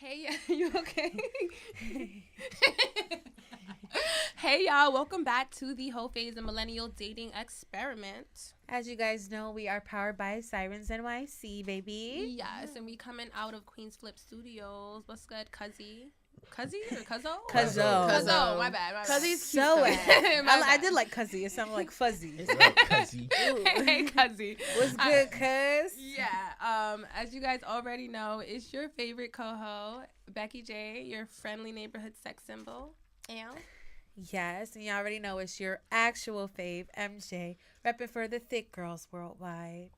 Hey, you okay? Hey, y'all. Welcome back to the HOE PHA and Millennial Dating Experiment. As you guys know, we are powered by SIRENS NYC, baby. Yes, and we coming out of Queens Flip Studios. What's good, Cuzzy? Cuzzy or Cuzzo? Cuzzo. My bad. Cuzzy's so I did like Cuzzy. It sounded like fuzzy. Cuzzy. Hey, Cuzzy. What's good, cuz? Yeah. As you guys already know, it's your favorite coho, Becky J, your friendly neighborhood sex symbol. And yes, and you already know it's your actual fave, MJ, repping for the thick girls worldwide.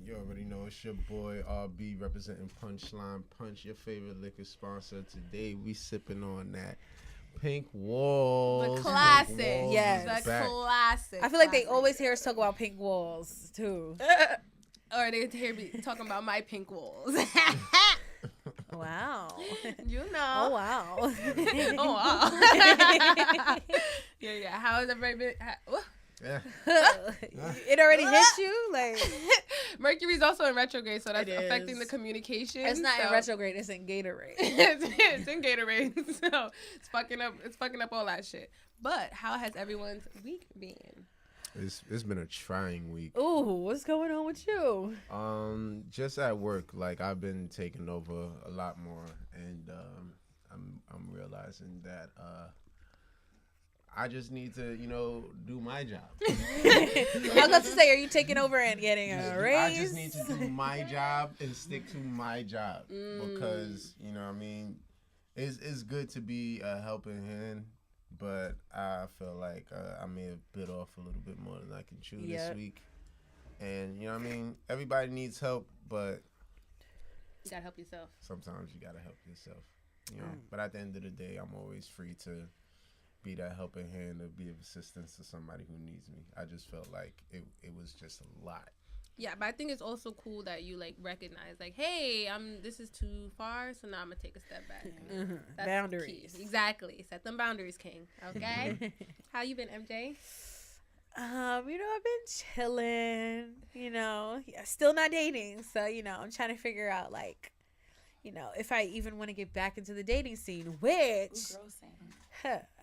You already know it's your boy RB representing PunchLine Punch, your favorite liquor sponsor. Today we sipping on that Pink Walls. the classic. Pink Walls Yes. is The back. classic. I feel like they always hear us talk about pink walls, too. Or they hear me talking about my pink walls. Wow. You know. Oh, wow. Oh, wow. Yeah. How has everybody been? Yeah. It already hit you? Like, Mercury's also in retrograde, so that's It affecting is. the communication. it's not in so- retrograde, it's in Gatorade. it's in Gatorade, so it's fucking up all that shit. But how has everyone's week been? It's been a trying week. Ooh, what's going on with you? Just at work, like I've been taking over a lot more, and I'm realizing that I just need to, do my job. I was about to say, are you taking over and getting a raise? I just need to do my job and stick to my job because it's good to be a helping hand, but I feel like I may have bit off a little bit more than I can chew this week. And everybody needs help, but You gotta help yourself. sometimes you gotta help yourself. But at the end of the day, I'm always free to be that helping hand or be of assistance to somebody who needs me. I just felt like it was just a lot. Yeah, but I think it's also cool that you like recognize, like, hey, this is too far, so now I'm gonna take a step back. Mm-hmm. That's Boundaries. key. Exactly. Set them boundaries, King. Okay. How you been, MJ? I've been chilling, still not dating. So, I'm trying to figure out, like, if I even want to get back into the dating scene, which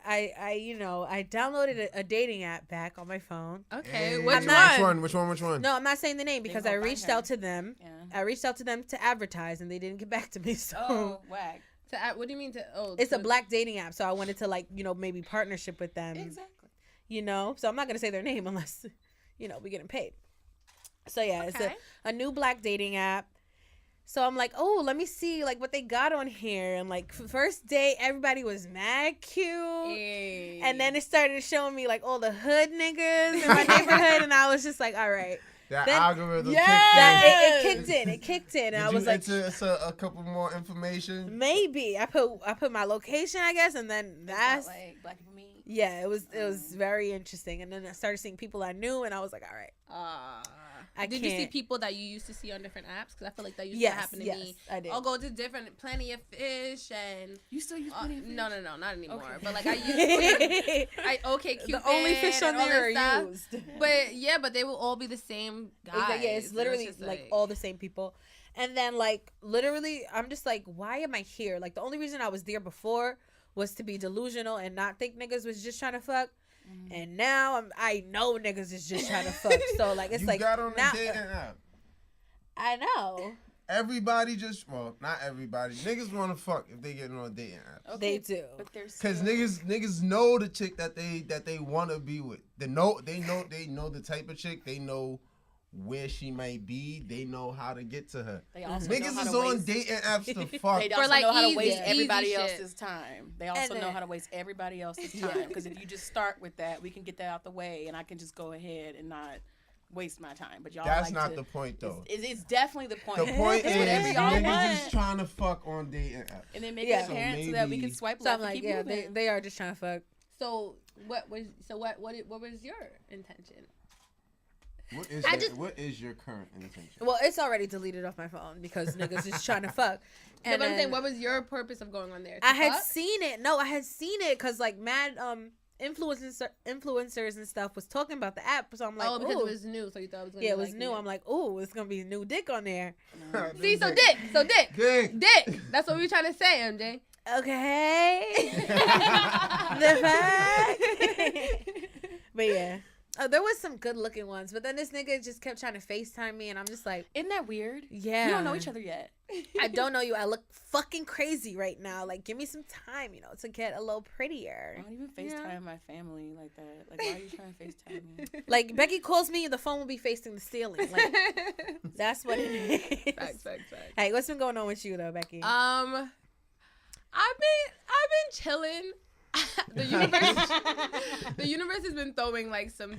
I downloaded a dating app back on my phone. Okay, And which one? Which one? No, I'm not saying the name because I reached out to them. Yeah. I reached out to them to advertise and they didn't get back to me. So Oh, whack. What do you mean to? Oh, it's a black dating app. So I wanted to maybe partnership with them. Exactly. So I'm not going to say their name unless, we getting paid. So yeah, Okay. it's a new black dating app. So I'm like, oh, let me see like what they got on here. And like first day, everybody was mad cute. Hey. And then it started showing me like all the hood niggas in my neighborhood. And I was just like, all right. That Then- algorithm It kicked in. kicked in. And I Did was you like, enter a couple more information? maybe. I put my location, I guess. And then that's, like Black People Meet. yeah, it was very interesting. And then I started seeing people I knew. And I was like, all right. Did you see people that you used to see on different apps? Because I feel like that used to Yes, happen to yes, me. I did. I'll go to different Plenty of Fish and You still use Plenty of Fish? no, not anymore. Okay. But like I used to. Okay, Cupid. The only fish on and all there that are stuff. used. But they will all be the same guys. Yeah, it's literally just like all the same people. And then like literally, I'm just like, why am I here? Like the only reason I was there before was to be delusional and not think niggas was just trying to fuck. And now I know niggas is just trying to fuck. So like it's You like got on the now, dating app. I know Everybody not everybody. Niggas want to fuck if they get on a dating app. they do. But there's Cause niggas know the chick that they want to be with. They know the type of chick. They know where she might be. They know how to get to her. They also know Niggas how is to on waste. dating apps to fuck. They also like, know how easy- to waste easy everybody shit. else's time. They also And know then- how to waste everybody else's time. Because if you just start with that, we can get that out the way, and I can just go ahead and not waste my time. But y'all That's like not to, the point though. It's definitely the point. The point It's is whatever y'all niggas want. is trying to fuck on dating apps. And then make Yeah. it So apparent so that we can maybe- swipe So left I'm like, and keep yeah, moving. they are just trying to fuck. So what was your intention? What is your current intention? Well, it's already deleted off my phone because niggas is trying to fuck. And but I'm then- saying, what was your purpose of going on there? To I had fuck? seen it. No, I had seen it because like mad influencers and stuff was talking about the app. So I'm like, because ooh. it was new, so you thought it was gonna Yeah, be it was like new. I'm like, ooh, it's gonna be new dick on there. See, so dick. Dick. That's what we were trying to say, MJ. Okay. The fact. But yeah. Oh, there was some good looking ones, but then this nigga just kept trying to FaceTime me, and I'm just like, Isn't that weird? yeah. We don't know each other yet. I don't know you. I look fucking crazy right now. Like, give me some time, to get a little I prettier. don't even FaceTime my family like that. Like, why are you trying to FaceTime me? Like, Becky calls me, the phone will be facing the ceiling. Like, that's what it is. Facts. Hey, what's been going on with you though, Becky? I've been chilling. The universe has been throwing like some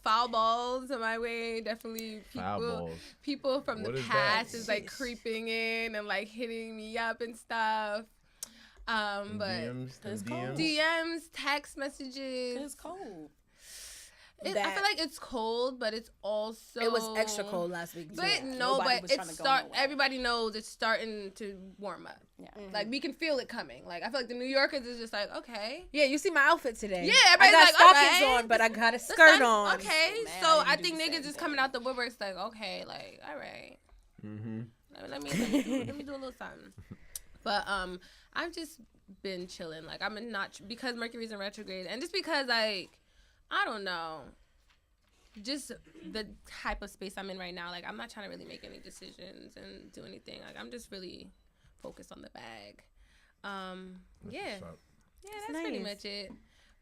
foul balls my way. Definitely people from What the is past that? is like creeping in and like hitting me up and stuff. But DMs, text messages. It's cold. I feel like it's cold, but it's also it was extra cold last week. But too. everybody knows it's starting to warm up. Yeah. Like we can feel it coming. Like I feel like the New Yorkers is just like, okay. Yeah, you see my outfit today. Yeah, I everybody's got like, stockings okay. on, but I got a skirt on. Okay, Man, so you I do think the niggas same just coming thing. out the woodworks like, okay, like all right. Mm-hmm. Let me do a little something. But I've just been chilling. Like I'm not because Mercury's in retrograde, and just because like I don't know. Just the type of space I'm in right now, like I'm not trying to really make any decisions and do anything. Like I'm just really focused on the bag. That's pretty much it.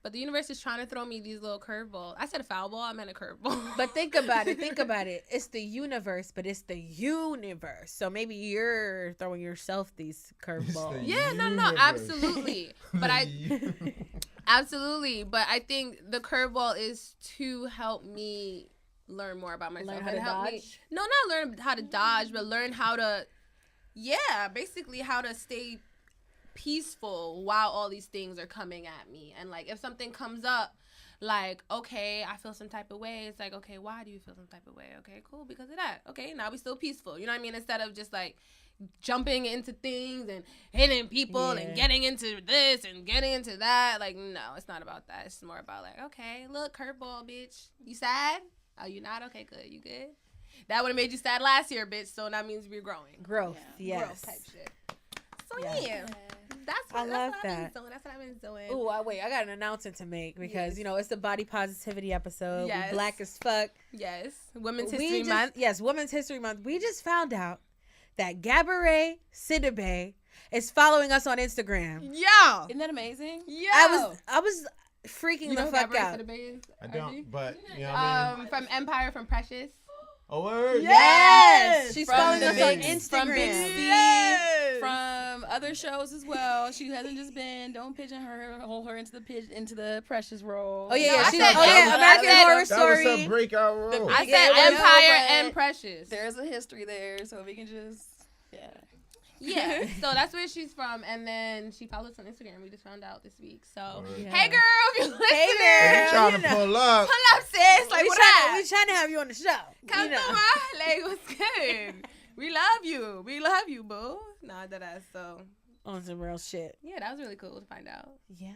But the universe is trying to throw me these little curveballs. I said a foul ball, I meant a curveball. But think about it. It's the universe, but it's the universe. So maybe you're throwing yourself these curveballs. Yeah, no, absolutely. But absolutely. But I think the curveball is to help me learn more about myself. Learn how to dodge? No, not learn how to dodge, but learn how to, basically how to stay peaceful while all these things are coming at me. And like if something comes up, like, okay, I feel some type of way. It's like, okay, why do you feel some type of way? Okay, cool, because of that. Okay, now we still peaceful. You know what I mean? Instead of just like jumping into things and hitting people and getting into this and getting into that. Like, no, it's not about that. It's more about like, okay, look, curveball, bitch. You sad? Oh, you not? Okay, good. You good? That would have made you sad last year, bitch. So that means we're growing. Growth, yes. Growth type shit. So yeah. That's what I've been doing. Ooh, wait, I got an announcement to make because, it's the body positivity episode. Yes. We black as fuck. Yes. Women's History Month. Yes, Women's History Month. We just found out that Gabourey Sidibe is following us on Instagram. Yo. Isn't that amazing? Yo. I was freaking the fuck out. I don't, but, you know what I mean? From Empire, from Precious. Oh, word? Yes. She's From following the us on big- Instagram. From Big C, Yes. from other shows as well. She hasn't just been, don't hold her into the Precious role. Oh, yeah, No, yeah. I She's said- American I Horror said- That was Story. a breakout role. I Yeah, said well, Empire but and Precious. There's a history there, so we can just, Yeah, so that's where she's from, and then she follows us on Instagram. We just found out this week. So, Yeah. hey girl, if you're listening, Hey, girl. You trying to you know. pull up. pull up, sis. Like, we what trying up? to have you on the show. Come through, my like, what's good? We love you. We love you, boo. Nah, that ass. So, On some real shit. yeah, that was really cool to find out. Yeah.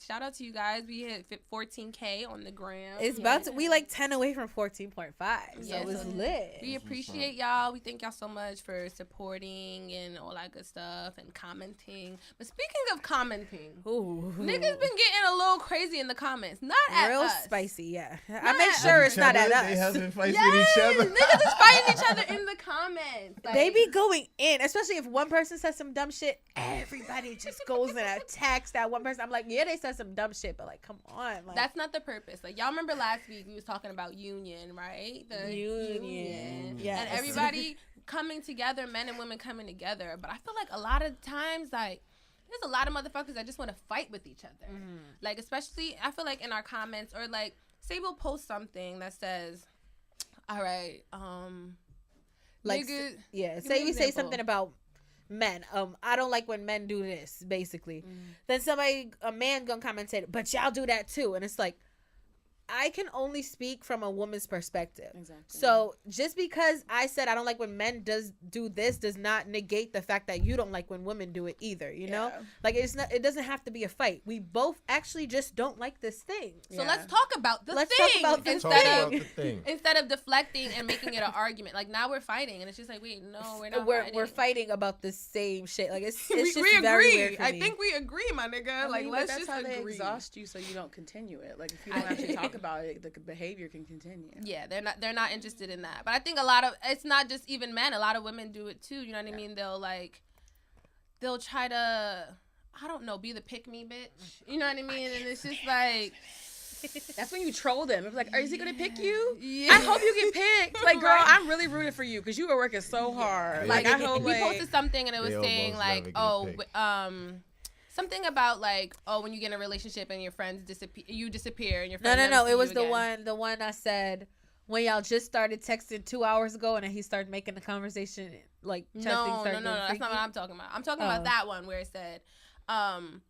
Shout out to you guys. We hit 14K on the gram. It's about to, we like 10 away from 14.5. So Yeah, it's so lit. We appreciate y'all. We thank y'all so much for supporting and all that good stuff and commenting. But speaking of commenting, Ooh. niggas been getting a little crazy in the comments. Not at real us. spicy, yeah. I Not make at sure Each it's not other, at They us. having fights Yes, with each other. niggas is fighting each other in the comments. Like, They be going in, especially if one person says some dumb shit. Everybody just goes and attacks that one person. I'm like, yeah, they said some dumb shit, but like, come on, like that's not the purpose. Like, y'all remember last week we was talking about union, right? The union. Yeah, and everybody coming together, men and women coming together. But I feel like a lot of times, like, there's a lot of motherfuckers that just want to fight with each other. Like, especially, I feel like in our comments, or like, say we'll post something that says, all right, like, nigga, yeah. give me Say an we say example. something about men. I don't like when men do this. Basically, then a man gonna comment and say, but y'all do that too, and it's like, I can only speak from a woman's perspective. Exactly. So just because I said I don't like when men do this does not negate the fact that you don't like when women do it either. You know, like it doesn't have to be a fight. We both actually just don't like this thing. So let's talk about the thing. Instead of deflecting and making it an argument. Like now we're fighting, and it's just like, wait, no, we're not. We're fighting about the same shit. Like it's we just agree. very weird for me. I think we agree, my nigga. Like let's just agree. They agree. exhaust you so you don't continue it. Like if you don't actually talk about it, the behavior can continue. Yeah, they're not interested in that. But I think it's not just even men. A lot of women do it too. You know what I mean? They'll try to, I don't know, be the pick me bitch. You know what I mean? And it's just like. That's when you troll them. It's like, is he gonna pick you? Yeah. I hope you get picked. Like, girl, I'm really rooting for you because you were working so hard. Like, I hope we posted something and it was saying like, something about like, when you get in a relationship and your friends disappear and your friends No. It was the one I said when y'all just started texting 2 hours ago and then he started making the conversation like no. That's not what I'm talking about. I'm talking about that one where it said, no,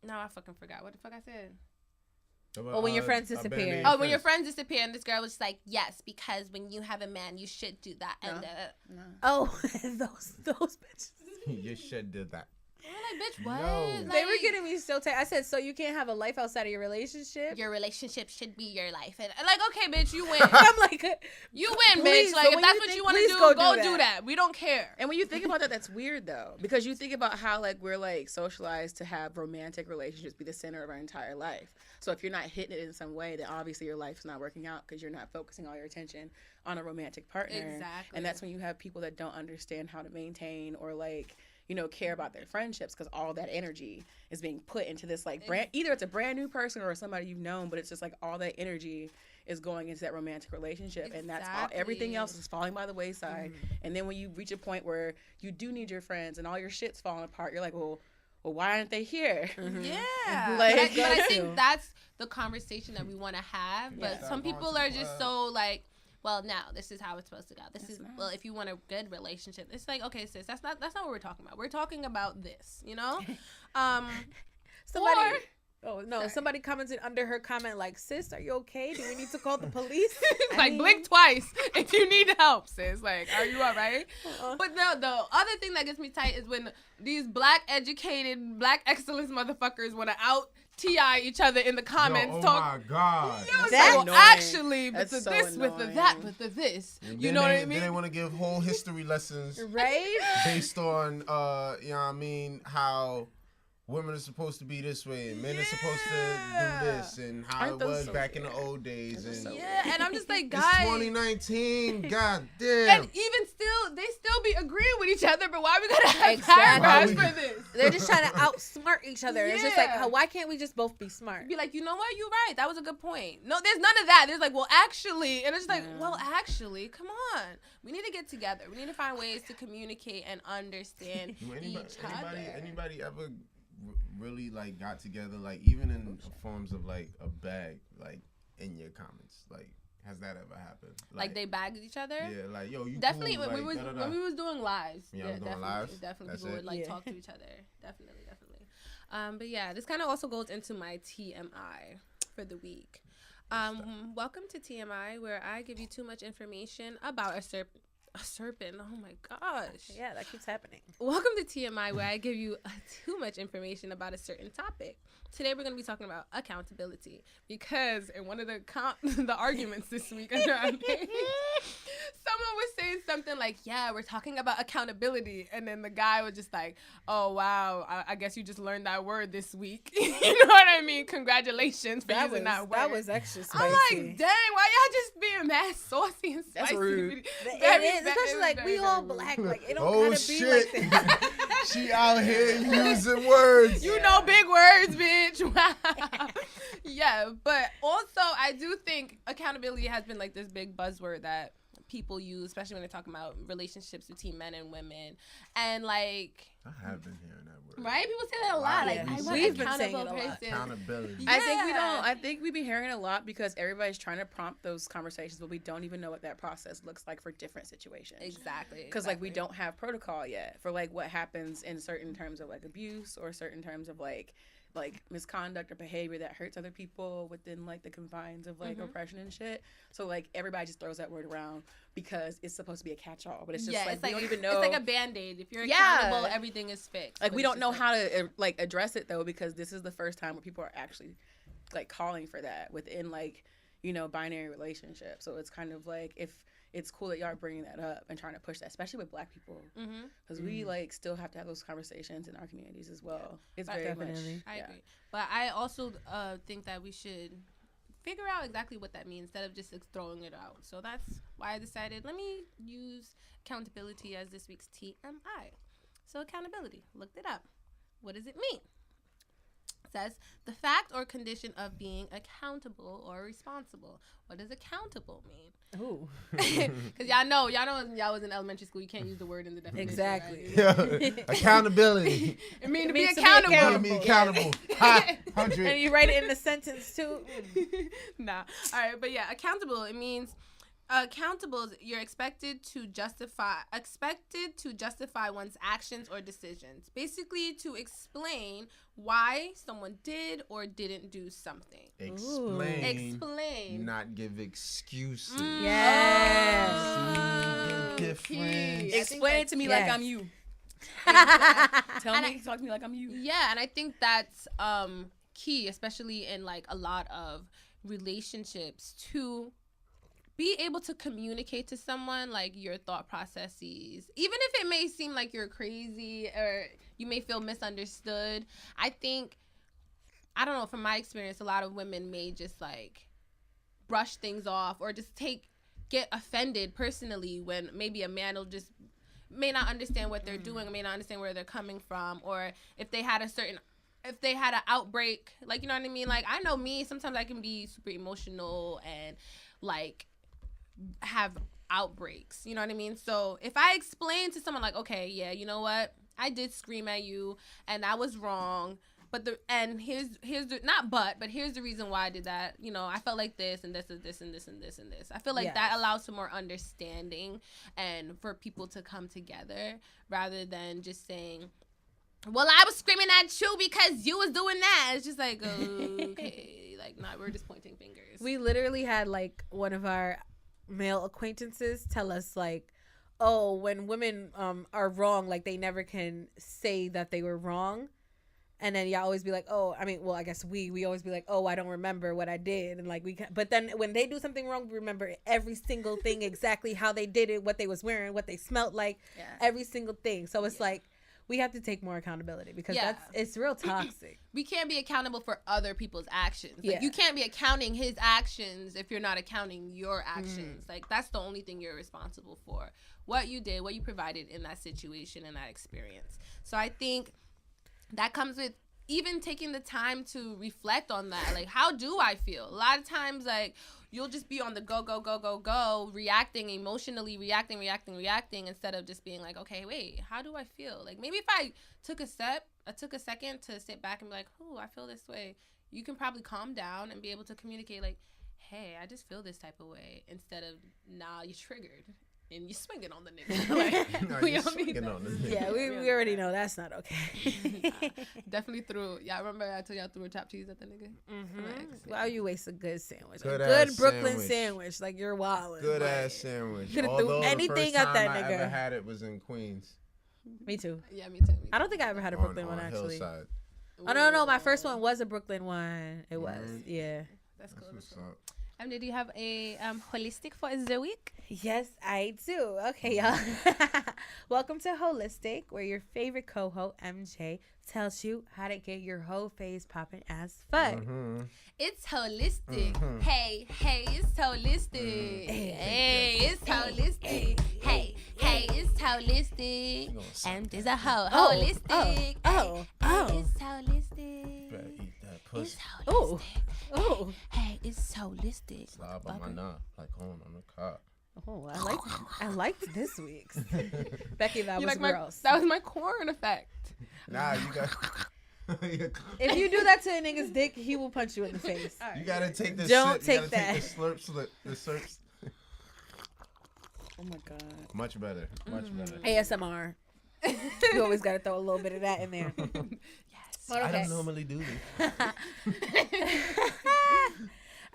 I fucking forgot what the fuck I said. Or when your friends disappear. When your friends disappear, and this girl was like, yes, because when you have a man, you should do that. And those bitches. You should do that. I'm like, bitch, what? No. Like, They were getting me so tight. I said, so you can't have a life outside of your relationship? Your relationship should be your life. And like, okay, bitch, you win. I'm like, you win, please, bitch. Like, if that's what you want to do, go do that. We don't care. And when you think about that, that's weird though, because you think about how like we're like socialized to have romantic relationships be the center of our entire life. So if you're not hitting it in some way, then obviously your life's not working out because you're not focusing all your attention on a romantic partner. Exactly. And that's when you have people that don't understand how to maintain or like, you know, care about their friendships because all that energy is being put into this like either it's a brand new person or somebody you've known, but it's just like all that energy is going into that romantic relationship. And that's all, everything else is falling by the wayside. And then when you reach a point where you do need your friends and all your shit's falling apart, you're like, well, why aren't they here? Yeah. Like, but I think that's the conversation that we want to have. But some people are just so like, well, now this is how it's supposed to go. Well, if you want a good relationship, it's like, okay, sis, that's not what we're talking about. We're talking about this, you know? Somebody commented under her comment like, sis, are you okay? Do we need to call the police? Like, blink twice if you need help, sis. Like, are you all right? But no, the other thing that gets me tight is when these black educated, black excellence motherfuckers want to out TI each other in the comments. My God. That's actually, with the so this, with the that, with the this. You know what I mean? Then they want to give whole history lessons. Right? Based on, you know what I mean, how women are supposed to be this way and men are supposed to do this and how it was back in the old days. And I'm just like, guys. It's 2019. God damn. And even still, they still be agreeing with each other, but why we gotta have paragraphs for this? They're just trying to outsmart each other. It's just like, why can't we just both be smart? Be like, you know what? You're right. That was a good point. No, there's none of that. There's like, well, actually. And it's like, well, actually, come on. We need to get together. We need to find ways to communicate and understand each other. Anybody ever really like got together, like even in forms of like a bag, like in your comments, like has that ever happened? Like they bagged each other? Yeah, like yo, you definitely cool, when we was doing lives. Lives? Definitely people would like talk to each other. Definitely. But yeah, this kind of also goes into my TMI for the week. Welcome to TMI, where I give you too much information about a serpent. Oh my gosh. Yeah, that keeps happening. Welcome to TMI, where I give you too much information about a certain topic. Today we're going to be talking about accountability, because in one of the arguments this week, someone was saying something like, yeah, we're talking about accountability, and then the guy was just like, oh wow, I guess you just learned that word this week. You know what I mean? Congratulations for using that word. That was extra spicy. I'm like, dang, why y'all just being mad saucy and spicy? That's rude. It is, especially like we all black, like it don't gotta be like that. She out here using words. You know big words, bitch. Wow. Yeah, but also I do think accountability has been like this big buzzword that people use, especially when they're talking about relationships between men and women. And like, I have been hearing that word. Right? People say that a lot. Like, I want we've been saying accountable it a lot. person. Accountability. Yeah. I think we don't. I think we be hearing it a lot because everybody's trying to prompt those conversations, but we don't even know what that process looks like for different situations. Exactly. Because like we don't have protocol yet for like what happens in certain terms of like abuse or certain terms of like like misconduct or behavior that hurts other people within like the confines of like oppression and shit. So like everybody just throws that word around because it's supposed to be a catch-all, but it's just like we don't even know. It's like a Band-Aid. If you're accountable, everything is fixed. Like we don't know how to like address it though, because this is the first time where people are actually like calling for that within like, you know, binary relationships. So it's kind of like, if it's cool that y'all are bringing that up and trying to push that, especially with Black people, because we like still have to have those conversations in our communities as well. It's very Definitely. much. I agree, but I also think that we should figure out exactly what that means instead of just throwing it out. So that's why I decided, let me use accountability as this week's TMI. So accountability, looked it up. What does it mean? Says the fact or condition of being accountable or responsible. What does accountable mean? Ooh. Because y'all was in elementary school, you can't use the word in the definition. Exactly. Right? Accountability. It means to be means to be accountable. accountable. Be accountable. Ha, 100. And you write it in the sentence too. Nah. All right, but yeah, accountable. It means accountable. You're expected to justify one's actions or decisions. Basically, to explain why someone did or didn't do something. Explain. Not give excuses. Yes. Difference. Explain it to me like I'm you. Talk to me like I'm you. Yeah, and I think that's key, especially in like a lot of relationships, to be able to communicate to someone like your thought processes, even if it may seem like you're crazy or you may feel misunderstood. I think, I don't know, from my experience, a lot of women may just like brush things off or just get offended personally when maybe a man will just may not understand what they're doing, may not understand where they're coming from, or if they had an outbreak, like, you know what I mean? Like, I know me, sometimes I can be super emotional and like have outbreaks, you know what I mean? So if I explain to someone like, okay, yeah, you know what, I did scream at you and I was wrong, but here's the reason why I did that. You know, I felt like this and this and this and this and this and this. I feel like that allows for more understanding and for people to come together rather than just saying, well, I was screaming at you because you was doing that. It's just like, okay, like, nah, we're just pointing fingers. We literally had like one of our male acquaintances tell us like, oh, when women are wrong, like they never can say that they were wrong. And then y'all always be like, oh, I mean, well, I guess we always be like, oh, I don't remember what I did. And like, but then when they do something wrong, we remember every single thing, exactly how they did it, what they was wearing, what they smelled like, every single thing. So it's like, we have to take more accountability because it's real toxic. We can't be accountable for other people's actions. Like, you can't be accounting his actions if you're not accounting your actions. Like, that's the only thing you're responsible for. What you did, what you provided in that situation and that experience. So I think that comes with even taking the time to reflect on that. Like, how do I feel? A lot of times, like, you'll just be on the go, reacting emotionally, reacting, instead of just being like, okay, wait, how do I feel? Like, maybe if I took a second to sit back and be like, oh, I feel this way, you can probably calm down and be able to communicate like, hey, I just feel this type of way, instead of, nah, you're triggered and you swinging on the nigga. Like, no, you're swinging on the nigga. Yeah, we already know that's not okay. Definitely threw. Yeah, I remember I told y'all threw a chopped cheese at the nigga. Why you waste a good sandwich? Good Brooklyn sandwich. Like, you're wildin'. Good ass sandwich. Could have threw anything at that nigga. I ever had it was in Queens. Me too. Yeah, me too. I don't think I ever had a Brooklyn one actually. Hillside. Oh no, my first one was a Brooklyn one. It was, yeah. That's cool. Did you have a holistic for the week? Yes, I do. Okay, y'all. Welcome to Holistic, where your favorite co-host, MJ, tells you how to get your whole face popping as fuck. It's holistic. Hey, it's holistic. Hey, it's holistic. Hey, it's holistic. And there's a holistic. It's holistic. Better eat that pussy. Oh. Hey, it's holistic. Slide by my knob like on the car. Oh, I liked this week's. Becky, that was gross. That was my corn effect. Nah, you got. If you do that to a nigga's dick, he will punch you in the face. Right. You gotta take the Don't sip. take that. Take the slurp. The slurps. Oh my god. Much better. ASMR. You always gotta throw a little bit of that in there. Yes. But I okay. don't normally do this.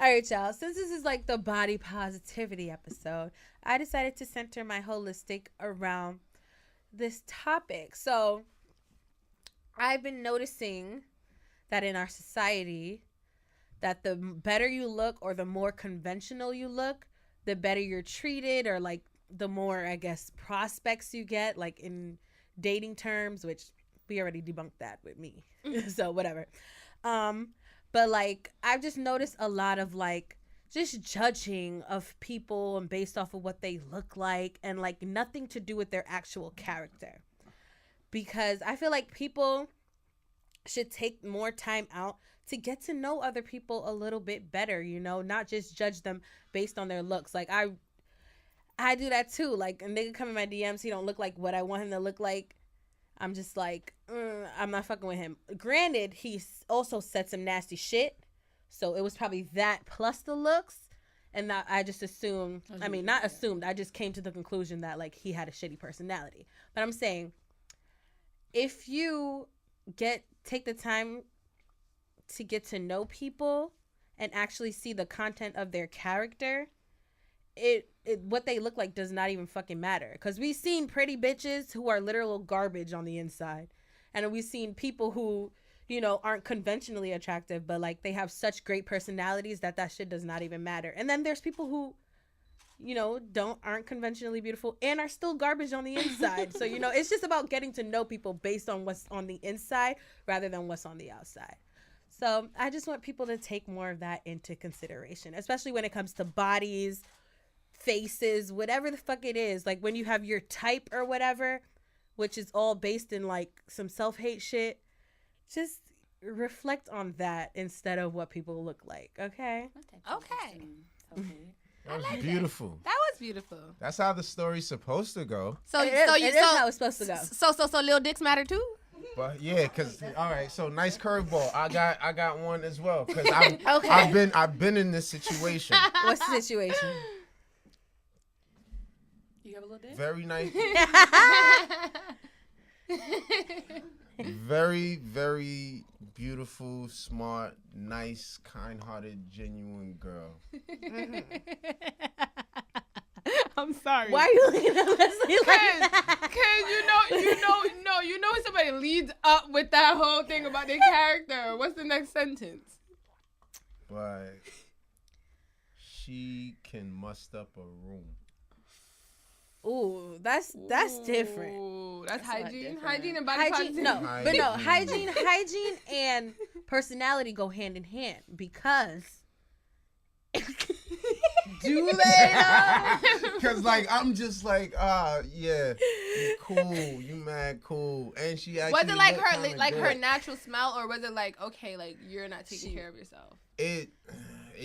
All right, y'all. Since this is like the body positivity episode, I decided to center my holistic around this topic. So I've been noticing that in our society, that the better you look or the more conventional you look, the better you're treated, or like the more, I guess, prospects you get, like in dating terms, which we already debunked that with me. So whatever. But like I've just noticed a lot of like just judging of people and based off of what they look like, and like nothing to do with their actual character. Because I feel like people should take more time out to get to know other people a little bit better, you know, not just judge them based on their looks. Like I do that too. Like a nigga come in my DMs, he don't look like what I want him to look like. I'm just like, I'm not fucking with him. Granted, he also said some nasty shit, so it was probably that plus the looks, and that I just assumed. I mean, not assumed. I just came to the conclusion that like he had a shitty personality. But I'm saying, if you take the time to get to know people and actually see the content of their character, it what they look like does not even fucking matter. Because we've seen pretty bitches who are literal garbage on the inside, and we've seen people who, you know, aren't conventionally attractive, but like they have such great personalities that shit does not even matter. And then there's people who, you know, aren't conventionally beautiful and are still garbage on the inside. So, you know, it's just about getting to know people based on what's on the inside rather than what's on the outside. So I just want people to take more of that into consideration, especially when it comes to bodies, faces, whatever the fuck it is. Like when you have your type or whatever, which is all based in like some self-hate shit, just reflect on that instead of what people look like. Okay. Okay. That was beautiful. That was beautiful. That's how the story's supposed to go. So It is how it's supposed to go. So little dicks matter too. But yeah, cause all right, so nice curveball. I got one as well, cause I've been in this situation. What's the situation? You have a little dick? Very nice. Very, very beautiful, smart, nice, kind-hearted, genuine girl. I'm sorry. Why are you looking at Leslie like that? Cause you know when somebody leads up with that whole thing about their character. What's the next sentence? But she can must up a room. Ooh, that's different. Ooh, that's hygiene. different. Hygiene and body Hygiene, positivity. but no, hygiene and personality go hand in hand, because do they? Cause like I'm just like yeah, you cool, you mad cool, and she actually Was it like her kinda like her good. natural smell, or was it like, okay, like you're not taking care of yourself? It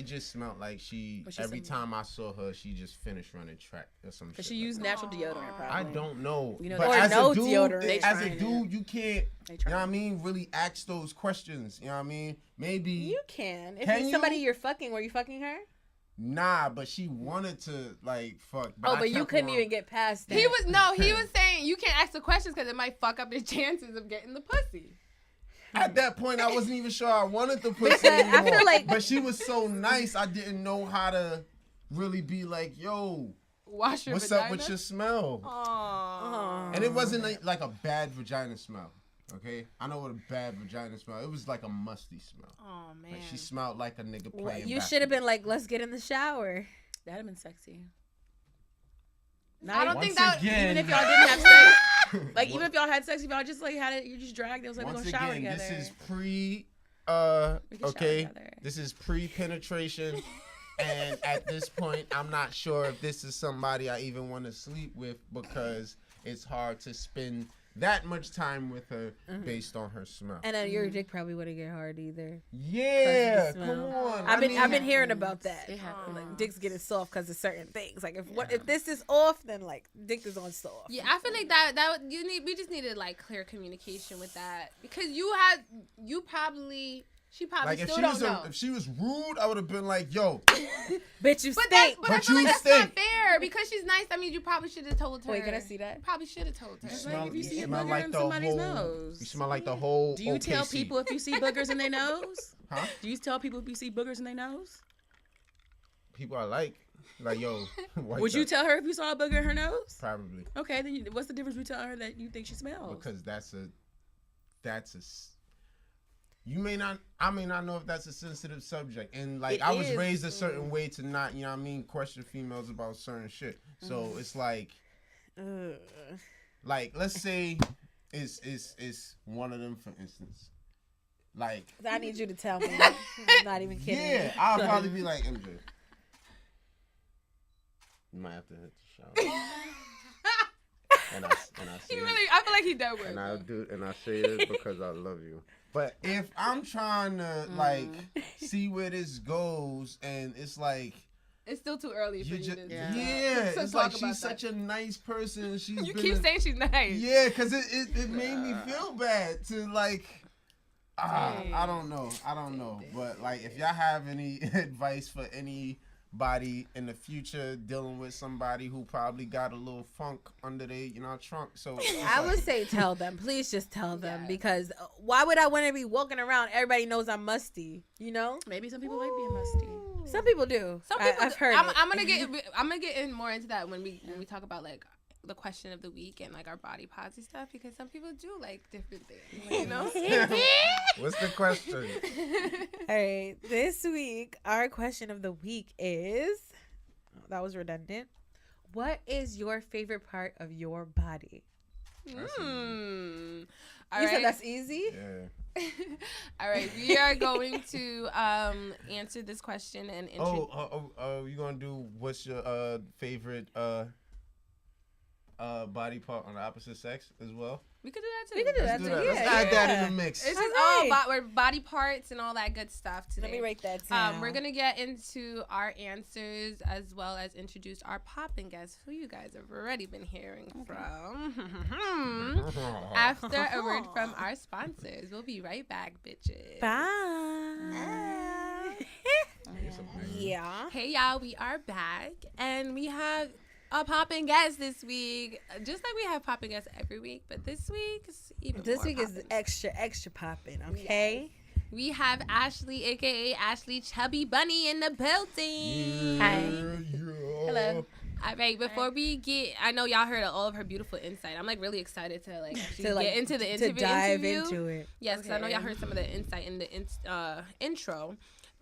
just smelled like she Was she every some- time I saw her, she just finished running track or some shit. Because she like used that. natural deodorant, probably. I don't know. You know, but or as no a dude, deodorant. They as a trying dude, you can't, They you trying. know what I mean, really ask those questions. You know what I mean? Maybe You can. If Can it's you? somebody you're fucking, were you fucking her? nah, but she wanted to like fuck. But I But you kept couldn't on- even get past that. He was saying you can't ask the questions because it might fuck up his chances of getting the pussy. At that point, I wasn't even sure I wanted the pussy Because I anymore. feel like- but she was so nice, I didn't know how to really be like, yo, Wash your what's vagina. up with your smell? Aww. And it wasn't like a bad vagina smell. Okay, I know what a bad vagina smell. It was like a musty smell. Oh man. Like she smelled like a nigga playing. You should have been like, let's get in the shower. That'd have been sexy. I don't think that. Even if y'all didn't have sex, like even if y'all had sex, if y'all just like had it, you just dragged it. It was like we're Once gonna shower again, together. this is pre. We can shower Okay, together. this is pre-penetration, and at this point, I'm not sure if this is somebody I even want to sleep with, because it's hard to spend that much time with her based on her smell. And then your dick probably wouldn't get hard either. Yeah, 'Cause of the come smell. on. I've been I mean, hearing about that. It happens. Like dicks getting soft because of certain things. Like if this is off, then like dick is on soft. Yeah, I feel like we just needed like clear communication with that, because you probably She probably Like still don't know. if she was rude, I would have been like, yo, Bitch, you But stink. I feel like that's not fair because she's nice. I mean, you probably should have told her. Wait, can I see that? You probably should have told her. You smell, if you see you a smell booger like in the somebody's whole. nose. You smell like the whole. Do you tell OKC. people if you see boogers in their nose? Huh? Do you tell people if you see boogers in their nose? People I like yo. Would you tell her if you saw a booger in her nose? Probably. Okay, then what's the difference between telling her that you think she smells? Because that's a. You may not. I may not know if that's a sensitive subject, and like I was raised a certain way to not, you know what I mean, question females about certain shit. So it's like let's say it's one of them, for instance. Like I need you to tell me. I'm not even kidding. Yeah, I'll probably be like, MJ, you might have to hit the shower. and I say He really, I feel like he done with. and I say it because I love you. But if I'm trying to like see where this goes, and it's like it's still too early for you to it's like she's such a nice person. You keep saying she's nice. Yeah, because it made me feel bad to like. I don't know. But like, if y'all have any advice for anybody in the future dealing with somebody who probably got a little funk under their, trunk. So I would say tell them. Please just tell them because why would I want to be walking around? Everybody knows I'm musty. Maybe some people like being musty. Some people do. Some people. I've heard. I'm gonna get in more into that when we talk about like the question of the week and like our body parts and stuff because some people do like different things. What's the question? All right, this week our question of the week is that was redundant. What is your favorite part of your body? You said that's easy? Yeah. All right, we are going to answer this question and you gonna do what's your favorite body part on the opposite sex as well? We could do that too. Let's add that in the mix. It's just all body parts and all that good stuff today. Let me write that down. We're gonna get into our answers as well as introduce our popping guests, who you guys have already been hearing from. After a word from our sponsors, we'll be right back, bitches. Bye. Yeah. Hey y'all, we are back and we have a popping guest this week, just like we have popping guests every week, but this week is even more poppin'. Is extra popping, okay? Yes. We have Ashleigh, aka Ashleigh Chubby Bunny, in the building. Hi. Hello. All right, before we get, I know y'all heard all of her beautiful insight. I'm like really excited to like actually get into the interview. To dive into it. Yes, because I know y'all heard some of the insight in the intro.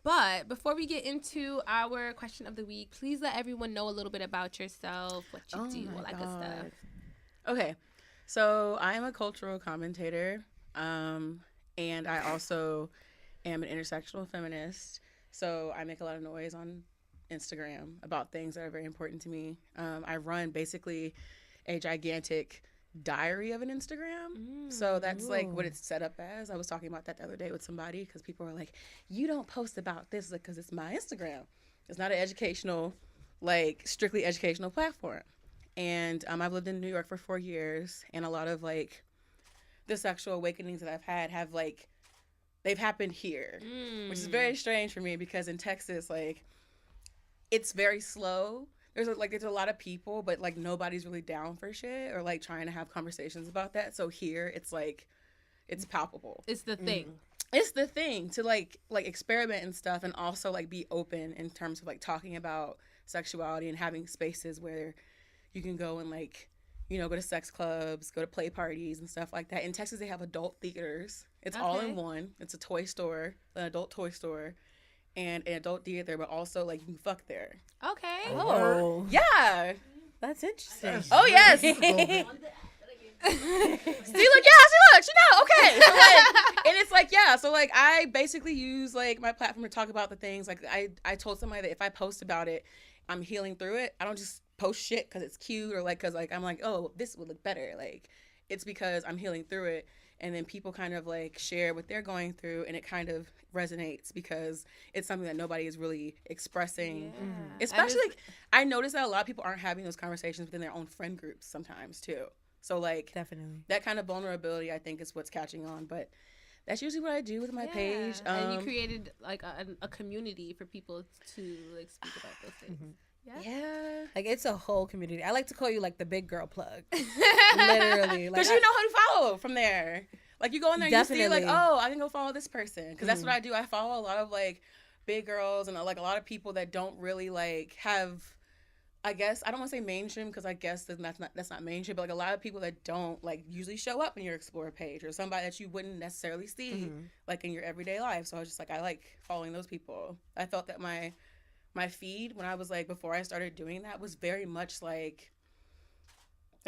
But before we get into our question of the week, please let everyone know a little bit about yourself, what you do, all that good stuff. Okay, so I am a cultural commentator, and I also am an intersectional feminist. So I make a lot of noise on Instagram about things that are very important to me. I run basically a gigantic diary of an Instagram. So that's like what it's set up as. I was talking about that the other day with somebody because people were like, you don't post about this because it's my Instagram. It's not an educational, like strictly educational platform. And I've lived in New York for 4 years, and a lot of like the sexual awakenings that I've had have like, they've happened here, which is very strange for me because in Texas, like it's very slow. There's a lot of people, but like nobody's really down for shit or like trying to have conversations about that. So here it's like, it's palpable. It's the thing. It's the thing to like experiment and stuff, and also like be open in terms of like talking about sexuality and having spaces where you can go and like, go to sex clubs, go to play parties and stuff like that. In Texas, they have adult theaters. It's all in one. It's a toy store, an adult toy store, and an adult theater, but also like you can fuck there. Okay. Oh, yeah, that's interesting. Oh yes. See, look, she know. Okay, so like, and it's like, yeah, so like I basically use like my platform to talk about the things. Like I told somebody that if I post about it, I'm healing through it. I don't just post shit because it's cute or like because like I'm like, oh, this would look better. Like it's because I'm healing through it. And then people kind of like share what they're going through, and it kind of resonates because it's something that nobody is really expressing. Yeah. Especially like I notice that a lot of people aren't having those conversations within their own friend groups sometimes too. So like definitely that kind of vulnerability I think is what's catching on. But that's usually what I do with my page. And you created like a community for people to like speak about those things. Yeah. Like, it's a whole community. I like to call you, like, the big girl plug. Literally. Because you know who to follow from there. Like, you go in there and you see, like, oh, I can go follow this person. Because that's what I do. I follow a lot of, like, big girls and, like, a lot of people that don't really, like, have, I guess, I don't want to say mainstream because I guess that's not mainstream, but, like, a lot of people that don't, like, usually show up in your Explore page or somebody that you wouldn't necessarily see, like, in your everyday life. So I was just like, I like following those people. I felt that my feed when I was like, before I started doing that was very much like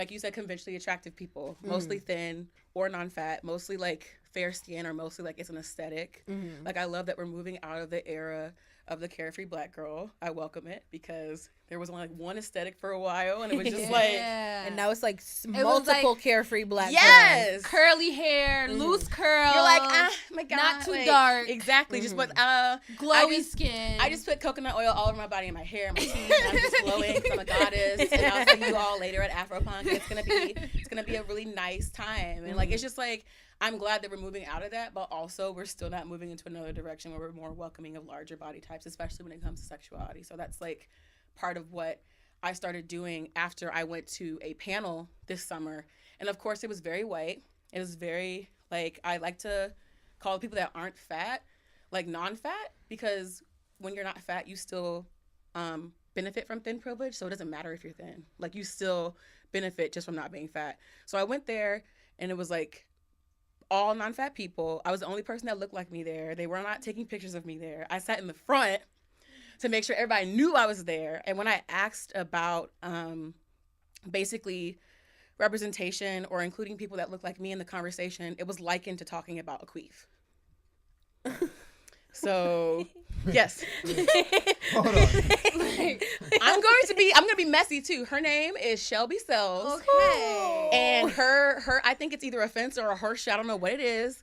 you said, conventionally attractive people, mostly thin or non-fat, mostly like fair skin, or mostly like it's an aesthetic. Like, I love that we're moving out of the era of the carefree black girl. I welcome it because there was only like one aesthetic for a while, and it was just like, and now it's like multiple like, carefree black girls. Curly hair, loose curls. You're like, my God, not too like, dark. Exactly. Just what glowy skin. I just put coconut oil all over my body and my hair and my teeth, and I'm just glowing because I'm a goddess. And I'll see you all later at Afropunk. It's gonna be a really nice time. And like, it's just like, I'm glad that we're moving out of that, but also we're still not moving into another direction where we're more welcoming of larger body types, especially when it comes to sexuality. So that's like part of what I started doing after I went to a panel this summer. And of course, it was very white. It was very, like, I like to call people that aren't fat, like, non-fat, because when you're not fat, you still benefit from thin privilege. So it doesn't matter if you're thin. Like, you still benefit just from not being fat. So I went there, and it was like all non-fat people. I was the only person that looked like me there. They were not taking pictures of me there. I sat in the front to make sure everybody knew I was there. And when I asked about basically representation or including people that look like me in the conversation, it was likened to talking about a queef. So, yes. Hold on. I'm gonna be messy too. Her name is Shelby Sells. Okay. And her I think it's either a fence or a horseshoe. I don't know what it is.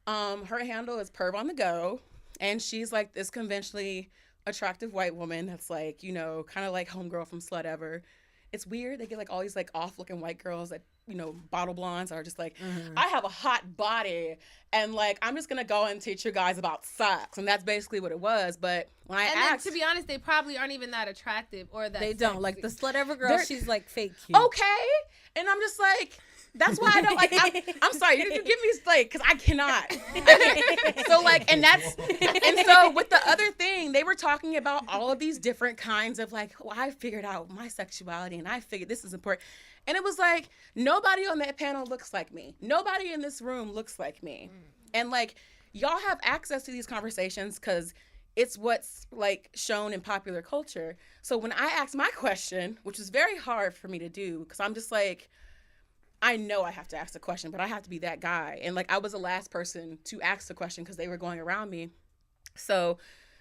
Her handle is Perv on the Go, and she's like this conventionally attractive white woman that's like, you know, kind of like homegirl from Slut Ever. It's weird. They get like all these like off looking white girls that, you know, bottle blondes are just like, I have a hot body and like, I'm just going to go and teach you guys about sex. And that's basically what it was. But when I asked, to be honest, they probably aren't even that attractive or that they sexy. don't like the Slut Ever girl. She's like fake cute. Okay. And I'm just like, that's why I don't like, I'm sorry, you give me like, because I cannot. So like, and so with the other thing, they were talking about all of these different kinds of like, oh, I figured out my sexuality and I figured this is important. And it was like, nobody on that panel looks like me. Nobody in this room looks like me. And like, y'all have access to these conversations because it's what's like shown in popular culture. So when I asked my question, which was very hard for me to do, because I'm just like, I know I have to ask the question, but I have to be that guy. And like, I was the last person to ask the question because they were going around me. So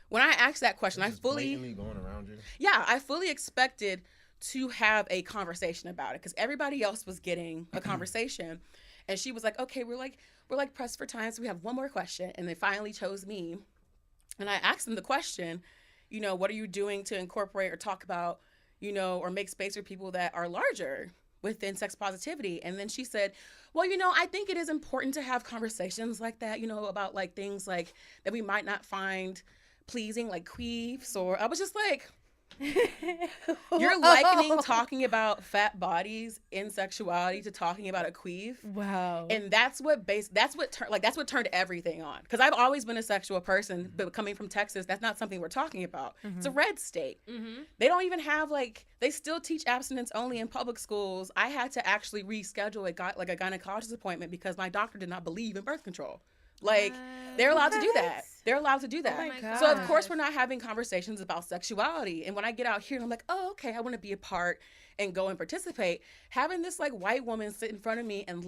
when I asked that question, I fully going around you. Yeah, I fully expected to have a conversation about it because everybody else was getting a conversation. And she was like, okay, we're like pressed for time. So we have one more question. And they finally chose me. And I asked them the question, you know, what are you doing to incorporate or talk about, you know, or make space for people that are larger within sex positivity? And then she said, well, you know, I think it is important to have conversations like that, you know, about like things like that we might not find pleasing, like queefs. Or I was just like, you're likening talking about fat bodies in sexuality to talking about a queef. Wow. And that's what turned everything on. Because I've always been a sexual person, but coming from Texas, that's not something we're talking about. It's a red state. They don't even have they still teach abstinence only in public schools. I had to actually reschedule a gynecologist appointment because my doctor did not believe in birth control. Like, they're allowed to do that. They're allowed to do that. Oh my God. So, of course, we're not having conversations about sexuality. And when I get out here and I'm like, oh, okay, I want to be a part and go and participate, having this, like, white woman sit in front of me and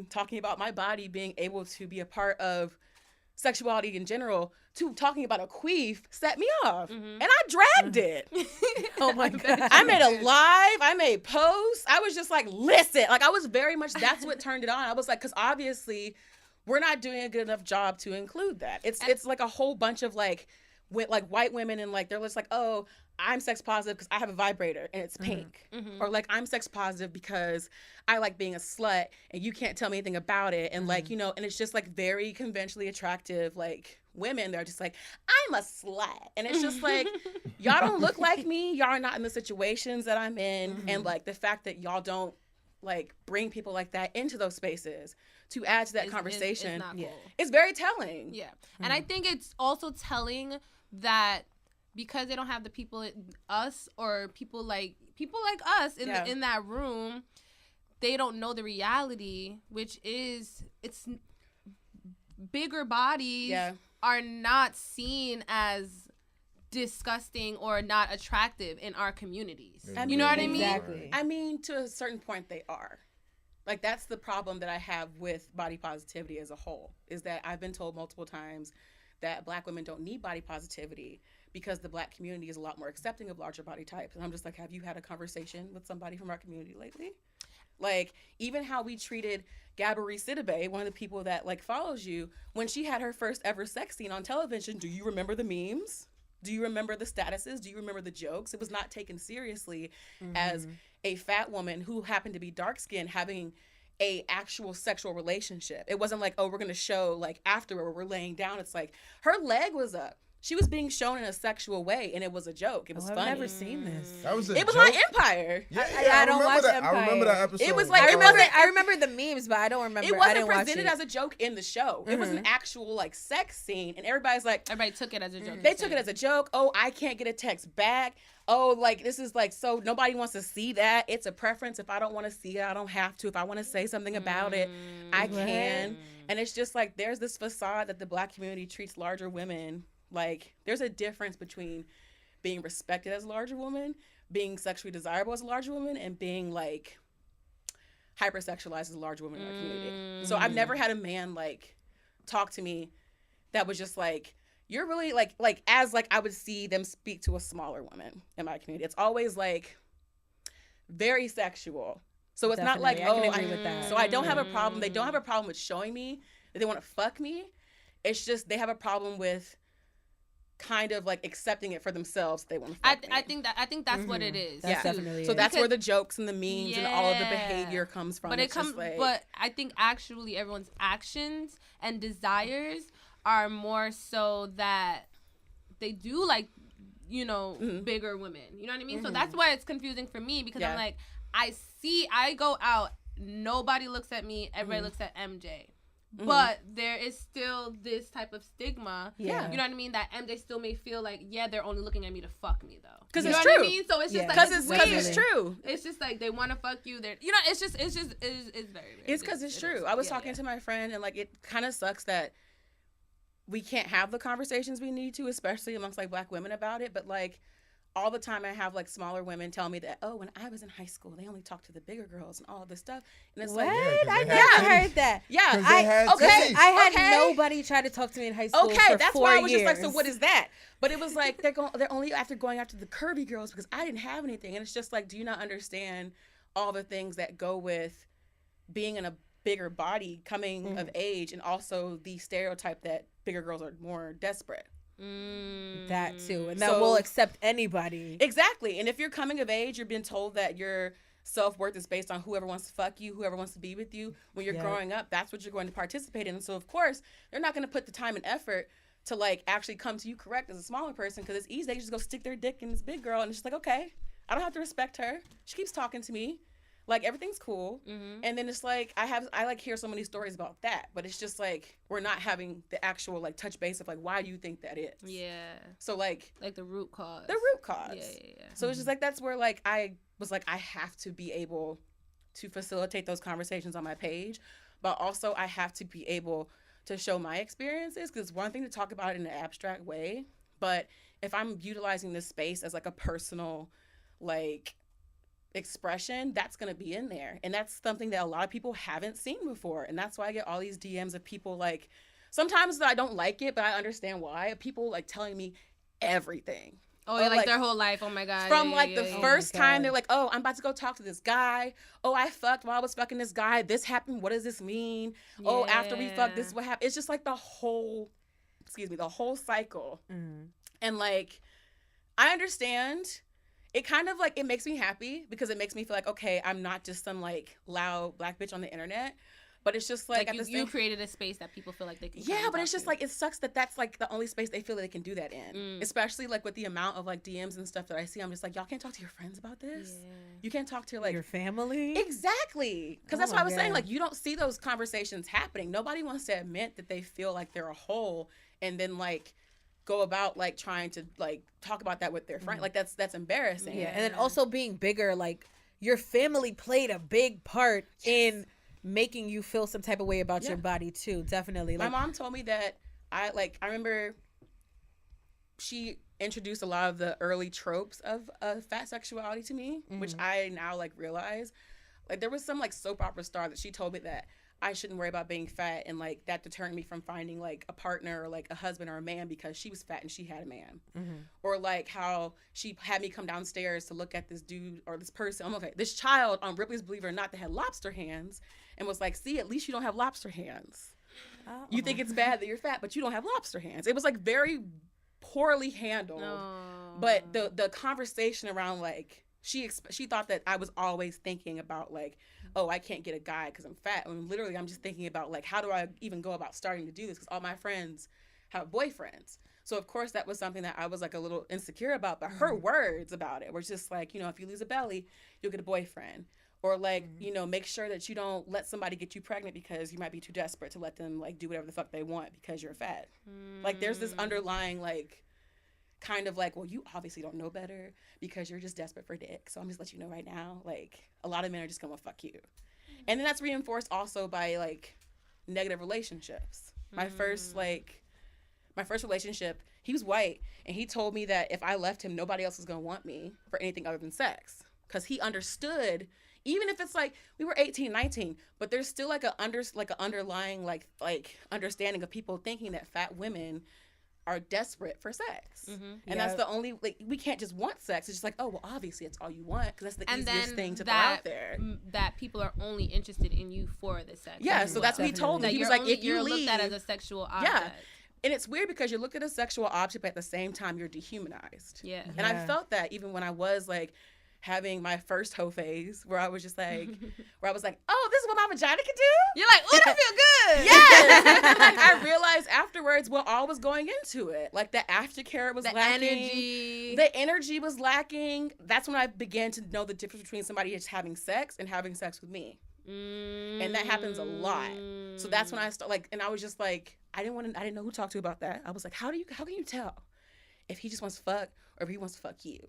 talking about my body being able to be a part of sexuality in general to talking about a queef set me off. And I dragged it. Oh, my God. I made a live. I made posts. I was just like, listen. Like, I was very much, that's what turned it on. I was like, because obviously we're not doing a good enough job to include that. It's like a whole bunch of like with like white women and like they're just like, oh, I'm sex positive because I have a vibrator and it's pink. Or like I'm sex positive because I like being a slut and you can't tell me anything about it. And like, you know, and it's just like very conventionally attractive like women. They're just like, I'm a slut. And it's just like, y'all don't look like me. Y'all are not in the situations that I'm in. And like the fact that y'all don't like bring people like that into those spaces to add to that conversation. It's not cool. It's very telling. Yeah. And I think it's also telling that because they don't have the people us or people like us in that room, they don't know the reality, which is it's bigger bodies are not seen as disgusting or not attractive in our communities. You know what I mean? Exactly. I mean, to a certain point, they are. Like, that's the problem that I have with body positivity as a whole, is that I've been told multiple times that Black women don't need body positivity because the Black community is a lot more accepting of larger body types. And I'm just like, have you had a conversation with somebody from our community lately? Like, even how we treated Gabourey Sidibe, one of the people that, like, follows you, when she had her first ever sex scene on television, do you remember the memes? Do you remember the statuses? Do you remember the jokes? It was not taken seriously as a fat woman who happened to be dark-skinned having a actual sexual relationship. It wasn't like, oh, we're going to show, like, afterward, we're laying down. It's like, her leg was up. She was being shown in a sexual way, and it was a joke. It was funny. I've never seen this. That was It was on Empire. I don't watch that. Empire. I remember that episode. It was like, I remember the memes, but I don't remember. It I wasn't didn't watch presented it. as a joke in the show. It was an actual, like, sex scene, and everybody's like... Everybody took it as a joke. They took it as a joke. Oh, I can't get a text back. Oh, like, this is, like, so nobody wants to see that. It's a preference. If I don't want to see it, I don't have to. If I want to say something about it, I can. And it's just, like, there's this facade that the Black community treats larger women. Like, there's a difference between being respected as a larger woman, being sexually desirable as a larger woman, and being, like, hypersexualized as a larger woman in our community. So I've never had a man, like, talk to me that was just, like, you're really, like as, like, I would see them speak to a smaller woman in my community. It's always, like, very sexual. So it's not like, I can agree with that. So I don't have a problem. They don't have a problem with showing me that they want to fuck me. It's just they have a problem with kind of like accepting it for themselves. They want to fuck me. I think that's what it is. That's definitely so it. that's where the jokes and the memes and all of the behavior comes from. But but I think actually everyone's actions and desires are more so that they do like, you know, bigger women. You know what I mean? So that's why it's confusing for me because I'm like, I go out, nobody looks at me, everybody looks at MJ. But there is still this type of stigma. Yeah. You know what I mean? That MJ still may feel like, they're only looking at me to fuck me though. Because it's true. What I mean? So it's just like, because it's true. It's just like they want to fuck you. They're, you know, it's very weird. It's because it's true. I was talking to my friend and like, it kind of sucks that we can't have the conversations we need to, especially amongst like Black women about it. But like, all the time I have like smaller women tell me that, oh, when I was in high school, they only talked to the bigger girls and all of this stuff. And it's what? like, I never heard that. Yeah. I had nobody try to talk to me in high school for that's 4 why I was years. just like, so what is that? But it was like, they're only going after the curvy girls because I didn't have anything. And it's just like, do you not understand all the things that go with being in a bigger body, coming of age, and also the stereotype that bigger girls are more desperate? That too, and that will accept anybody. Exactly. And if you're coming of age, you're being told that your self-worth is based on whoever wants to fuck you, whoever wants to be with you. When you're growing up, that's what you're going to participate in. And so of course they're not going to put the time and effort to like actually come to you correct as a smaller person, because it's easy. They just go stick their dick in this big girl and it's just like, okay, I don't have to respect her, she keeps talking to me, like everything's cool. And then it's like I like hear so many stories about that, but it's just like we're not having the actual like touch base of like, why do you think that is? So like the root cause. So it's just like, that's where like I was like, I have to be able to facilitate those conversations on my page, but also I have to be able to show my experiences, because it's one thing to talk about it in an abstract way, but if I'm utilizing this space as like a personal like expression, that's going to be in there. And that's something that a lot of people haven't seen before. And that's why I get all these DMs of people like, sometimes I don't like it, but I understand why, people like telling me everything. Oh, yeah, like their whole life. Oh my God. From the first time they're like, oh, I'm about to go talk to this guy. Oh, I fucked while I was fucking this guy. This happened. What does this mean? Yeah. Oh, after we fucked, this is what happened. It's just like the whole cycle And like, I understand. It kind of like, it makes me happy because it makes me feel like, okay, I'm not just some like loud black bitch on the internet. But it's just like, you created a space that people feel like they can. Yeah, but it's just like, it sucks that that's like the only space they feel that they can do that in. Especially like with the amount of like DMs and stuff that I see. I'm just like, y'all can't talk to your friends about this. Yeah. You can't talk to like your family. Exactly, because that's what I was saying. Like, you don't see those conversations happening. Nobody wants to admit that they feel like they're a hole, and then like go about like trying to like talk about that with their friend. Like that's embarrassing. Yeah, and then also being bigger, like your family played a big part in making you feel some type of way about your body too. Definitely. Like, my mom told me that I remember she introduced a lot of the early tropes of fat sexuality to me, which I now like realize. Like, there was some like soap opera star that she told me that I shouldn't worry about being fat, and like that deterred me from finding like a partner or like a husband or a man because she was fat and she had a man. Or like how she had me come downstairs to look at this dude or this person. I'm okay, this child on Ripley's Believe It or Not that had lobster hands, and was like, see, at least you don't have lobster hands. You think it's bad that you're fat, but you don't have lobster hands. It was like very poorly handled. But the conversation around like, she thought that I was always thinking about like, oh, I can't get a guy because I'm fat. And literally, I'm just thinking about like, how do I even go about starting to do this? Because all my friends have boyfriends. So of course that was something that I was like a little insecure about. But her words about it were just like, you know, if you lose a belly, you'll get a boyfriend. Or like, you know, make sure that you don't let somebody get you pregnant because you might be too desperate to let them like do whatever the fuck they want because you're fat. Like, there's this underlying like kind of like, well, you obviously don't know better because you're just desperate for dick. So I'm just let you know right now, like, a lot of men are just gonna fuck you. And then that's reinforced also by like negative relationships. My first relationship, he was white, and he told me that if I left him, nobody else was gonna want me for anything other than sex, because he understood. Even if it's like we were 18, 19, but there's still like a underlying like understanding of people thinking that fat women are desperate for sex. And that's the only, like, we can't just want sex. It's just like, oh, well, obviously it's all you want because that's the easiest thing to throw out there. That people are only interested in you for the sex. Yeah, so that's what he told me. He was like, if you leave, looked at as a sexual object. Yeah. And it's weird because you look at a sexual object, but at the same time you're dehumanized. Yeah. And I felt that even when I was like having my first hoe phase, where I was just like, where I was like, oh, this is what my vagina can do? You're like, oh, that feel good. Yes. And then, like, I realized afterwards what all was going into it. Like, the aftercare was lacking. The energy was lacking. That's when I began to know the difference between somebody just having sex and having sex with me. And that happens a lot. So that's when I started, like, and I was just like, I didn't know who to talk to about that. I was like, how can you tell if he just wants to fuck or if he wants to fuck you?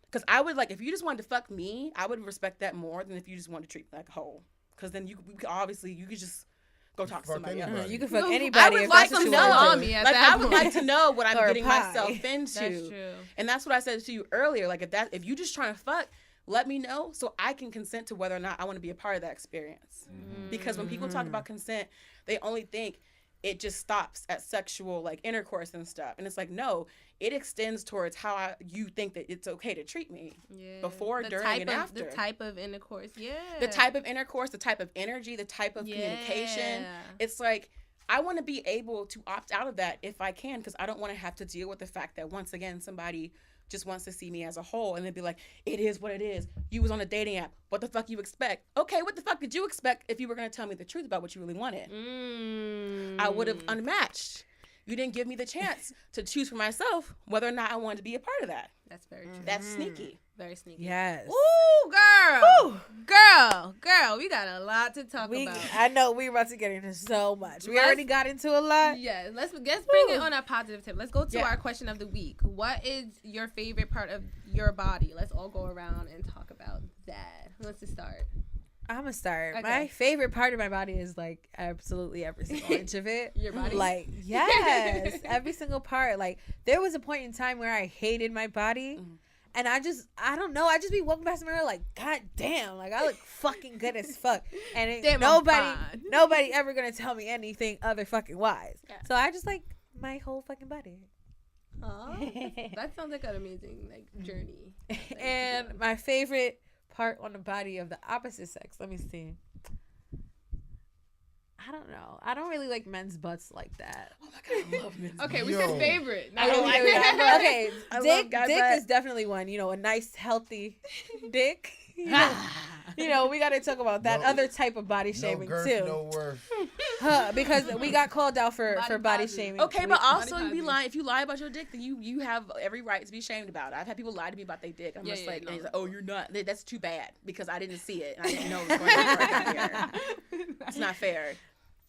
Because I would, like, if you just wanted to fuck me, I would respect that more than if you just wanted to treat me like a hoe. Because then you could just go talk to somebody else. You can fuck anybody. I would like to know. I would like to know what I'm getting pie. myself into. That's true. And that's what I said to you earlier. Like, if you just trying to fuck, let me know so I can consent to whether or not I want to be a part of that experience. Because when people talk about consent, they only think it just stops at sexual, like, intercourse and stuff. And it's like, no, it extends towards how you think that it's okay to treat me. Yeah. Before, during, and after. The type of intercourse, yeah. The type of intercourse, the type of energy, the type of communication. It's like, I want to be able to opt out of that if I can, because I don't want to have to deal with the fact that, once again, somebody just wants to see me as a whole and then be like, it is what it is. You was on a dating app. What the fuck you expect? Okay, what the fuck did you expect if you were going to tell me the truth about what you really wanted? I would have unmatched. You didn't give me the chance to choose for myself whether or not I wanted to be a part of that. That's very true. That's sneaky. Very sneaky. Yes. Ooh, girl. Ooh. Girl, we got a lot to talk about. I know we're about to get into so much. We already got into a lot. Yeah, let's bring it on a positive tip. Let's go to our question of the week. What is your favorite part of your body? Let's all go around and talk about that. Who wants to start? I'm gonna start. Okay. My favorite part of my body is like absolutely every single inch of it. Your body? Like, yes, every single part. Like, there was a point in time where I hated my body. And I don't know. I just be walking past the mirror like, God damn, like I look fucking good as fuck. And nobody ever gonna tell me anything other fucking wise. Yeah. So I just like my whole fucking body. Oh, that sounds like an amazing journey. And my favorite part on the body of the opposite sex. Let me see. I I don't know. I don't really like men's butts like that. Oh my god, I love men's. Okay, we Yo. said favorite. I Now don't we like like that. Okay, I love dick guy dick butt. is definitely one. You know, a nice healthy dick. You know, we got to talk about that No- other type of body No shaming girth, too. no worth. Because we got called out for Body body positive. shaming. Okay, We- but also body you be positive. lying. If you lie about your dick, then you have every right to be shamed about it. I've had people lie to me about their dick. I'm Yeah, just yeah, like, no. and he's like, oh, you're not. That's too bad because I didn't see it. And I didn't know it was going on before I got here. It's not fair.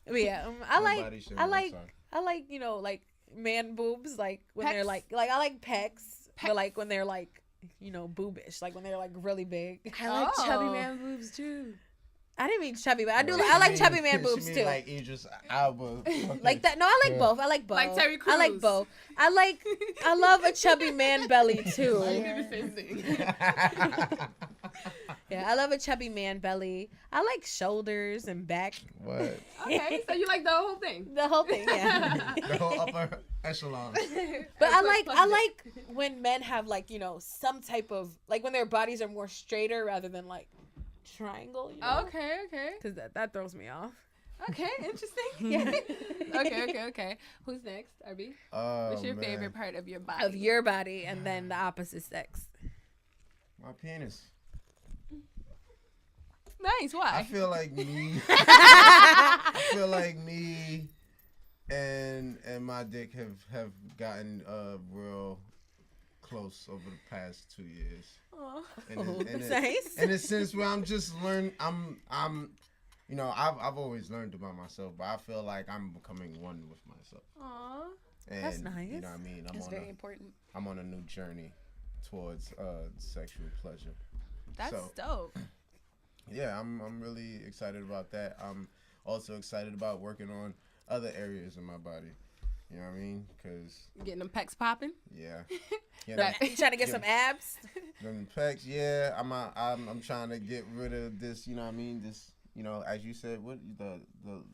But yeah, I No like body shaming, I I'm like sorry. I like, you know, like man boobs, like when they're Pecs? like I like pecs, but like when they're like, you know, boobish, like when they're like really big. I like chubby Oh. man boobs too. I didn't mean chubby, but I do. She I like mean- chubby man she boobs mean too. Like Idris Elba. Like that. No, I like Yeah. both. I like both. Like Terry I like Crews. both. I love a chubby man belly I too. do the same thing. Yeah, I love a chubby man belly. I like shoulders and back. What? Okay, so you like the whole thing. The whole thing, yeah. The whole upper echelon. But I like when men have like, you know, some type of like when their bodies are more straighter rather than like triangle. You know? Okay, okay, Because that throws me off. okay, interesting. Yeah. Okay. Who's next, RB? Oh, What's your man. favorite part of your body? Of your body and then the opposite sex. My penis. Nice. I Why? feel like me. I feel like me and my dick have gotten real close over the past 2 years. Aw. Nice. In a sense where I'm just learning. I'm you know, I've always learned about myself, but I feel like I'm becoming one with myself. Aw. And, That's nice. You know what I mean? That's very important. I'm on a new journey towards sexual pleasure. That's So- dope. Yeah, I'm really excited about that. I'm also excited about working on other areas of my body. You know what I mean? Because Getting them pecs popping. yeah, You trying to get some abs? them pecs. Yeah, I'm trying to get rid of this. You know what I mean? This, you know, as you said, what the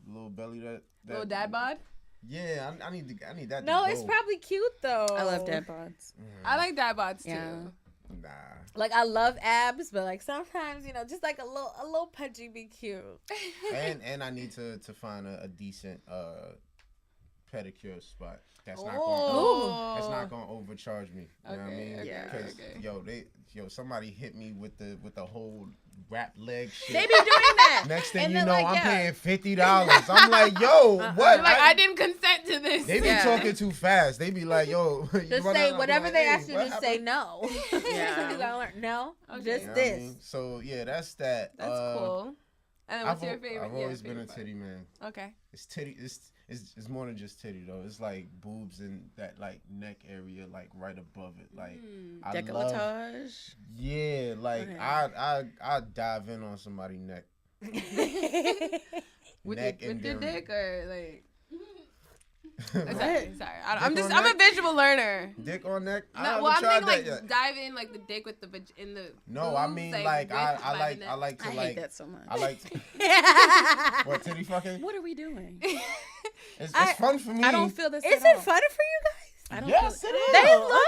little belly that Little dad bod. Yeah, I need that. No, to it's go. probably cute though. I love dad bods. I like dad bods too. Yeah. Nah. Like I love abs, but like sometimes, you know, just like a little pudgy be cute. And I need to find a decent pedicure spot. That's not Oh. gonna overcharge me. You know what I mean? Okay, Yeah. Because okay. somebody hit me with the whole wrap leg shit. They be doing that. Next thing And you then, know, like, I'm yeah. paying $50. I'm like, yo, what? You're like, I didn't consent to this. They be Yeah. talking too fast. They be like, yo, you Just wanna- say I'm whatever like, they hey, ask you, what just say happened? no. Yeah. You gotta learn, no, Okay. just You know what I this. mean? So yeah, that's that. That's cool. And then what's your favorite? I've yeah, always been a favorite titty man. part? Okay. It's titty. It's more than just titty though. It's like boobs and that like neck area, like right above it. Like I love. Decolletage. Yeah, like Okay. I dive in on somebody's neck. With Neck your and their- dick or like? What? Sorry. Dick on I'm a neck? visual learner. Dick on neck. I No, haven't well, I'm tried thinking like that yet. dive in like the dick with the in the. No, I boobs, mean with like I vibing like it. I like to I hate like that so much. I like to, what titty fucking. What are we doing? It's fun for me. I don't feel this. Is at it all. fun for you guys? I don't Yes, feel it is. They love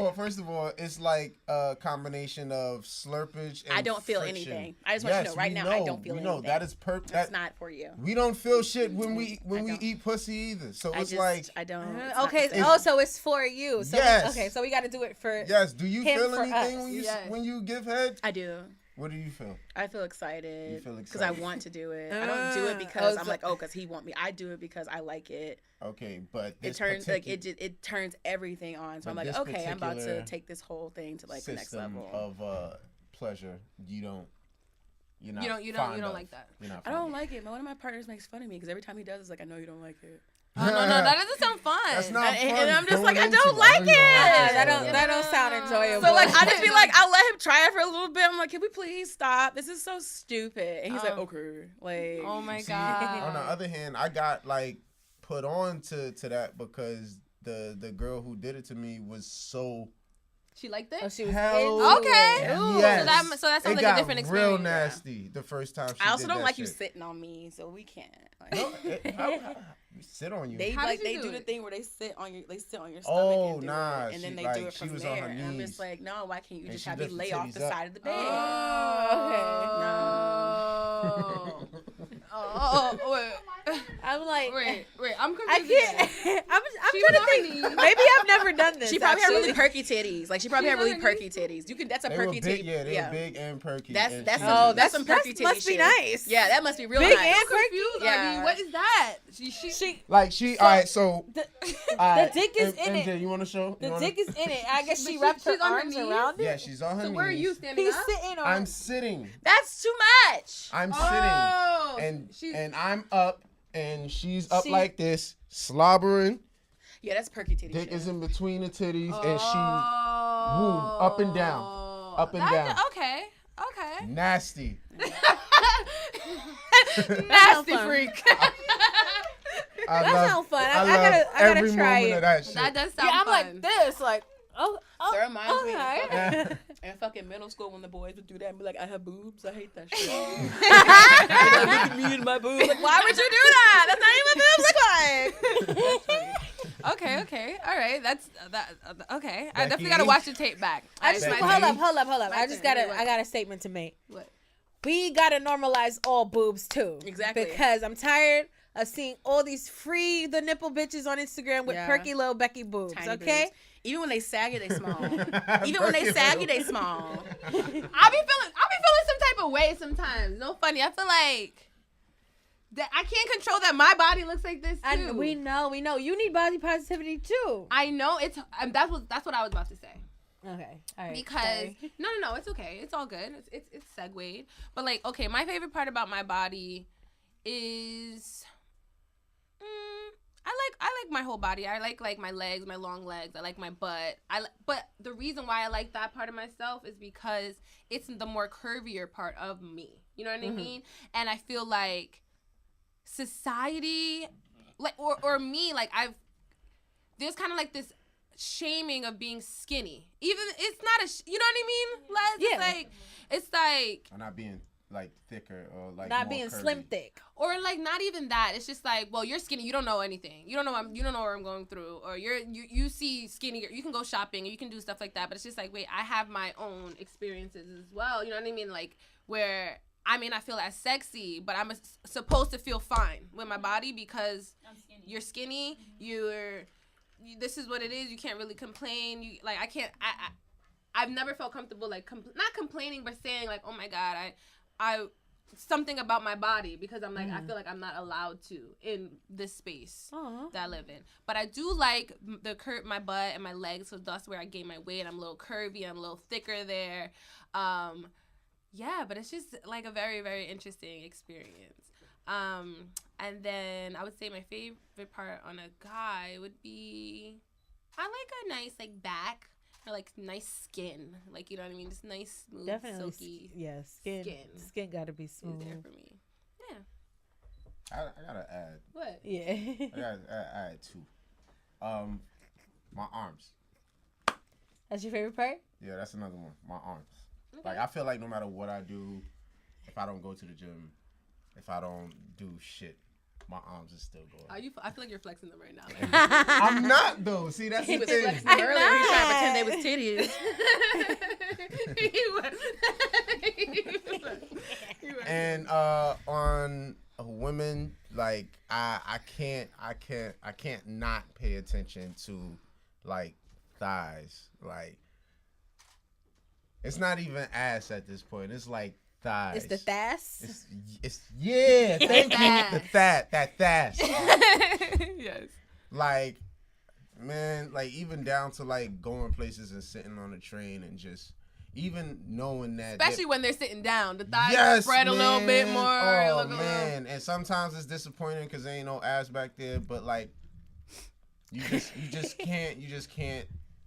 it. First of all, it's like a combination of slurpage and I don't feel friction. anything. I just want you to know right now, I don't feel we anything. know that is perfect. That's not for you. We don't feel shit when we don't. eat pussy either. So I it's just, like I don't. it's not Okay. the same. Oh, so it's for you. So Yes. okay, so we got to do it for. yes. Do you Him feel for anything us. when you Yes. when you give head? I do. What do you feel? I feel excited. You feel because I excited. want to do it. I don't do it Oh, because so- I'm like, oh, because he want me. I do it because I like it. Okay, but It this turns like particular it turns everything on. So But I'm like, this okay, I'm about to particular take this whole thing to like the next system level. of pleasure. You're not. You don't fond of. like that. You're not. I fond don't of. like it, but one of my partners makes fun of me because every time he does, it's like, I know you don't like it. Oh, no, that doesn't sound fun. That's not And- fun. and I'm just like, I Going don't into like know you it. like That don't sound enjoyable. So like, I just be like, I let him try it for a little bit. I'm like, can we please stop? This is so stupid. And he's like, okay, like, Oh my See, god. on the other hand, I got like put on to that because the girl who did it to me was so She liked it. Oh, she was hell. into Okay. it. Ooh, Yes. so that sounds It like got a different experience. real nasty the first time. She I also did don't that like you shit. sitting on me, so we can't. Like, No, how- we sit on you. They How like did you they do do the it? thing where they sit on your stomach Oh, and do nah, it, and then she, they like, do it she from was on there. her And I'm knees. just like, no, why can't you And just she have me lift the lay off titties the up. side of the bed? Oh, okay. No. Oh. Oh, wait. I'm like, Wait, I'm confused. I can't. again. I'm She trying was to think. on her knees. Maybe I've never done this. She probably had really actually. perky titties. Like she probably She had was really on her perky titties. You can. That's a They were perky big, titty. yeah, they were big and perky. That's and that's she some, was- that's some perky that titty must be shit. nice. Yeah, that must be real Big nice. and I'm confused. Yeah. Argy. What is that? She like she. All right, so the alright, dick is in MJ, it. you want to show? The You wanna- dick is in it. I guess But she wrapped her she's on her arms knees? around it. Yeah, she's on her So knees. where are you standing He's up? sitting on. I'm sitting. That's too much. I'm Oh, sitting, she's and I'm up, and she's up She- like this, slobbering. Yeah, that's perky titty Dick shit. is in between the titties, oh. and she up and down, up and down. Okay. Okay. Nasty. Nasty fun. freak. I That love, sounds fun. I love gotta every try moment it. of that shit. That does sound Yeah, I'm fun. like this, like That reminds me okay. of in fucking middle school when the boys would do that and be like, I have boobs. I hate that shit. Look at me and my boobs. Like, why would you do that? That's not even what boobs look like. Okay. All right. That's that. Okay. I Becky? definitely gotta watch the tape back. I just Becky? hold up. My I just turn. got What? I got a statement to make. What? We gotta normalize all boobs too. Exactly. Because I'm tired of seeing all these free the nipple bitches on Instagram with Yeah. perky little Becky boobs. Tiny Okay. boobs. Even when they saggy, they small. Even when they saggy, they small. I be feeling some type of way sometimes. No funny. I feel like that I can't control that my body looks like this too. And we know. You need body positivity too. I know it's that's what I was about to say. Okay. All right. Because sorry. no, it's okay. It's all good. It's segued. But like, okay, my favorite part about my body is I like my whole body. I like my legs, my long legs. I like my butt. But the reason why I like that part of myself is because it's the more curvier part of me. You know what I mean? And I feel like society, like or me, like there's kind of like this shaming of being skinny. Even it's not you know what I mean? Like, it's like Or not being like thicker or like not more being curvy. slim thick. or like not even that. It's just like, well, you're skinny. You don't know anything. You don't know where I'm going through. Or you see skinny. You can go shopping. Or you can do stuff like that. But it's just like, wait, I have my own experiences as well. You know what I mean? Like where I may not feel as sexy, but I'm supposed to feel fine with my body because you're skinny. This is what it is. You can't really complain. You like I can't. I've never felt comfortable like not complaining, but saying like, oh my God, I something about my body because I'm like I feel like I'm not allowed to in this space that I live in. But I do like my butt and my legs, so that's where I gain my weight. I'm a little curvy. I'm a little thicker there. Yeah, but it's just like a very, very interesting experience. And then I would say my favorite part on a guy would be I like a nice like back. Or like nice skin, like you know what I mean, just nice, smooth, Definitely. silky. Yeah, skin gotta be Is smooth. there for me. Yeah. I gotta add. What? Yeah. I gotta add two. My arms. That's your favorite part? Yeah, that's another one. My arms. Okay. Like I feel like no matter what I do, if I don't go to the gym, if I don't do shit, my arms are still going. I feel like you're flexing them right now. Like, I'm not though. See, that's He the was thing. flexing earlier. He was trying to pretend they was titties. And on women, like I can't not pay attention to like thighs. Like it's not even ass at this point. It's like thighs. It's the thighs. It's yeah. Thank you. That thighs. Yes. Like, man, like even down to like going places and sitting on a train and just even knowing that. Especially when they're sitting down, the thighs spread a little bit more. Oh look a little- man, and sometimes it's disappointing because there ain't no ass back there. But like, you just can't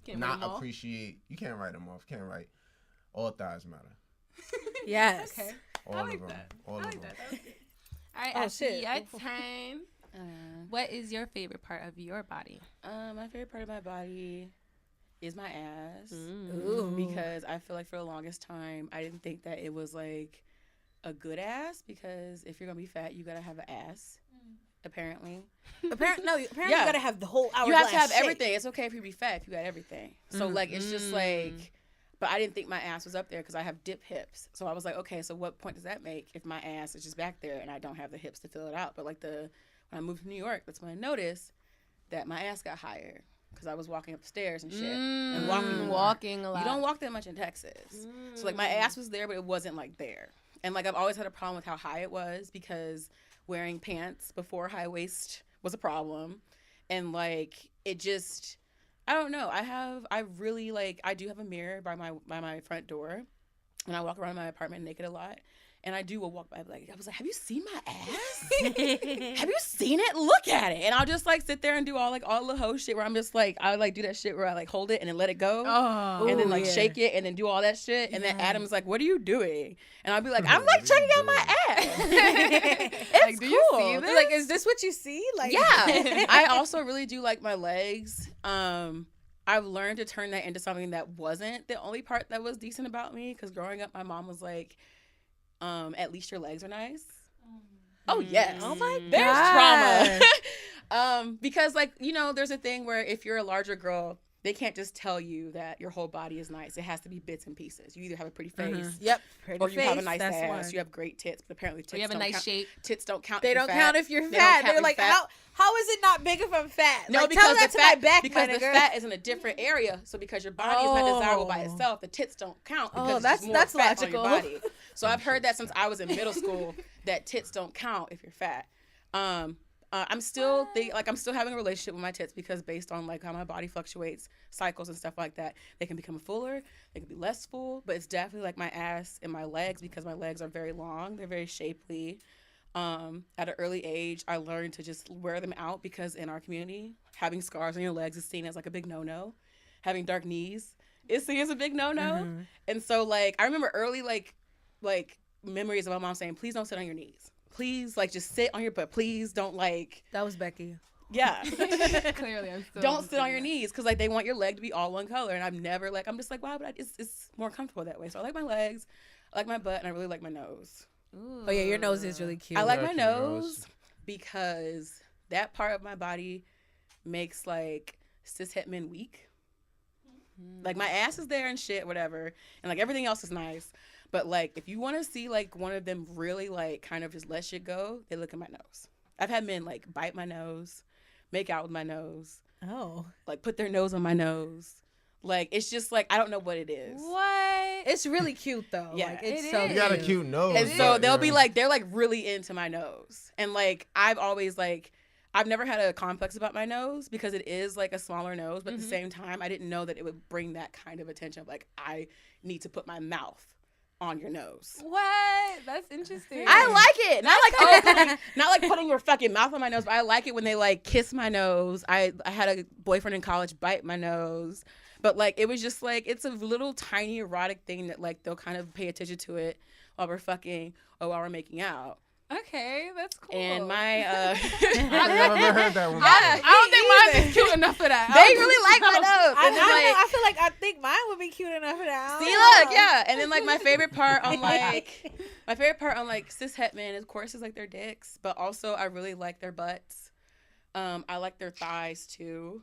Can't not write 'em off? appreciate. You can't write them off. Can't write. All thighs matter. Yes. Okay. All I like of them. that. All I of like them. that. That was good. All right, Oh, Ashleigh, shit. your turn. What is your favorite part of your body? My favorite part of my body is my ass. Ooh. Because I feel like for the longest time, I didn't think that it was like a good ass because if you're going to be fat, you got to have an ass, apparently. Apparently, Yeah. you gotta have the whole hourglass You have to have shape. everything. It's okay if you be fat if you got everything. So like it's just like, but I didn't think my ass was up there because I have dip hips. So I was like, okay, so what point does that make if my ass is just back there and I don't have the hips to fill it out? But like When I moved to New York, that's when I noticed that my ass got higher because I was walking up the stairs and shit and walking a lot. You don't walk that much in Texas. So like my ass was there, but it wasn't like there. And like I've always had a problem with how high it was because wearing pants before high waist was a problem. And like it just, I don't know. I do have a mirror by my front door, and I walk around my apartment naked a lot. And I do a walk by, like, I was like, have you seen my ass? Have you seen it? Look at it. And I'll just, like, sit there and do all the hoe shit where I'm just, like, I would, like, do that shit where I, like, hold it and then let it go. Oh, and then, like, shake it and then do all that shit. And then Adam's like, what are you doing? And I'll be like, I'm, like, checking out my ass. It's like, do you see this? Like, is this what you see? Like, yeah. I also really do like my legs. I've learned to turn that into something that wasn't the only part that was decent about me. Because growing up, my mom was like, at least your legs are nice. Oh yes. Oh my God. There's trauma. Because like, you know, there's a thing where if you're a larger girl, they can't just tell you that your whole body is nice. It has to be bits and pieces. You either have a pretty face, pretty or you face, have a nice that's ass. one. You have great tits, but apparently tits you have a nice shape. Tits don't count. They don't count if you're fat. They're like, how is it not big if I'm fat? No, like, because tell that the to fat, my back, because my the nigga. fat is in a different area. So because your body is not desirable by itself, the tits don't count because it's more that's fat logical. on your body. So I've heard that since I was in middle school that tits don't count if you're fat. I'm still having a relationship with my tits because based on like how my body fluctuates, cycles and stuff like that, they can become fuller, they can be less full, but it's definitely like my ass and my legs because my legs are very long, they're very shapely. At an early age, I learned to just wear them out because in our community, having scars on your legs is seen as like a big no-no. Having dark knees is seen as a big no-no. Mm-hmm. And so like I remember early like memories of my mom saying, please don't sit on your knees. Please, like, just sit on your butt. Please don't, like... That was Becky. Yeah. Clearly, I'm still... Don't sit on your knees, because, like, they want your leg to be all one color, and I'm never, like... I'm just like, wow, but it's more comfortable that way. So I like my legs, I like my butt, and I really like my nose. Ooh. Oh, yeah, your nose is really cute. I like my nose because that part of my body makes, like, cishet men weak. Like, my ass is there and shit, whatever, and, like, everything else is nice. But, like, if you want to see, like, one of them really, like, kind of just let shit go, they look at my nose. I've had men, like, bite my nose, make out with my nose. Oh. Like, put their nose on my nose. Like, it's just, like, I don't know what it is. What? It's really cute, though. Yeah. Like, it's You got a cute nose. And so they'll be, like, they're, like, really into my nose. And, like, I've always, like... I've never had a complex about my nose because it is, like, a smaller nose. But at the same time, I didn't know that it would bring that kind of attention. Like, I need to put my mouth on your nose. What? That's interesting. I like it. Not like putting your fucking mouth on my nose, but I like it when they like kiss my nose. I had a boyfriend in college bite my nose. But like it was just like it's a little tiny erotic thing that like they'll kind of pay attention to it while we're fucking or while we're making out. Okay, that's cool. And my I've never heard that one. I don't think mine is cute enough for that. They really like my nose. I think mine would be cute enough for that. See, look, yeah. And then like my favorite part on like cis het men, of course, is like their dicks, but also I really like their butts. I like their thighs too.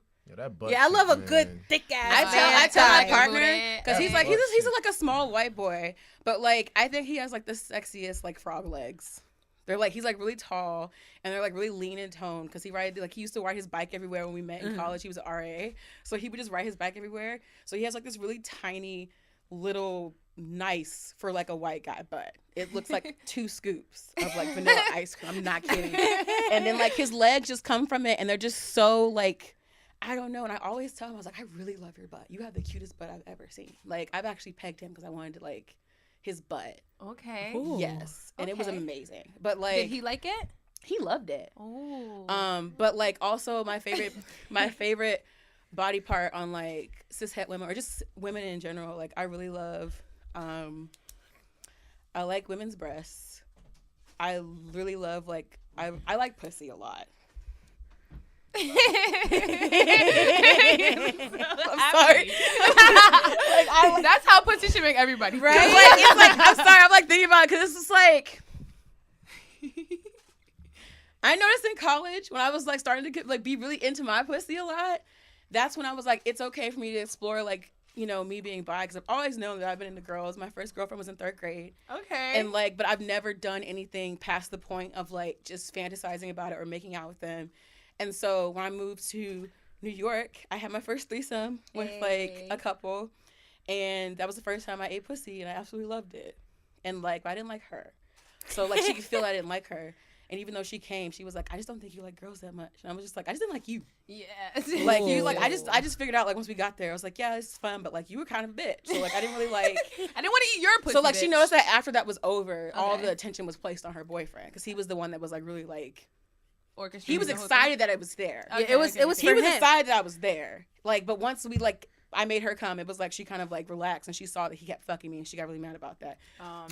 Yeah, I love a good thick ass. I tell my partner because he's like he's like a small white boy, but like I think he has like the sexiest like frog legs. They're like he's like really tall and they're like really lean in tone because he used to ride his bike everywhere when we met in college. He was an RA, so he would just ride his bike everywhere. So he has like this really tiny little nice for like a white guy butt. It looks like 2 scoops of like vanilla ice cream. I'm not kidding. And then like his legs just come from it and they're just so like I don't know. And I always tell him I was like I really love your butt. You have the cutest butt I've ever seen. Like I've actually pegged him because I wanted to like his butt. Okay. Ooh. Yes. And it was amazing. But like did he like it? He loved it. Oh. But like also my favorite body part on like cis het women or just women in general, like I really love I like women's breasts. I really love like I like pussy a lot. I'm sorry. Like, that's how pussy should make everybody feel. Right? It's like I'm sorry. I'm like thinking about it because it's just like I noticed in college when I was like starting to get, like be really into my pussy a lot. That's when I was like, it's okay for me to explore like you know, me being bi, because I've always known that I've been into girls. My first girlfriend was in 3rd grade. Okay. And like, but I've never done anything past the point of like just fantasizing about it or making out with them. And so when I moved to New York, I had my first threesome with like a couple, and that was the first time I ate pussy, and I absolutely loved it. And like, I didn't like her, so like she could feel I didn't like her. And even though she came, she was like, I just don't think you like girls that much. And I was just like, I just didn't like you. Yeah. Like, you, like, I just figured out, like, once we got there, I was like, yeah, it's fun, but, like, you were kind of a bitch. So, like, I didn't really, like. I didn't want to eat your pussy, So, like, bitch. she noticed that after that was over, all Okay. the attention was placed on her boyfriend. Because he was the one that was, like, really, like. Orchestrating He was the whole excited that it was there. Okay, Yeah, it was okay, for He was him. excited that I was there. Like, but once we, like, I made her come, it was like she kind of, like, relaxed. And she saw that he kept fucking me, and she got really mad about that.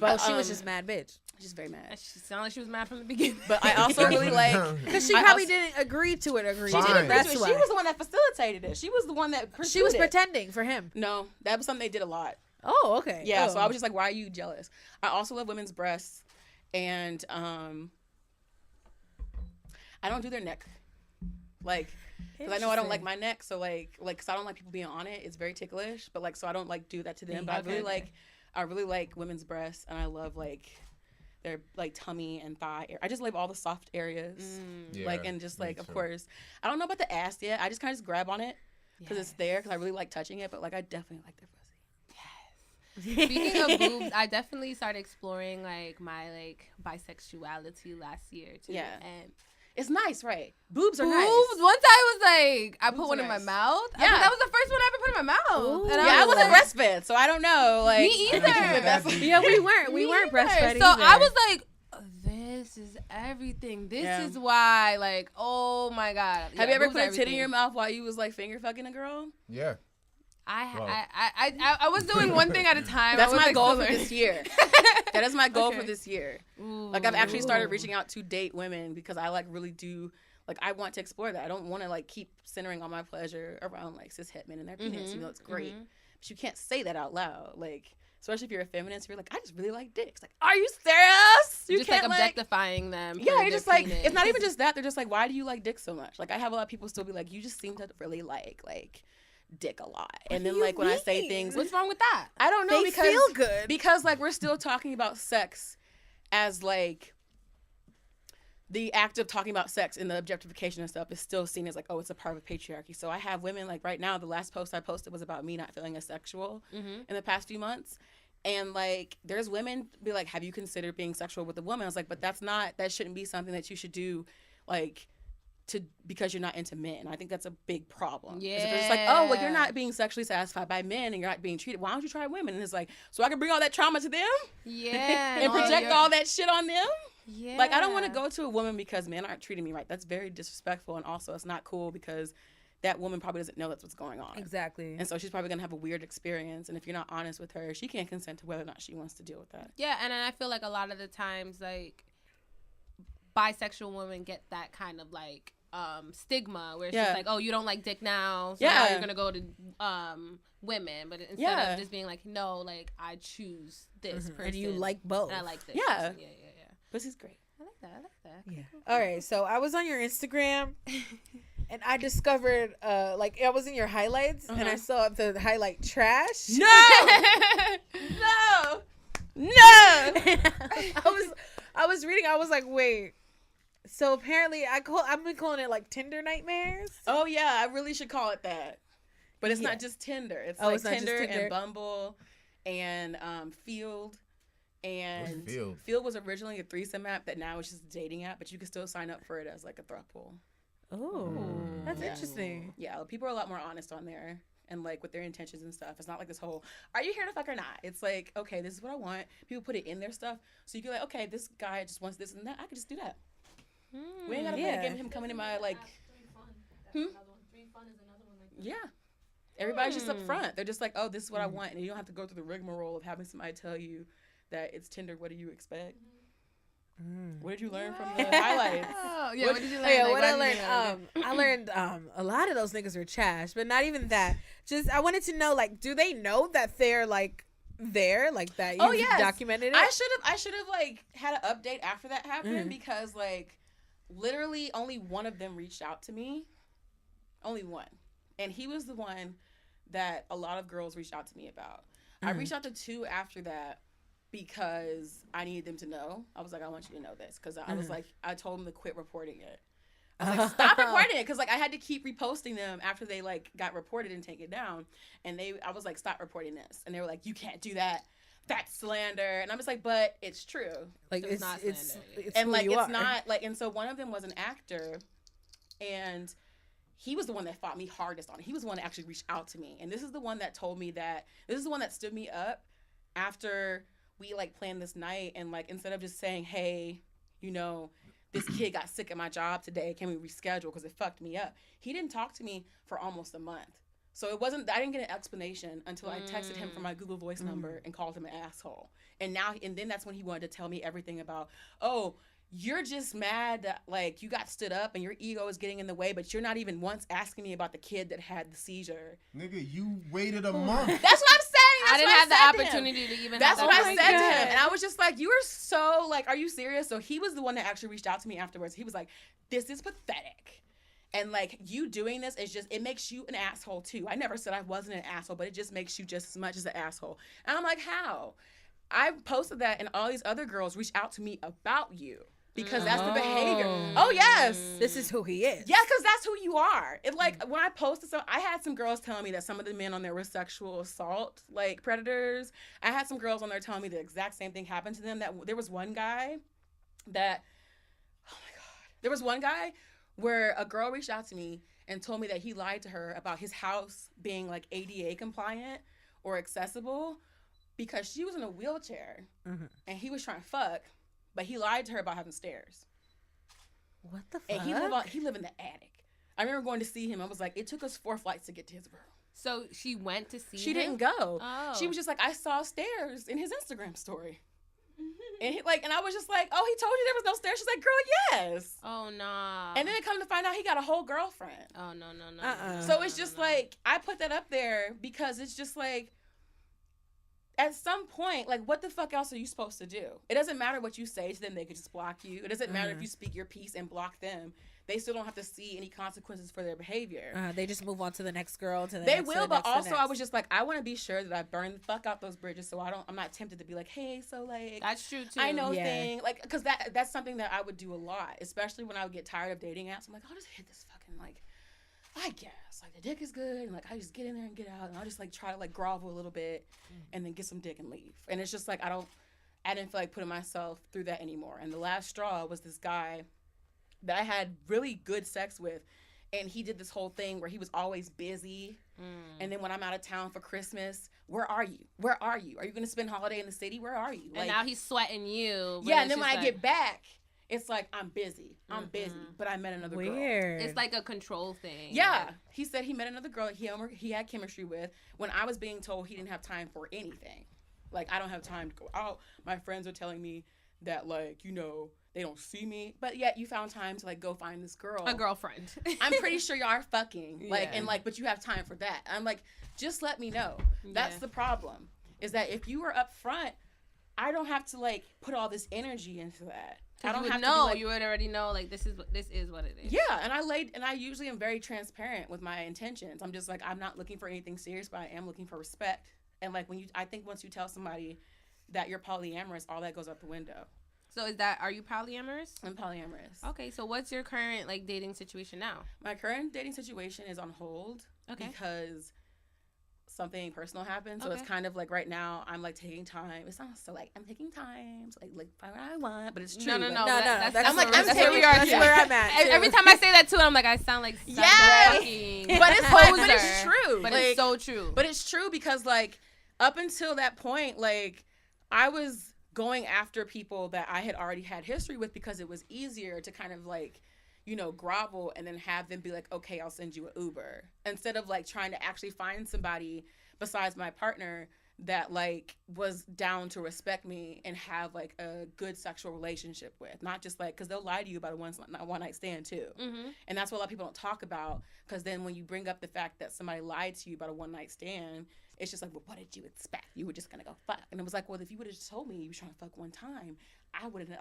But she was just mad bitch. She's very mad. She sounded like she was mad from the beginning. But I also really, like. Because she I probably also- didn't agree to it. She She didn't agree That's to it. why. She was the one that facilitated it. She was the one that pursued She was it. pretending for him. No, that was something they did a lot. Oh, okay. Yeah, Oh. so I was just like, why are you jealous? I also love women's breasts, and I don't do their neck. Like, because I know I don't like my neck, so like, cause I don't like people being on it. It's very ticklish, but like, so I don't like do that to them. But I really like women's breasts, and I love like their like tummy and thigh. I just love all the soft areas, like, and just like, of course, I don't know about the ass yet. I just kind of just grab on it because it's there, because I really like touching it. But like, I definitely like their pussy. Speaking of boobs, I definitely started exploring like my like bisexuality last year too. Yeah. And It's nice, right? Boobs are boobs. nice. Once I was like, I Boobs put one are in my nice. mouth. Yeah. That was the first one I ever put in my mouth. Ooh. And Yeah, I was wasn't like, breastfed, so I don't know. Like, Me either. Yeah, we weren't. We Me weren't either. breastfed So either. I was like, this is everything. This Yeah. is why, like, oh my God. Have Yeah, you ever boobs put are a tit in everything. your mouth while you was like finger fucking a girl? Yeah. I was doing one thing at a time. That's I was, my like, goal still for learning. this year. That is my goal for Okay. this year. Ooh. Like, I've actually started reaching out to date women because I like really do. Like, I want to explore that. I don't want to like keep centering on my pleasure around like cis het men and their penis. You know, it's great, but you can't say that out loud. Like, especially if you're a feminist, you're like, I just really like dicks. Like, are you serious? You just can't like objectifying them. Yeah, for you're their just like, penis. it's not even just that. They're just like, why do you like dick so much? Like, I have a lot of people still be like, you just seem to really like dick a lot. And then do you like when I say mean? things, What's wrong with that? I don't know, They because feel good. because like we're still talking about sex as like the act of talking about sex and the objectification and stuff is still seen as like, oh, it's a part of patriarchy. So I have women like right now, the last post I posted was about me not feeling as sexual in the past few months. And like, there's women be like, have you considered being sexual with a woman? I was like, but that shouldn't be something that you should do, like, because you're not into men. I think that's a big problem. Yeah. It's just like, oh, well, you're not being sexually satisfied by men and you're not being treated. Why don't you try women? And it's like, so I can bring all that trauma to them Yeah. and project all that shit on them? Yeah. Like, I don't want to go to a woman because men aren't treating me right. That's very disrespectful. And also, it's not cool because that woman probably doesn't know that's what's going on. Exactly. And so she's probably going to have a weird experience. And if you're not honest with her, she can't consent to whether or not she wants to deal with that. Yeah, and I feel like a lot of the times, like, bisexual women get that kind of, like, stigma where it's just like, oh, you don't like dick now, so now you're going to go to women. But instead of just being like, no, like, I choose this person. And you like both. And I like this Yeah. person. Yeah. Pussy's great. I like that. Yeah. All right. So I was on your Instagram, and I discovered, like, I was in your highlights, and I saw the highlight trash. No! No! I was reading. I was like, wait. So apparently, I've been calling it like Tinder nightmares. Oh, yeah. I really should call it that. But it's Yeah. not just Tinder. It's Oh, like it's not just Tinder Tinder. and Bumble and Field. And What's Field? Field was originally a threesome app that now is just a dating app, but you can still sign up for it as like a throuple. Oh, that's Yeah. interesting. Yeah, people are a lot more honest on there and like with their intentions and stuff. It's not like this whole, are you here to fuck or not? It's like, okay, this is what I want. People put it in their stuff. So you can be like, okay, this guy just wants this and that. I can just do that. We ain't got to play Yeah. the game of him coming in my like, That's another one. 3 Fun is another one like that. yeah. Everybody's just up front. They're just like, oh, this is what I want. And you don't have to go through the rigmarole of having somebody tell you that it's Tinder. What do you expect? What did you learn from the highlights? Oh, yeah. What did you learn? Oh, yeah, Like, what why I did learned, you learn? I learned a lot of those niggas were trash, but not even that. Just I wanted to know, like, do they know that they're like there, like that? Oh, You've yes. documented it. I should have like had an update after that happened because like literally only one of them reached out to me. Only one. And he was the one that a lot of girls reached out to me about. I reached out to 2 after that because I needed them to know. I was like, I want you to know this, because I was like, I told them to quit reporting it. I was like, stop reporting it, because like I had to keep reposting them after they like got reported and taken down, and I was like, stop reporting this, and they were like, you can't do that. That's slander. And I'm just like, but it's true. Like it's not slander. It's and like it's not like, and so one of them was an actor, and he was the one that fought me hardest on it. He was the one that actually reached out to me, and this is the one that told me that this is the one that stood me up after we like planned this night, and like instead of just saying, hey, you know, this kid got sick at my job today, can we reschedule because it fucked me up, he didn't talk to me for almost a month. So I didn't get an explanation until I texted him from my Google Voice number and called him an asshole. And then that's when he wanted to tell me everything about, oh, you're just mad that like you got stood up and your ego is getting in the way, but you're not even once asking me about the kid that had the seizure. Nigga, you waited a month. That's what I'm saying. I didn't have the opportunity to even. That's have what that I said to him, and I was just like, "You are so like, are you serious?" So he was the one that actually reached out to me afterwards. He was like, "This is pathetic." And like you doing this is just, it makes you an asshole too. I never said I wasn't an asshole, but it just makes you just as much as an asshole. And I'm like, how? I posted that and all these other girls reached out to me about you. Because that's the behavior. Oh, yes. This is who he is. Yeah, because that's who you are. It like, when I posted I had some girls telling me that some of the men on there were sexual assault, like predators. I had some girls on there telling me the exact same thing happened to them. That there was one guy that, oh my God. There was one guy where a girl reached out to me and told me that he lied to her about his house being like ADA compliant or accessible because she was in a wheelchair and he was trying to fuck. But he lied to her about having stairs. What the fuck? And he lived in the attic. I remember going to see him. I was like, it took us 4 flights to get to his room. So she went to see him? She didn't go. Oh. She was just like, I saw stairs in his Instagram story. And and I was just like, oh, he told you there was no stairs? She's like, girl, yes. Oh, no. And then it come to find out he got a whole girlfriend. Oh, no. So it's just like, I put that up there because it's just like, at some point, like, what the fuck else are you supposed to do? It doesn't matter what you say to them. They could just block you. It doesn't matter if you speak your piece and block them. They still don't have to see any consequences for their behavior. They just move on to the next girl. They will, but also I was just like, I want to be sure that I burn the fuck out those bridges so I'm not tempted to be like, hey, so like. That's true, too. I know thing. Like, because that's something that I would do a lot, especially when I would get tired of dating apps. I'm like, I'll just hit this fucking, like, I guess, like, the dick is good, and, like, I just get in there and get out, and I'll just, like, try to, like, grovel a little bit, and then get some dick and leave. And it's just, like, I didn't feel like putting myself through that anymore. And the last straw was this guy that I had really good sex with, and he did this whole thing where he was always busy, and then when I'm out of town for Christmas, where are you? Where are you? Are you going to spend holiday in the city? Where are you? And like, now he's sweating you. Yeah, and then when I get back, it's like, I'm busy, but I met another girl. It's like a control thing. Yeah. He said he met another girl that he had chemistry with when I was being told he didn't have time for anything. Like, I don't have time to go out. My friends are telling me that, like, you know, they don't see me. But yet you found time to, like, go find this girl. A girlfriend. I'm pretty sure y'all are fucking. Like, and, like, but you have time for that. I'm like, just let me know. That's the problem. Is that if you were up front, I don't have to, like, put all this energy into that. I don't have to be like, you would already know, like, this is what it is. Yeah, and I usually am very transparent with my intentions. I'm just like, I'm not looking for anything serious, but I am looking for respect. And like I think once you tell somebody that you're polyamorous, all that goes out the window. So are you polyamorous? I'm polyamorous. Okay, so what's your current, like, dating situation now? My current dating situation is on hold. Okay. Because something personal happened. So it's kind of like right now I'm like taking time. It sounds so like I'm taking time to like find what I want, but it's true. No. That's where we are. That's where I'm at. Every time I say that too, I'm like, I sound like but it's true. But like, it's so true. But it's true because like up until that point, like I was going after people that I had already had history with because it was easier to kind of like, you know, grovel and then have them be like, okay, I'll send you an Uber. Instead of like trying to actually find somebody besides my partner that like was down to respect me and have like a good sexual relationship with. Not just like, because they'll lie to you about a one night stand too. Mm-hmm. And that's what a lot of people don't talk about, because then when you bring up the fact that somebody lied to you about a one night stand, it's just like, well, what did you expect? You were just gonna go fuck. And it was like, well, if you would have just told me you were trying to fuck one time, I wouldn't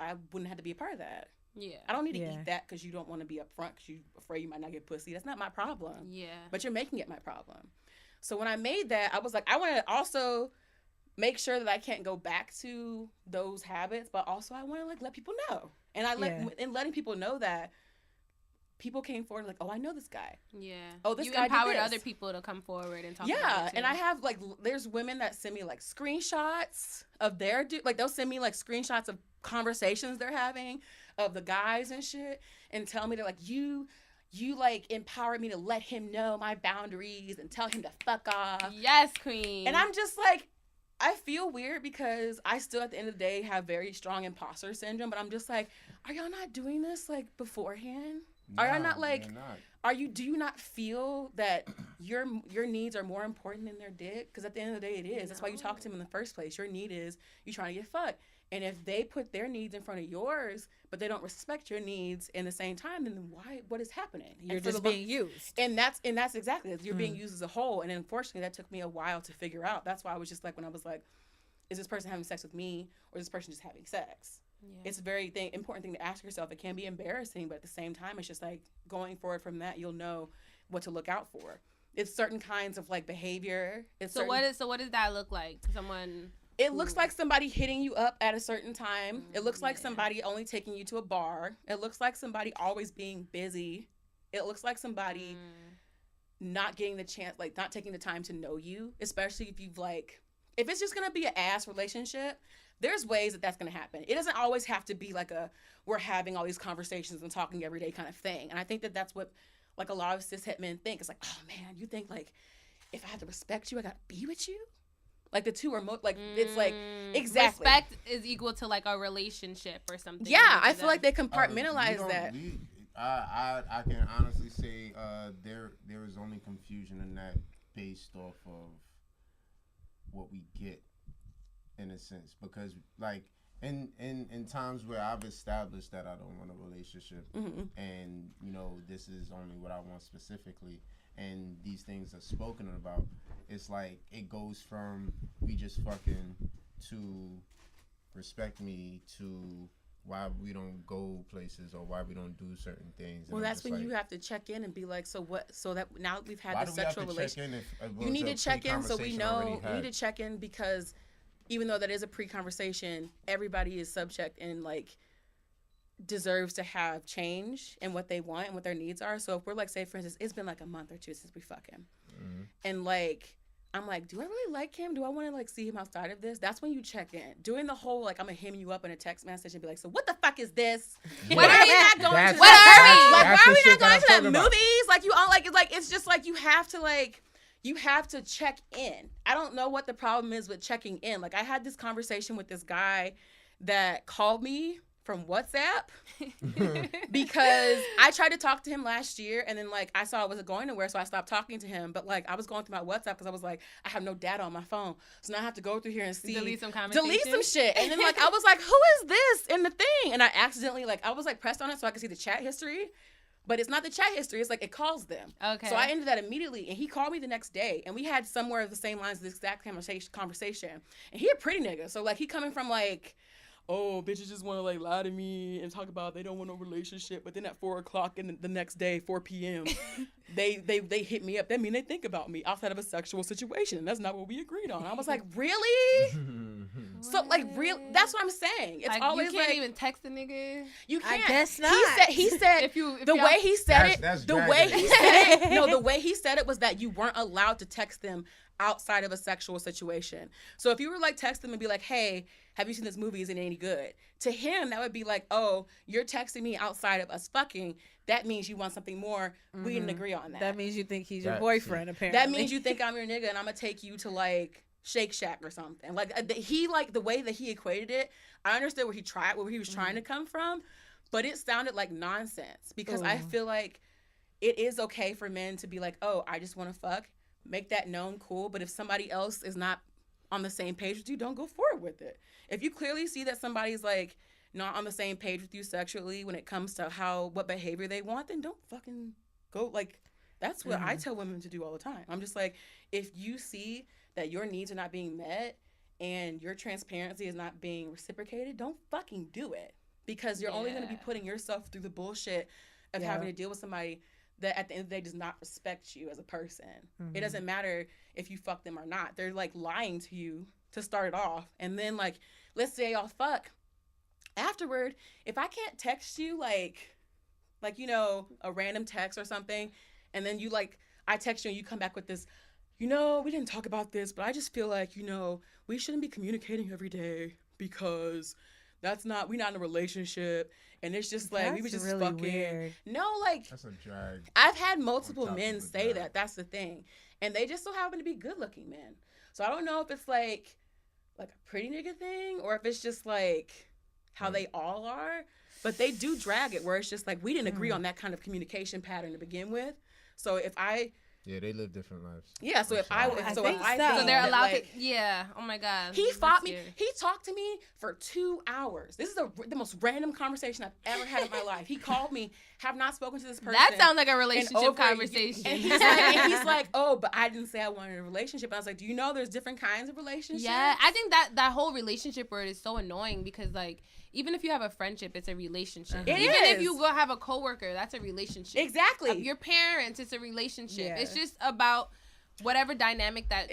have to be a part of that. Yeah. I don't need to Yeah. eat that because you don't want to be upfront because you're afraid you might not get pussy. That's not my problem. Yeah. But you're making it my problem. So when I made that, I was like, I want to also make sure that I can't go back to those habits, but also I want to like let people know. And and letting people know that people came forward like, oh, I know this guy. Yeah. Oh, this you guy empowered did this. other people to come forward and talk about Yeah, it too. and I have like, there's women that send me like screenshots of their like they'll send me like screenshots of conversations they're having of the guys and shit, and tell me they're like, you like empowered me to let him know my boundaries and tell him to fuck off. Yes, queen. And I'm just like, I feel weird because I still at the end of the day have very strong imposter syndrome, but I'm just like, are y'all not doing this like beforehand? Are y'all not like, do you not feel that your needs are more important than their dick? Because at the end of the day, it is. That's why you talk to them in the first place. Your need is you trying to get fucked. And if they put their needs in front of yours, but they don't respect your needs in the same time, then what is happening? You're just being used. And that's exactly it. You're being used as a whole. And unfortunately, that took me a while to figure out. That's why I was just like, when I was like, is this person having sex with me or is this person just having sex? Yeah. It's a very important thing to ask yourself. It can be embarrassing, but at the same time, it's just like going forward from that, you'll know what to look out for. It's certain kinds of like behavior. What does that look like? Someone. It looks like somebody hitting you up at a certain time. It looks like somebody only taking you to a bar. It looks like somebody always being busy. It looks like somebody not getting the chance, like not taking the time to know you, especially if it's just going to be an ass relationship, there's ways that's going to happen. It doesn't always have to be like we're having all these conversations and talking every day kind of thing. And I think that's what like a lot of cishet men think. It's like, oh man, you think like if I have to respect you, I got to be with you? Like the two are it's like exactly. Respect is equal to like a relationship or something. Yeah, I feel like they compartmentalize that. I can honestly say there is only confusion in that based off of what we get in a sense, because like in times where I've established that I don't want a relationship and this is only what I want specifically, and these things are spoken about, it's like it goes from we just fucking to respect me to why we don't go places or why we don't do certain things. Well, that's when you have to check in and be like, so what? So that now we've had this sexual relationship. You need to check in so we know. We need to check in because even though that is a pre-conversation, everybody is subject and like deserves to have change in what they want and what their needs are. So if we're like, say for instance, it's been like a month or two since we fuck him, and like I'm like, do I really like him? Do I want to like see him outside of this? That's when you check in. Doing the whole like I'm gonna him you up in a text message and be like, so what the fuck is this? Why are we not going to? Why are we not going to that movies? Like you all like it's just like you have to check in. I don't know what the problem is with checking in. Like I had this conversation with this guy that called me from WhatsApp because I tried to talk to him last year and then like I saw I wasn't going nowhere, so I stopped talking to him. But like I was going through my WhatsApp because I was like, I have no data on my phone, so now I have to go through here and delete some shit. And then like I was like, who is this in the thing? And I accidentally I was like pressed on it so I could see the chat history. But it's not the chat history. It's like it calls them. Okay. So I ended that immediately, and he called me the next day, and we had somewhere of the same lines, the exact conversation. And he a pretty nigga, so like he coming from like, oh, bitches just want to like lie to me and talk about they don't want no relationship, but then at 4:00 in the next day, 4 p.m., they hit me up. That mean they think about me outside of a sexual situation, and that's not what we agreed on. I was like, really? So like real? That's what I'm saying. It's like, always you can't like even text a nigga. You can't. I guess not. He said the way he said it. The way he said it. No, the way he said it was that you weren't allowed to text them outside of a sexual situation. So if you were like text them and be like, hey, have you seen this movie? Is it any good? To him, that would be like, oh, you're texting me outside of us fucking. That means you want something more. We didn't agree on that. That means you think he's your boyfriend, apparently. That means you think I'm your nigga and I'm going to take you to like Shake Shack or something. Like he like the way that he equated it, I understood where he was trying to come from, but it sounded like nonsense because I feel like it is okay for men to be like, oh, I just want to fuck. Make that known, cool. But if somebody else is not on the same page with you, don't go forward with it. If you clearly see that somebody's like not on the same page with you sexually when it comes to what behavior they want, then don't fucking go. Like that's what I tell women to do all the time. I'm just like, if you see that your needs are not being met and your transparency is not being reciprocated, don't fucking do it. because you're only going to be putting yourself through the bullshit of having to deal with somebody that at the end of the day does not respect you as a person. It doesn't matter if you fuck them or not. They're like lying to you to start it off. And then like, let's say y'all fuck. Afterward, if I can't text you like, you know, a random text or something, and then you like, I text you and you come back with this, you know, we didn't talk about this, but I just feel like, you know, we shouldn't be communicating every day because we're not in a relationship. And it's just like, we were just really fucking. Weird. No, like. That's a drag. I've had multiple men say that. That's the thing. And they just so happen to be good looking men. So I don't know if it's like a pretty nigga thing or if it's just like how they all are. But they do drag it where it's just like, we didn't agree on that kind of communication pattern to begin with. So if yeah, they live different lives. Yeah, so if I think so they're allowed to. Yeah. Oh my God. He fought me. He talked to me for 2 hours. This is the most random conversation I've ever had in my life. He called me. Have not spoken to this person. That sounds like a relationship conversation. And he's like, oh, but I didn't say I wanted a relationship. And I was like, do you know there's different kinds of relationships? Yeah, I think that whole relationship word is so annoying because like. Even if you have a friendship, it's a relationship. Even if you go have a coworker, that's a relationship. Exactly. Your parents, it's a relationship. Yeah. It's just about whatever dynamic that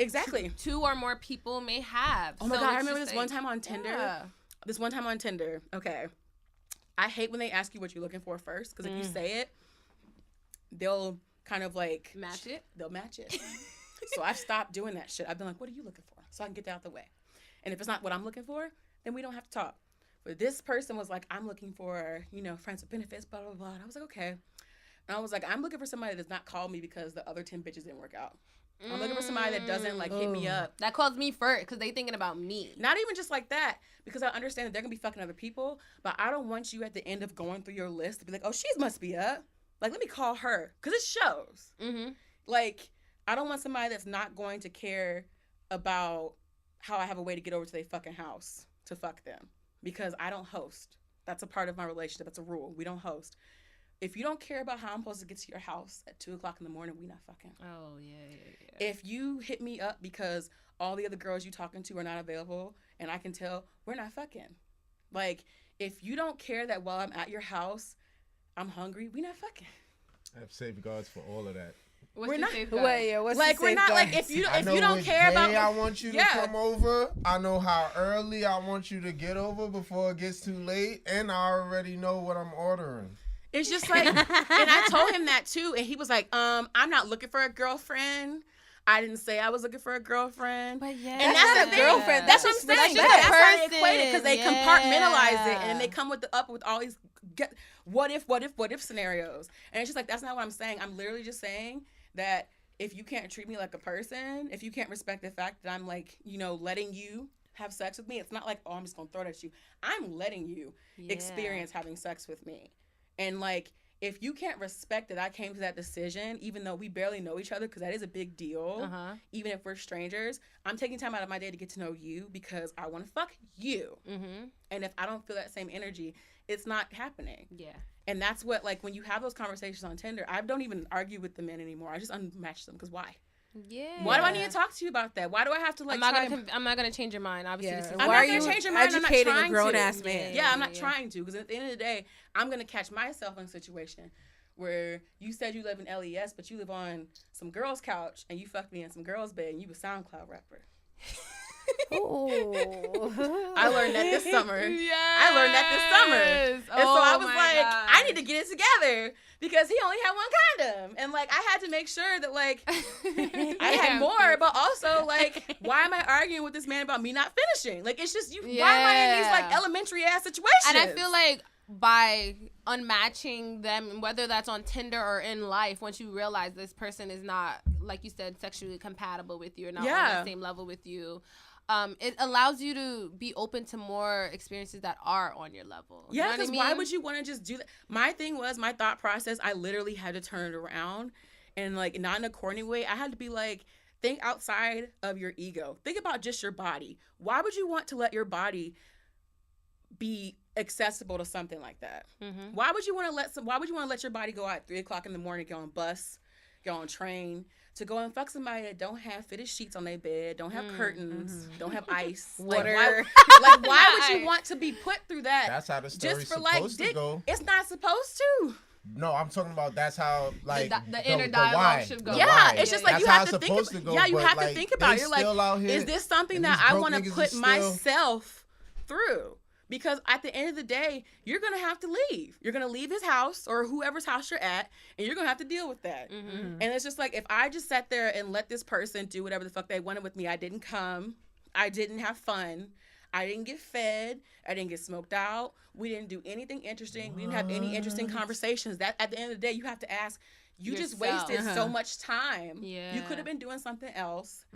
two or more people may have. Oh my God, I remember this one time on Tinder. Yeah. This one time on Tinder. Okay. I hate when they ask you what you're looking for first, because if you say it, they'll kind of like... Match it? They'll match it. So I've stopped doing that shit. I've been like, what are you looking for? So I can get that out the way. And if it's not what I'm looking for, then we don't have to talk. But this person was like, I'm looking for, you know, friends with benefits, blah, blah, blah. And I was like, okay. And I was like, I'm looking for somebody that does not call me because the other 10 bitches didn't work out. I'm looking for somebody that doesn't, like, hit me up. That calls me first because they thinking about me. Not even just like that, because I understand that they're going to be fucking other people, but I don't want you at the end of going through your list to be like, oh, she must be up. Like, let me call her, because it shows. Like, I don't want somebody that's not going to care about how I have a way to get over to their fucking house to fuck them. Because I don't host. That's a part of my relationship. That's a rule. We don't host. If you don't care about how I'm supposed to get to your house at 2 o'clock in the morning, we not fucking. Oh, yeah. If you hit me up because all the other girls you talking to are not available and I can tell, we're not fucking. Like, if you don't care that while I'm at your house, I'm hungry, we not fucking. I have safeguards for all of that. We're not. What's like we're not like if you don't care about. I want you to come over. I know how early I want you to get over before it gets too late, and I already know what I'm ordering. It's just like, and I told him that too, and he was like, I'm not looking for a girlfriend. I didn't say I was looking for a girlfriend. But yeah, and that's a girlfriend. That's what I'm saying. That's how they equate it because they compartmentalize it and they come with all these what if scenarios. And it's just like, that's not what I'm saying. I'm literally just saying that if you can't treat me like a person, if you can't respect the fact that I'm like, you know, letting you have sex with me, it's not like, oh, I'm just gonna throw it at you. I'm letting you experience having sex with me. And like, if you can't respect that I came to that decision, even though we barely know each other, because that is a big deal, even if we're strangers, I'm taking time out of my day to get to know you because I want to fuck you. And if I don't feel that same energy, it's not happening. Yeah. And that's what, like, when you have those conversations on Tinder, I don't even argue with the men anymore. I just unmatch them, because why? Yeah. Why do I need to talk to you about that? Why do I have to, like, I'm not gonna change your mind. Obviously, yeah. this is why are you change your mind? Educating a grown ass man? Yeah, I'm not trying to, because at the end of the day, I'm gonna catch myself in a situation where you said you live in LES, but you live on some girl's couch and you fucked me in some girl's bed and you a SoundCloud rapper. I learned that this summer. And so I was like, I need to get it together because he only had one condom. And like, I had to make sure that like I had more, but also like, why am I arguing with this man about me not finishing? Like, it's just, why am I in these like elementary ass situations? And I feel like by unmatching them, whether that's on Tinder or in life, once you realize this person is not, like you said, sexually compatible with you or not on the same level with you, it allows you to be open to more experiences that are on your level. Yeah, because why would you want to just do that? My thing was, my thought process, I literally had to turn it around, and like, not in a corny way. I had to be like, think outside of your ego. Think about just your body. Why would you want to let your body be accessible to something like that? Why would you want to let your body go out at 3 o'clock in the morning, get on a bus, get on train to go and fuck somebody that don't have fitted sheets on their bed, don't have curtains, don't have ice, water. Why would you want to be put through that? That's how the story's just for supposed like to go. It's not supposed to. No, I'm talking about that's how like the inner the dialogue why. should go. The Yeah, why. it's just like That's you how have it's to think. supposed to go, Yeah, you but, have like, to think about it. they You're like, still out here, is this something and that these I broke want to niggas put is still- myself through? Because at the end of the day, you're going to have to leave. You're going to leave his house or whoever's house you're at, and you're going to have to deal with that. And it's just like, if I just sat there and let this person do whatever the fuck they wanted with me, I didn't come. I didn't have fun. I didn't get fed. I didn't get smoked out. We didn't do anything interesting. We didn't have any interesting conversations. That at the end of the day, you have to ask, you just Yourself. wasted so much time. Yeah. You could have been doing something else,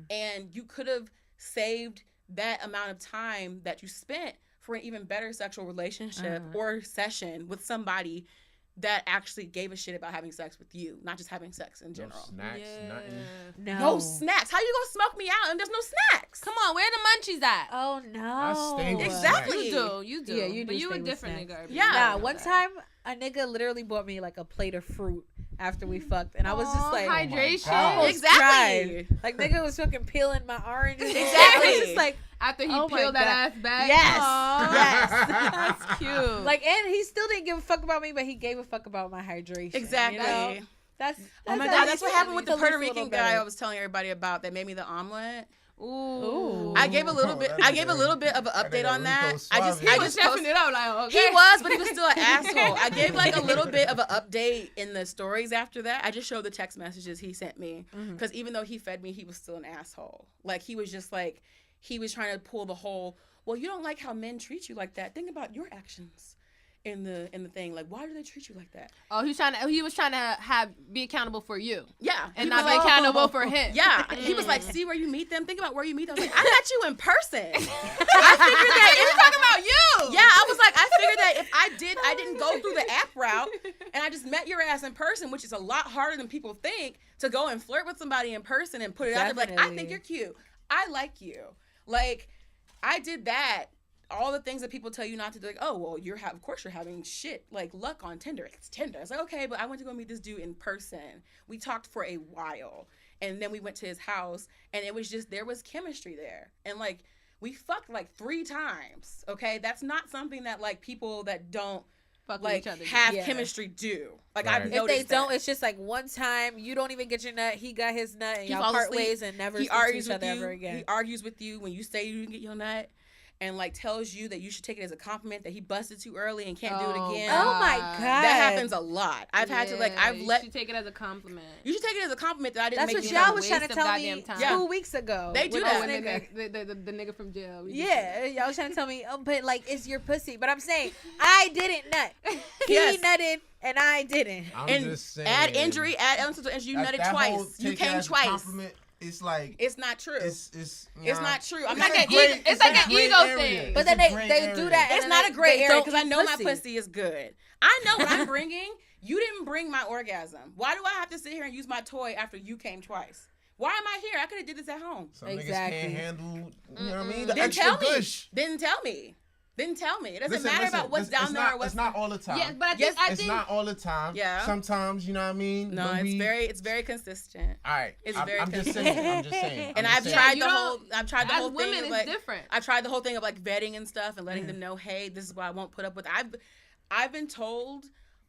and you could have saved that amount of time that you spent for an even better sexual relationship or session with somebody that actually gave a shit about having sex with you, not just having sex in No general. snacks, nothing. No snacks. How you gonna smoke me out and there's no snacks? Come on, where the munchies at? Oh no. I stay with Exactly. You do. Yeah, you But do you stay a with different snacks. nigga. Yeah. Nah, one time a nigga literally bought me like a plate of fruit after we fucked, and I was just like, hydration. God. almost Exactly. cried. Like nigga was fucking peeling my oranges. Exactly. I was just like, After he Oh my peeled that God. ass back. Yes. Aw. Yes. That's cute. like, and he still didn't give a fuck about me, but he gave a fuck about my hydration. Exactly. You know? That's Oh my at god, least- that's what happened with the at least Puerto a little Rican better. guy I was telling everybody about that made me the omelet. Ooh. I gave a little bit. that I gave a nigga- little bit of an that update nigga on that. Rico I just, Suave. I He was just chefing posted. it up like, okay. He was, but he was still an asshole. I gave like a little bit of an update in the stories after that. I just showed the text messages he sent me because even though he fed me, he was still an asshole. Like he was just like he was trying to pull the whole. Well, you don't like how men treat you like that. Think about your actions in the thing. Like, why do they treat you like that? Oh, he was trying to be accountable for you Yeah, and he not was be like, accountable for him. yeah, he was like, see where you meet them. Think about where you meet them. I was like, I met you in person. I figured that He's talking about you. Yeah, I was like, I figured that if I didn't go through the app route and I just met your ass in person, which is a lot harder than people think, to go and flirt with somebody in person and put it out there like, I think Definitely. you're cute. I like you. Like, I did that. All the things that people tell you not to do, like, oh, well, of course you're having shit, like, luck on Tinder. It's Tinder. It's like, okay, but I went to go meet this dude in person. We talked for a while, and then we went to his house, and it was just, there was chemistry there. And, like, we fucked, like, 3 times, okay? That's not something that, like, people that don't, Fuck with like, each other. have Yeah. chemistry do. Like, Right. I've If If noticed they don't, that. it's just like one time you don't even get your nut. He got his nut, and He y'all falls part asleep. ways and never He speak to argues each with other you. ever again. He argues with you when you say you didn't get your nut, and like tells you that you should take it as a compliment that he busted too early and can't do it again. Oh my God. That happens a lot. I've had to like You let should take it as a compliment. you should take it as a compliment that I didn't That's make what you y'all nut. was trying to waste of tell me goddamn time. Yeah. 2 weeks ago. They do with that. this Oh, nigga. the nigga from jail. We Yeah, y'all was trying to tell me, oh, but like it's your pussy. But I'm saying I didn't nut. He Yes. nutted and I didn't. I'm And just saying. add injury, add illness to injury. You that- nutted that whole twice. You take it came as a twice. compliment, it's like It's not true. it's It's nah. not true. I'm It's not a like gray- it's like a an gray ego area. thing. But It's then a gray they do area. that. It's and not then a gray they area don't because I eat know my pussy. pussy is good. I know what I'm bringing. You didn't bring my orgasm. Why do I have to sit here and use my toy after you came twice? Why am I here? I could have did this at home. Some Exactly. niggas can't handle, you know what I mean? The Didn't extra tell me. gush. Didn't tell me. Didn't tell me. It doesn't Listen, matter listen, about what's it's down there not, or what's it's not all the time. Yeah, but I think Yes, I It's think not all the time. Yeah. Sometimes, you know what I mean? No, When it's very consistent. All right. it's I'm, very I'm just consistent. saying. I'm just saying. And I'm I've just tried saying. you the whole don't- I've tried the as whole women, thing of it's like different. I've tried the whole thing of like vetting and stuff and letting them know, hey, this is what I won't put up with. I've been told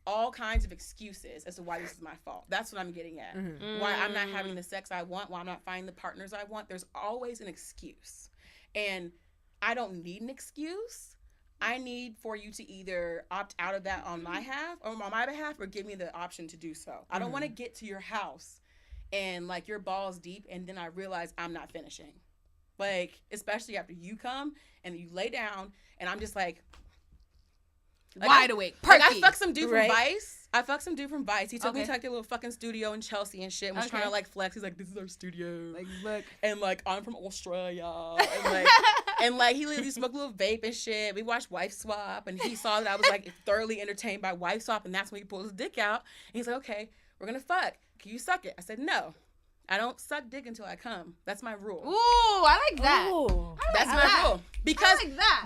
all kinds of excuses as to why this is my fault. That's what I'm getting at. Why I'm not having the sex I want, why I'm not finding the partners I want. There's always an excuse. And I don't need an excuse. I need for you to either opt out of that on my behalf or give me the option to do so. I don't want to get to your house and like your balls deep and then I realize I'm not finishing. Like, especially after you come and you lay down and I'm just like wide awake. Like I Perky. fucked some dude Right. from Vice. I fucked some dude from Vice. He took me Okay. to like a little fucking studio in Chelsea and shit and was trying to Okay. like flex. He's like, this is our studio. Like, look. And like I'm from Australia, and like he literally smoked a little vape and shit. We watched Wife Swap, and he saw that I was like thoroughly entertained by Wife Swap, and that's when he pulled his dick out. And he's like, "Okay, we're gonna fuck. Can you suck it?" I said, "No, I don't suck dick until I come. That's my rule. Ooh, I like that. Ooh. That's my rule. Because I like that.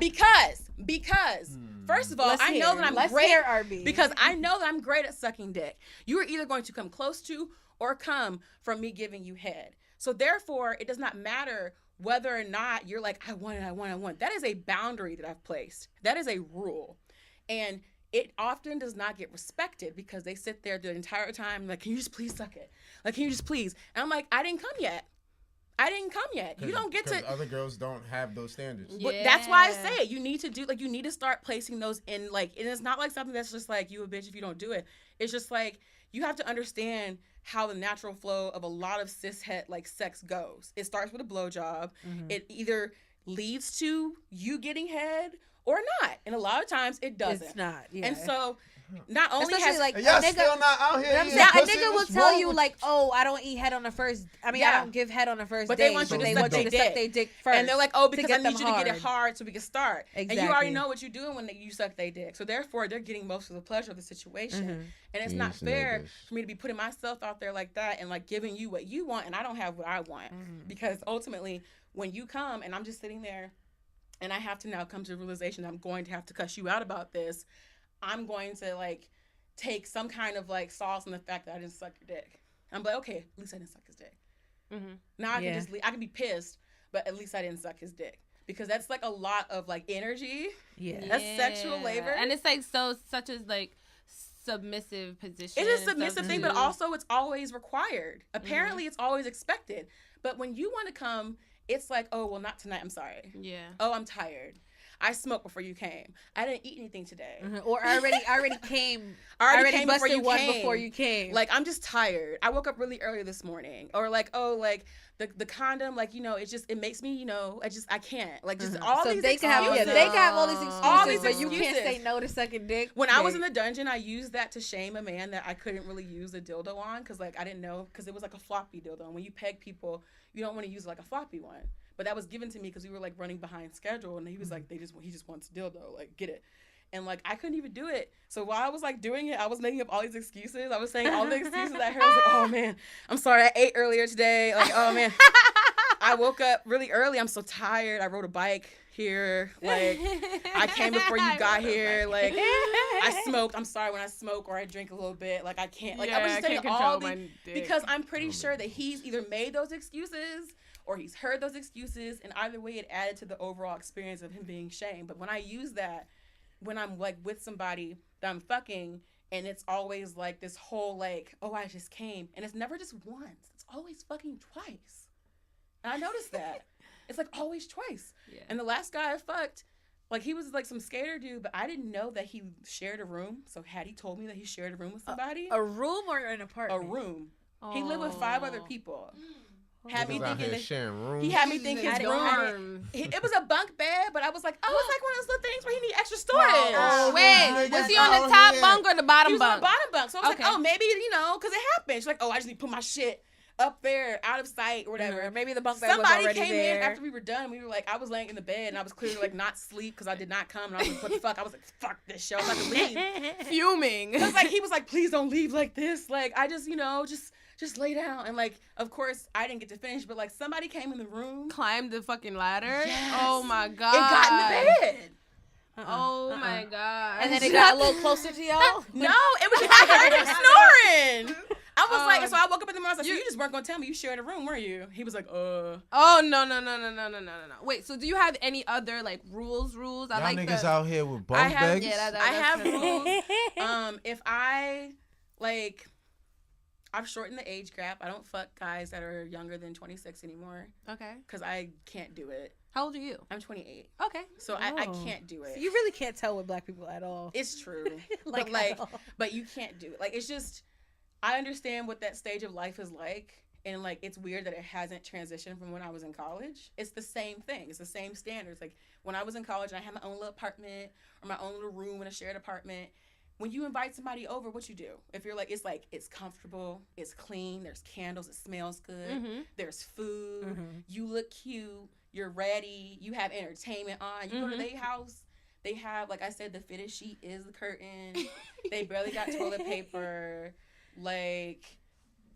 because first of all, Let's I know that I'm Let's great hear RB. because I know that I'm great at sucking dick. You are either going to come close to or come from me giving you head. So therefore, it does not matter whether or not you're like, I want it. That is a boundary that I've placed. That is a rule. And it often does not get respected because they sit there the entire time like, can you just please suck it? Like, can you just please? And I'm like, I didn't come yet. You don't get to. Other girls don't have those standards. But that's why I say it. You need to start placing those in, like, and it's not like something that's just like, you a bitch if you don't do it. It's just like, you have to understand how the natural flow of a lot of cishet like sex goes. It starts with a blowjob. Mm-hmm. It either leads to you getting head or not. And a lot of times it doesn't. It's not. Yeah. And so not only especially has like And y'all a nigga, still not out here. I'm eating saying, a pussy? nigga will What's tell wrong you with like, oh, I don't eat head on the first. I mean, Yeah. I don't give head on the first But date. they want you to they suck want you their to suck dick. their dick first. And they're like, oh, because I get need them you to get it hard. hard so we can start. Exactly. And you already know what you're doing when you suck their dick. So therefore, they're getting most of the pleasure of the situation. Mhm. And it's not fair for me to be putting myself out there like that and like giving you what you want and I don't have what I want. Because ultimately, when you come and I'm just sitting there and I have to now come to the realization that I'm going to have to cuss you out about this, I'm going to like take some kind of like sauce on the fact that I didn't suck your dick. I'm like, okay, at least I didn't suck his dick. Now I can just I can be pissed, but at least I didn't suck his dick. Because that's like a lot of like energy. Yeah. That's sexual labor. And it's like such as like submissive position. It is a submissive thing, but also it's always required. Apparently it's always expected. But when you want to come, it's like, oh, well, not tonight. I'm sorry. Yeah. Oh, I'm tired. I smoked before you came. I didn't eat anything today. Or I already came. I already came busted before you one came. before you came. Like, I'm just tired. I woke up really early this morning. Or like, oh, like the condom, like, you know, it makes me, you know, I can't. Like, just all so these they can have, excuses. they can have all these excuses, All these but you can't excuses. say no to sucking dick. When I was in the dungeon, I used that to shame a man that I couldn't really use a dildo on because, like, I didn't know because it was like a floppy dildo. And when you peg people, you don't want to use like a floppy one. But that was given to me because we were like running behind schedule, and he was like, he just wants a dildo, like get it. And like I couldn't even do it. So while I was like doing it, I was making up all these excuses. I was saying all the excuses I heard. I was like, oh man, I'm sorry, I ate earlier today. Like, oh man, I woke up really early. I'm so tired. I rode a bike here. Like, I came before you got here. Like, I smoked. I'm sorry when I smoke or I drink a little bit. Like, I can't. Like, I was just saying all these because I'm pretty sure that he's either made those excuses or he's heard those excuses, and either way, it added to the overall experience of him being shamed. But when I use that, when I'm like with somebody that I'm fucking, and it's always like this whole like, oh, I just came, and it's never just once. It's always fucking twice. And I noticed that. It's like always twice. Yeah. And the last guy I fucked, like he was like some skater dude, but I didn't know that he shared a room. So had he told me that he shared a room with somebody? A room or an apartment? A room. Oh. He lived with 5 other people. Had me thinking he had me thinking his room. It was a bunk bed, but I was like, oh, it's like one of those little things where he need extra storage. Oh, wait, was he on the top bunk or the bottom bunk? He was on the bottom bunk. So I was like, oh, maybe, you know, because it happened. She's like, oh, I just need to put my shit up there, out of sight or whatever. Mm-hmm. Maybe the bunk bed was already there. Somebody came in after we were done. We were like, I was laying in the bed and I was clearly like not asleep because I did not come. And I was like, what the fuck? I was like, fuck this show. I was about to leave. Fuming. Because like he was like, please don't leave like this. Like I just, you know, just lay down. And like, of course, I didn't get to finish, but like somebody came in the room, climbed the fucking ladder. Yes. Oh my god. It got in the bed. Oh my god. And then it got a little closer to y'all? No, it was. I heard him snoring. I was like, so I woke up in the morning. I was like, so you just weren't gonna tell me you shared a room, were you? He was like, Oh no. Wait, so do you have any other like rules? Y'all like niggas out here with bunk beds? Yeah, I have rules. If I like, I've shortened the age gap. I don't fuck guys that are younger than 26 anymore. Okay. Because I can't do it. How old are you? I'm 28. Okay. So I can't do it. So you really can't tell with black people at all. It's true. But you can't do it. Like, it's just, I understand what that stage of life is like. And, like, it's weird that it hasn't transitioned from when I was in college. It's the same thing. It's the same standards. Like, when I was in college and I had my own little apartment or my own little room in a shared apartment, when you invite somebody over, what you do? If you're like, it's comfortable, it's clean, there's candles, it smells good, there's food, you look cute, you're ready, you have entertainment on, you go to their house, they have, like I said, the fitted sheet is the curtain, they barely got toilet paper, like,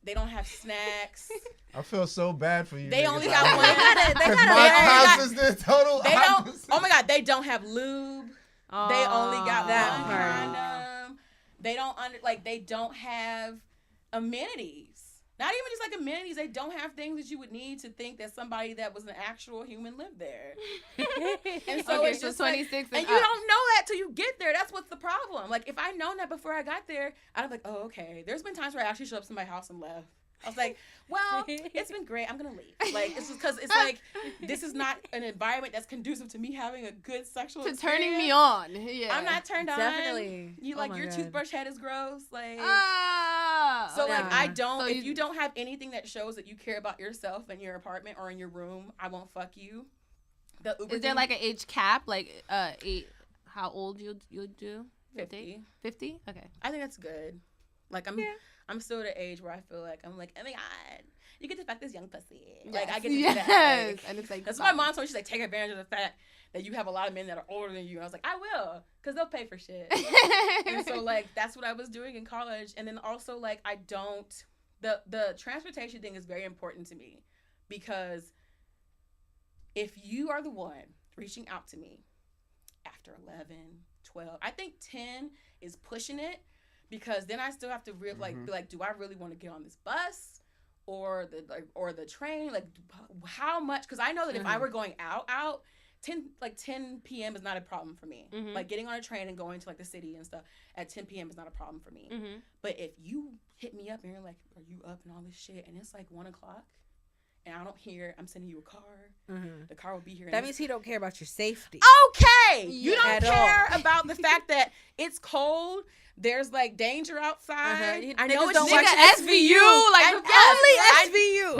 They don't have snacks. I feel so bad for you. They niggas only out got there. one. They 'Cause gotta my learn. house is the total They don't. opposite. Oh my God, they don't have lube. They only got that one part. condom. They don't they don't have amenities. Not even just like amenities. They don't have things that you would need to think that somebody that was an actual human lived there. And so Okay, it's so just 26 and and you up. don't know that till you get there. That's what's the problem. Like if I'd known that before I got there, I'd be like, oh okay. There's been times where I actually showed up to my house and left. I was like, well, it's been great. I'm going to leave. Like, it's just because it's like, this is not an environment that's conducive to me having a good sexual To experience. turning me on. Yeah. I'm not turned on. Definitely. You Oh like, my your God. toothbrush head is gross. Like, So so like, Nah. I don't, So if you- you don't have anything that shows that you care about yourself in your apartment or in your room, I won't fuck you. The Uber is there thing- like an age cap? Like, how old you do? 50? 50? Okay. I think that's good. Like, I'm still at an age where I feel like, I'm like, oh my God, you get to fuck this young pussy. Like, I get to do that. Like, And it's like, that's what my mom told me. She's like, take advantage of the fact that you have a lot of men that are older than you. And I was like, I will, because they'll pay for shit. And so, like, that's what I was doing in college. And then also, like, I don't, the transportation thing is very important to me, because if you are the one reaching out to me after 11, 12, I think 10 is pushing it, because then I still have to be like, do I really want to get on this bus or the train? Like, how much? Because I know that if I were going out, 10 p.m. is not a problem for me. Mhm. Like, getting on a train and going to like the city and stuff at 10 p.m. is not a problem for me. Mm-hmm. But if you hit me up and you're like, are you up and all this shit, and it's like 1 o'clock and I don't hear, I'm sending you a car, the car will be here. That means he don't care about your safety. Okay, you don't At care all. about the fact that it's cold. There's like danger outside. I know Niggas it's don't watch SVU, like,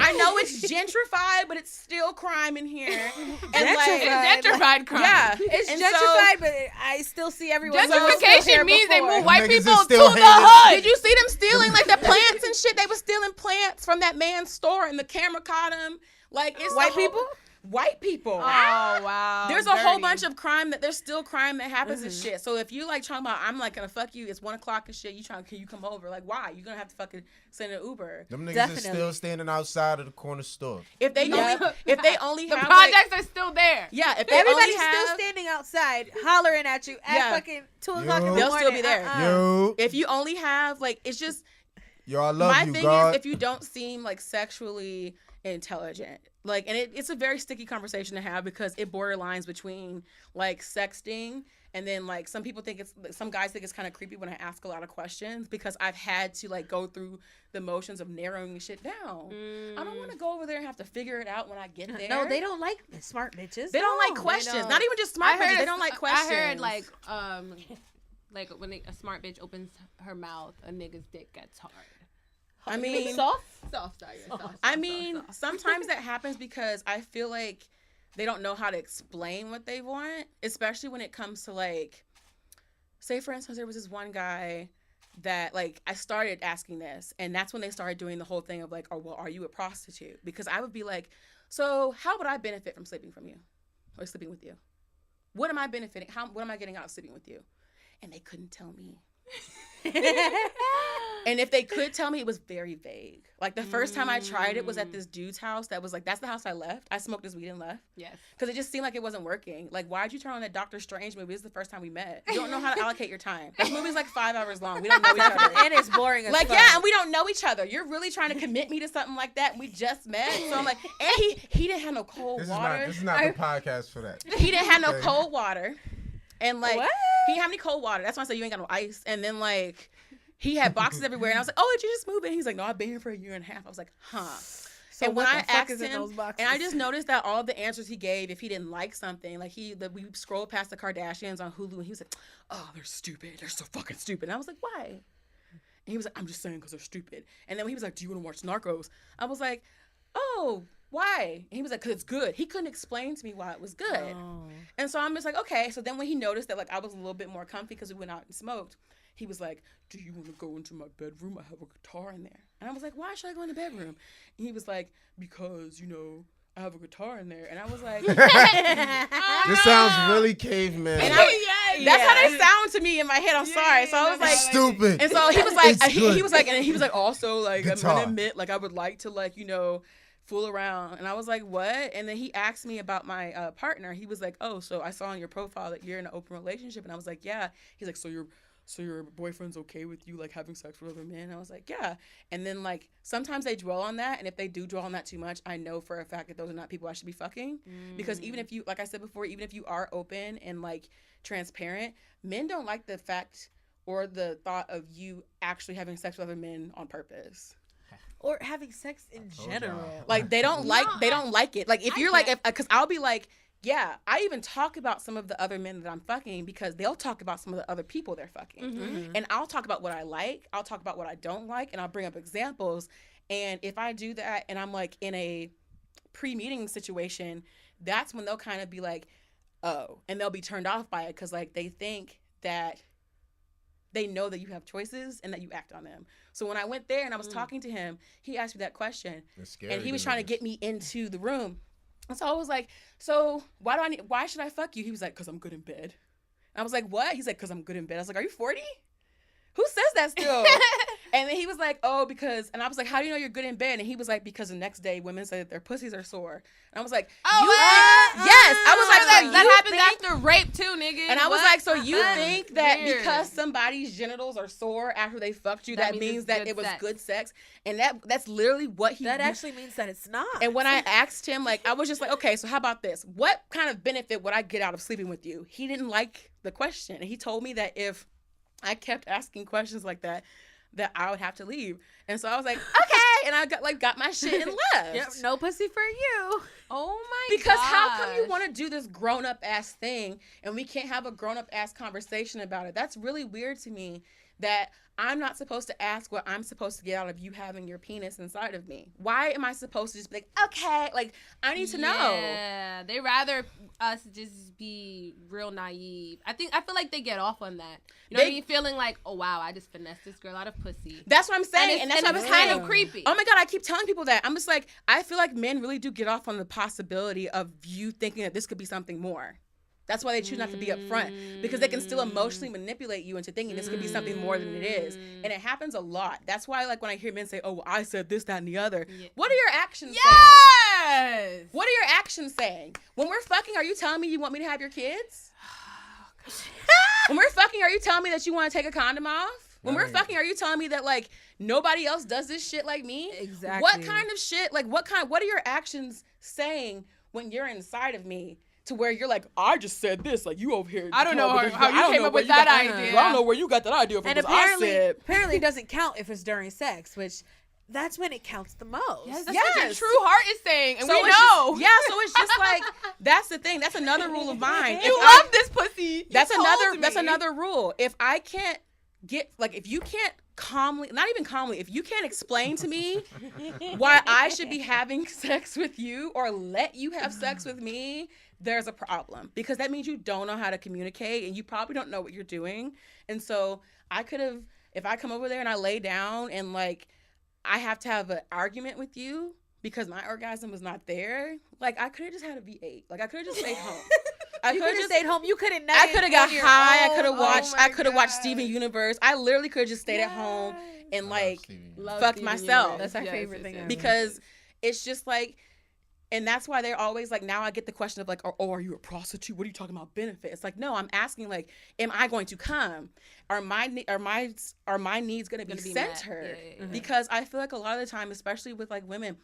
I know it's gentrified, but it's still crime in here. And Gentrified. Gentrified crime. yeah, It's and gentrified, but I still see everyone. Gentrification means they move Them white niggas is people to still the hating. hood. Did you see them stealing like the plants and shit? They were stealing plants from that man's store, and the camera caught him. Like, it's White people? White people. Oh, wow. There's a whole Dirty. bunch of crime there's still crime that happens and shit. So if you like talking about, I'm like gonna fuck you, it's 1 o'clock and shit, can you come over? Like, why? You're gonna have to fucking send an Uber. Them niggas Definitely. is still standing outside of the corner store. If they only The have projects are still there. if they Everybody's only have, still standing outside, hollering at you at Yeah. fucking 2 o'clock in the They'll morning. still be there. Yo, if you only have like, it's just, yo, I love my you, thing God. is, if you don't seem like sexually intelligent, like, and it's a very sticky conversation to have, because it borderlines between like sexting, and then like some guys think it's kind of creepy when I ask a lot of questions, because I've had to like go through the motions of narrowing shit down. I don't want to go over there and have to figure it out when I get there. No, they don't like smart bitches. They don't like No. questions. don't. Not even just smart bitches. They don't like questions. I heard like when a smart bitch opens her mouth, a nigga's dick gets hard. I mean, soft. Soft, sorry. Soft, I mean, sometimes that happens because I feel like they don't know how to explain what they want, especially when it comes to like, say for instance, there was this one guy that like, I started asking this, and that's when they started doing the whole thing of like, oh, well, are you a prostitute? Because I would be like, so how would I benefit from sleeping from you or sleeping with you? What am I benefiting? What am I getting out of sleeping with you? And they couldn't tell me. And if they could tell me, it was very vague. Like, the first time I tried it was at this dude's house that was like, that's the house I left. I smoked his weed and left. Yes. Because it just seemed like it wasn't working. Like, why'd you turn on that Doctor Strange movie? This is the first time we met. You don't know how to allocate your time. That movie's like 5 hours long. We don't know each other. And it's boring as Like, fuck. yeah, and we don't know each other. You're really trying to commit me to something like that. We just met. So I'm like, and he didn't have no cold water. This is not the podcast for that. He didn't have no Okay. cold water. And like, What? he didn't have any cold water. That's why I said you ain't got no ice. And then like, he had boxes everywhere. And I was like, oh, did you just move in? He's like, no, I've been here for 1.5 years. I was like, huh. So and when what I the fuck asked is in him, those boxes? and I just noticed that all the answers he gave, if he didn't like something, like we scrolled past the Kardashians on Hulu, and he was like, oh, they're stupid. They're so fucking stupid. And I was like, why? And he was like, I'm just saying because they're stupid. And then when he was like, do you want to watch Narcos? I was like, oh, why? And he was like, because it's good. He couldn't explain to me why it was good. Oh. And so I'm just like, okay. So then when he noticed that like I was a little bit more comfy because we went out and smoked, he was like, do you want to go into my bedroom? I have a guitar in there. And I was like, why should I go in the bedroom? And he was like, because, you know, I have a guitar in there. And I was like, This sounds really caveman. and that's how they sound to me in my head. I'm sorry. So I was like, stupid. and so he was like, It's good. he was like, also like, Guitar. I'm gonna admit, like, I would like to like, fool around. And I was like, what? And then he asked me about my partner. He was like, oh, so I saw on your profile that you're in an open relationship. And I was like, yeah. He's like, so your boyfriend's okay with you like having sex with other men? And I was like, yeah. And then like sometimes they dwell on that, and if they do dwell on that too much, I know for a fact that those are not people I should be fucking. Because even if you, like I said before, even if you are open and like transparent, men don't like the fact or the thought of you actually having sex with other men on purpose. Or having sex in general. Like they don't like it. Like if you're like, because I'll be like, yeah, I even talk about some of the other men that I'm fucking because they'll talk about some of the other people they're fucking. And I'll talk about what I like. I'll talk about what I don't like. And I'll bring up examples. And if I do that and I'm like in a pre-meeting situation, that's when they'll kind of be like, oh, and they'll be turned off by it because like they think that they know that you have choices and that you act on them. So when I went there and I was talking to him, he asked me that question, and he was trying to get me into the room. And so I was like, so why should I fuck you? He was like, because I'm good in bed. And I was like, what? He's like, because I'm good in bed. I was like, are you 40? Who says that still? And then he was like, oh, because, and I was like, how do you know you're good in bed? And he was like, because the next day women say that their pussies are sore. And I was like, yes. I was like, that happens after rape too, nigga. And I was like, so you think that because somebody's genitals are sore after they fucked you, that means that it was good sex? And that's literally what he. That actually means that it's not. And when I asked him, like, I was just like, okay, so how about this? What kind of benefit would I get out of sleeping with you? He didn't like the question. And he told me that if I kept asking questions like that I would have to leave. And so I was like, okay. And I got my shit and left. Yep, no pussy for you. Oh my Because gosh. how come you want to do this grown up ass thing and we can't have a grown up ass conversation about it? That's really weird to me that I'm not supposed to ask what I'm supposed to get out of you having your penis inside of me. Why am I supposed to just be like, okay, like, I need to know. Yeah, they rather us just be real naive. I feel like they get off on that. You know what I mean? Feeling like, oh wow, I just finessed this girl out of pussy. That's what I'm saying, and that's what I was kind of creepy. Oh my God, I keep telling people that. I'm just like, I feel like men really do get off on the possibility of you thinking that this could be something more. That's why they choose not to be upfront, because they can still emotionally manipulate you into thinking this could be something more than it is. And it happens a lot. That's why, like, when I hear men say, oh, well, I said this, that, and the other. Yeah. What are your actions saying? What are your actions saying? When we're fucking, are you telling me you want me to have your kids? When we're fucking, are you telling me that you want to take a condom off? When we're fucking, are you telling me that, like, nobody else does this shit like me? Exactly. What kind of shit, like, what are your actions saying when you're inside of me? To where you're like, I just said this, like you over here. I don't know how you came up with that idea. I don't know where you got that idea from. And apparently it doesn't count if it's during sex, which that's when it counts the most. Yes, that's what your true heart is saying, and so we know. So it's just like that's the thing. That's another rule of mine. You love this pussy. That's another rule. If I can't get, like, if you can't calmly, not even calmly, if you can't explain to me why I should be having sex with you or let you have sex with me, there's a problem, because that means you don't know how to communicate and you probably don't know what you're doing. And so I could have, if I come over there and I lay down and like I have to have an argument with you because my orgasm was not there, like I could have just had a V8. Like I could have just stayed home. You could have stayed home. You could have. I could have got high. I could have watched. I could have watched Steven Universe. I literally could have just stayed at home and like fucked myself. That's our favorite thing ever. Because it's just like, and that's why they're always like. Now I get the question of like, oh, are you a prostitute? What are you talking about benefit? It's like, no, I'm asking like, am I going to come? Are my needs going to be centered? Yeah. Because I feel like a lot of the time, especially with like women.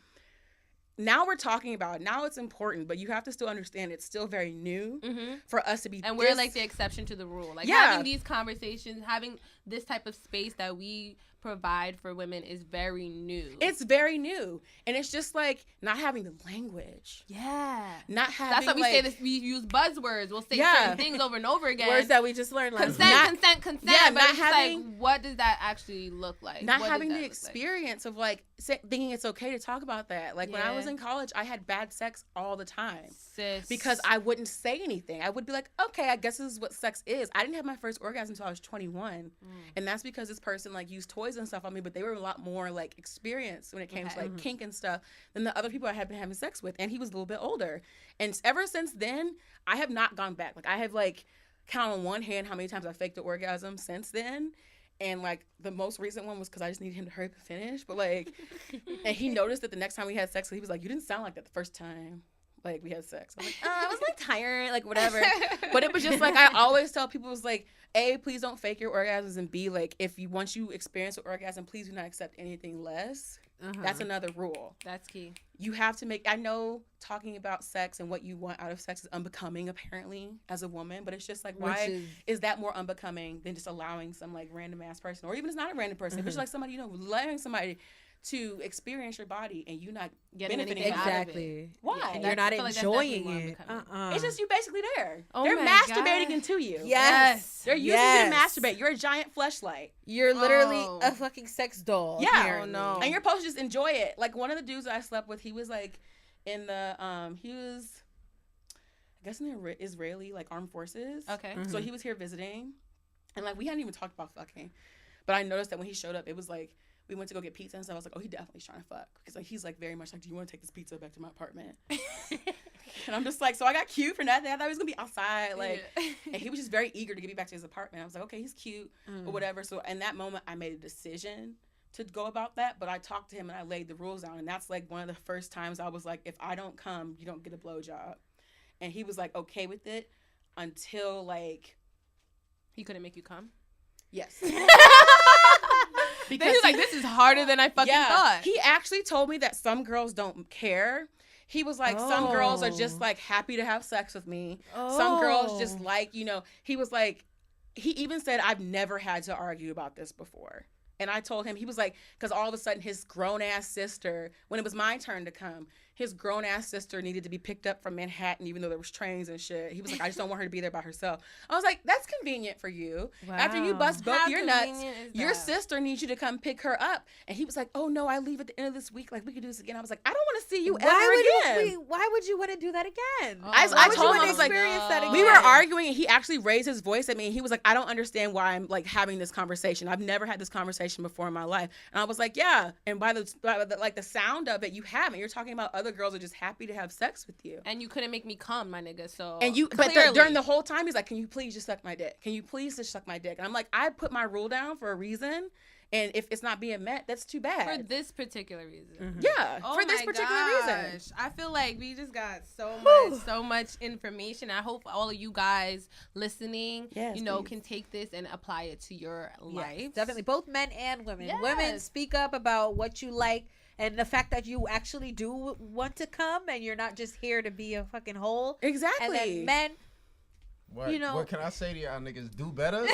Now we're talking about it. Now it's important, but you have to still understand it's still very new for us to be. And we're like the exception to the rule. Like having these conversations, having this type of space that we provide for women is very new. It's very new. And it's just like not having the language. Yeah. Not having. That's why we say this. We use buzzwords. We'll say certain things over and over again. Words that we just learned. Like consent. Yeah, but not having. Like, what does that actually look like? Not having the experience of like thinking it's okay to talk about that. Like when I was in college, I had bad sex all the time. Sis. Because I wouldn't say anything. I would be like, okay, I guess this is what sex is. I didn't have my first orgasm until I was 21. And that's because this person like used toys and stuff on me, but they were a lot more like experienced when it came to like kink and stuff than the other people I had been having sex with. And he was a little bit older. And ever since then, I have not gone back. Like I have like count on one hand how many times I faked the orgasm since then. And, like, the most recent one was because I just needed him to hurry up and finish. But, like, and he noticed that the next time we had sex, he was like, you didn't sound like that the first time, like, we had sex. I was like, I was, like, tired, like, whatever. But it was just, like, I always tell people, it was like, A, please don't fake your orgasms. And B, like, once you experience an orgasm, please do not accept anything less. That's another rule. That's key. You have to I know talking about sex and what you want out of sex is unbecoming, apparently, as a woman. But it's just like, why is that more unbecoming than just allowing some, like, random ass person? Or even it's not a random person. If it's like somebody, you know, allowing somebody to experience your body and you not getting benefiting out of Exactly. Why? And you're not enjoying it. It's just you basically there. Oh They're my masturbating God. into you. Yes. They're using you to masturbate. You're a giant fleshlight. You're literally a fucking sex doll. Yeah. Apparently. no. And you're supposed to just enjoy it. Like one of the dudes that I slept with, he was like in the he was I guess in the Israeli like armed forces. Okay. So he was here visiting. And like we hadn't even talked about fucking. But I noticed that when he showed up, it was like we went to go get pizza and stuff. I was like, oh, he definitely trying to fuck. Because like he's like very much like, do you want to take this pizza back to my apartment? And I'm just like, so I got cute for nothing. I thought he was going to be outside. Like, and he was just very eager to get me back to his apartment. I was like, okay, he's cute or whatever. So in that moment, I made a decision to go about that. But I talked to him and I laid the rules down. And that's like one of the first times I was like, if I don't come, you don't get a blowjob. And he was like, okay with it until like. He couldn't make you come? Yes. Because he was like, this is harder than I fucking thought. He actually told me that some girls don't care. He was like, some girls are just like happy to have sex with me. Some girls just like, you know, he was like, he even said, I've never had to argue about this before. And I told him, he was like, because all of a sudden his grown ass sister, when it was my turn to come, his grown ass sister needed to be picked up from Manhattan, even though there was trains and shit. He was like, I just don't want her to be there by herself. I was like, that's convenient for you. Wow. After you bust both your nuts, convenient is your that? sister needs you to come pick her up. And he was like, oh no, I leave at the end of this week. Like we could do this again. I was like, I don't want to see you ever again. Why would you want to do that again? I told him, I was like, that again? we were arguing and he actually raised his voice at me and he was like, I don't understand why I'm like having this conversation. I've never had this conversation before in my life. And I was like, yeah. And by the sound of it, you haven't. You're talking about other girls are just happy to have sex with you. And you couldn't make me come, my nigga. So And you, but during the whole time, he's like, can you please just suck my dick? Can you please just suck my dick? And I'm like, I put my rule down for a reason. And if it's not being met, that's too bad. For this particular reason. Yeah, for this particular reason. I feel like we just got so much information. I hope all of you guys listening, Yes, you know, please. can take this and apply it to your life. Yes, definitely. Both men and women. Yes. Women, speak up about what you like and the fact that you actually do want to come and you're not just here to be a fucking hole. Exactly. And then men, What, you know- what can I say to y'all niggas? Do better?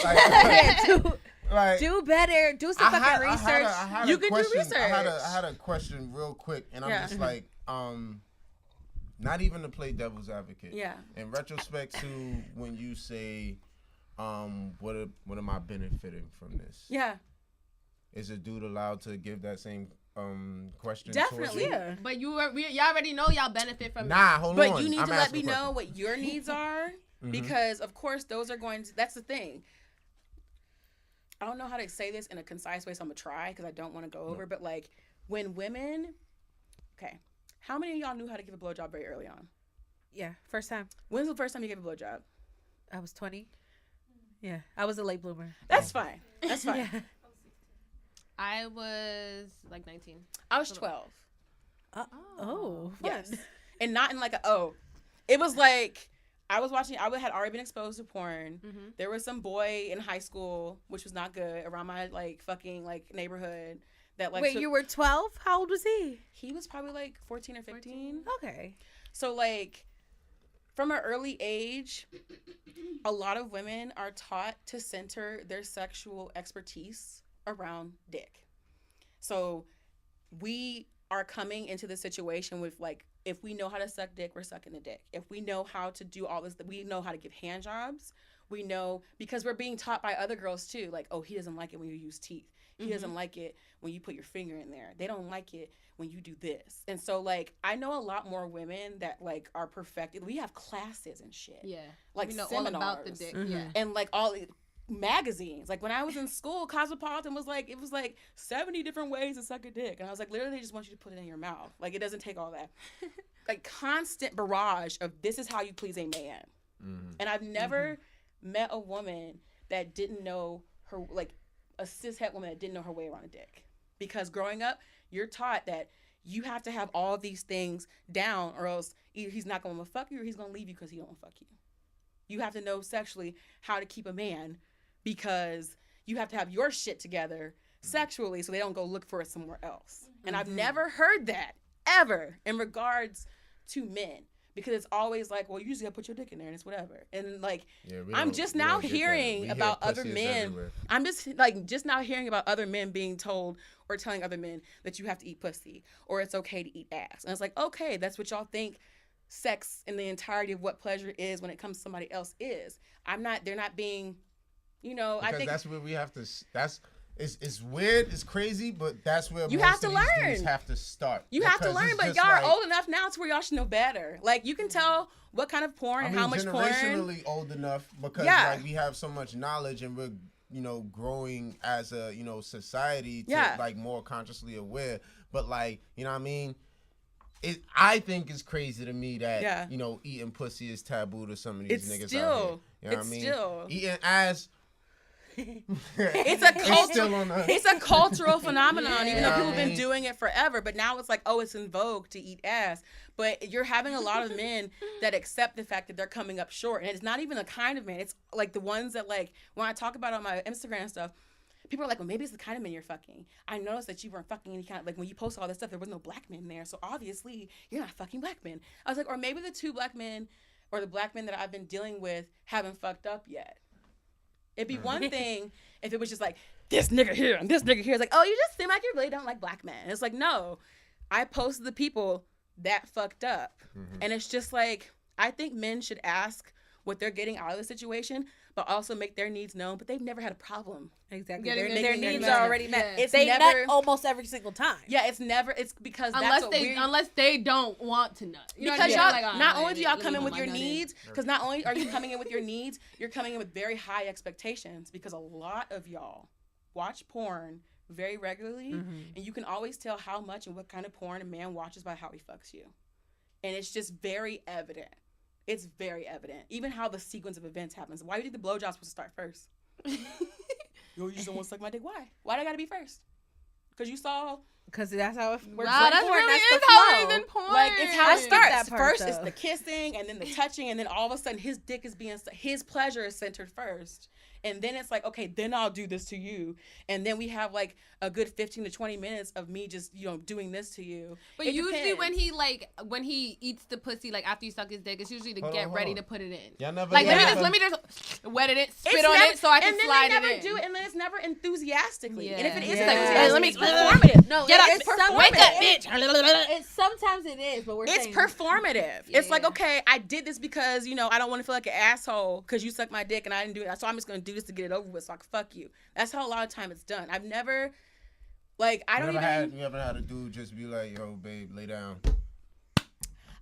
do better. Do some fucking research. You can do research. I had a question real quick, and I'm just like, not even to play devil's advocate. Yeah. In retrospect to when you say, what am I benefiting from this? Yeah. Is a dude allowed to give that same question? Definitely. towards Yeah. But y'all already know y'all benefit from Nah, it. hold on. But you need I'm to let asking me a know question. what your needs are because, of course, those are going to, that's the thing. I don't know how to say this in a concise way, so I'm going to try because I don't want to go over. But, like, when women, okay, how many of y'all knew how to give a blowjob very early on? Yeah, first time. When's the first time you gave a blowjob? I was 20. Yeah, I was a late bloomer. That's fine. That's fine. Yeah. I was like 19. I was 12. Oh, fun. Yes. And not in like it was like I had already been exposed to porn. There was some boy in high school, which was not good, around my like fucking like neighborhood that like Wait, you were 12? How old was he? he was probably like 14 or 15. Okay. So like from an early age, a lot of women are taught to center their sexual expertise around dick. So we are coming into the situation with like, if we know how to suck dick, we're sucking the dick. If we know how to do all this, we know how to give hand jobs. We know, because we're being taught by other girls too, like, oh, he doesn't like it when you use teeth. He doesn't like it when you put your finger in there. They don't like it when you do this. And so, like, I know a lot more women that, like, are perfected. We have classes and shit. Yeah. Like, we know seminars. all about the dick. Yeah. And, like, all magazines. Like, when I was in school, Cosmopolitan was like, it was like 70 different ways to suck a dick. And I was like, literally, they just want you to put it in your mouth. Like, it doesn't take all that. Like, constant barrage of this is how you please a man. And I've never met a woman that didn't know her, like, a cishet woman that didn't know her way around a dick. Because growing up, you're taught that you have to have all these things down, or else either he's not going to fuck you or he's going to leave you because he don't fuck you. You have to know sexually how to keep a man, because you have to have your shit together sexually so they don't go look for it somewhere else. And I've never heard that ever in regards to men, because it's always like, well, you just gotta put your dick in there and it's whatever. And like, I'm just now hearing about other men. Everywhere. I'm just now hearing about other men being told or telling other men that you have to eat pussy or it's okay to eat ass. And it's like, okay, that's what y'all think sex in the entirety of what pleasure is when it comes to somebody else is. They're not being, because I think that's where we have to, it's weird, it's crazy, but that's where you most have to of learn. These dudes have to start. You have to learn, but y'all are old enough now to where y'all should know better. Like, you can tell what kind of porn and how much porn. Generationally old enough because like we have so much knowledge and we're growing as a society to like more consciously aware. But like, you know what I mean? I think it's crazy to me that eating pussy is taboo to some of these niggas out here. You know what I mean? Eating ass. It's a cultural phenomenon, even though people have been doing it forever. But now it's like, oh, it's in vogue to eat ass. But you're having a lot of men that accept the fact that they're coming up short, and it's not even a kind of man. It's like the ones that, like, when I talk about it on my Instagram stuff, people are like, well, maybe it's the kind of men you're fucking. I noticed that you weren't fucking any kind of, like, when you post all this stuff, there was no black men there, so obviously you're not fucking black men. I was like, or maybe the two black men or the black men that I've been dealing with haven't fucked up yet. It'd be one thing if it was just like, this nigga here and this nigga here. It's like, oh, you just seem like you really don't like black men. It's like, no, I posted the people that fucked up. And it's just like, I think men should ask what they're getting out of the situation, but also make their needs known. But they've never had a problem. Exactly. Their needs are already met. It's they never, nut almost every single time. Yeah, it's because unless they don't want to nut. You because y'all, like, not only do y'all come in with your needs, because not only are you coming in with your needs, you're coming in with very high expectations, because a lot of y'all watch porn very regularly, and you can always tell how much and what kind of porn a man watches by how he fucks you. And it's just very evident. It's very evident. Even how the sequence of events happens. Why do you think the blowjob's supposed to start first? Yo, you just don't want to suck my dick. Why? Why do I gotta be first? Because you saw. Because that's how it works. Nah, that's really is how it is in porn. Like, it's how it starts. First, though. It's the kissing, and then the touching, and then all of a sudden, his dick is his pleasure is centered first. And then it's like, okay, then I'll do this to you. And then we have like a good 15 to 20 minutes of me just, doing this to you. But it usually when he eats the pussy, like after you suck his dick, it's usually to get ready to put it in. Y'all never let me just wet it, spit on it so I can slide it in. And then they never do it, and then it's never enthusiastically. Yeah. And if it is let me performative. No, get up, wake up, bitch. Sometimes it is, but it's performative. It's like, okay, I did this because, I don't want to feel like an asshole because you sucked my dick and I didn't do it. So I'm just going to do this to get it over with so I can fuck you. That's how a lot of time it's done. I've never, like, you ever had a dude just be like, yo, babe, lay down.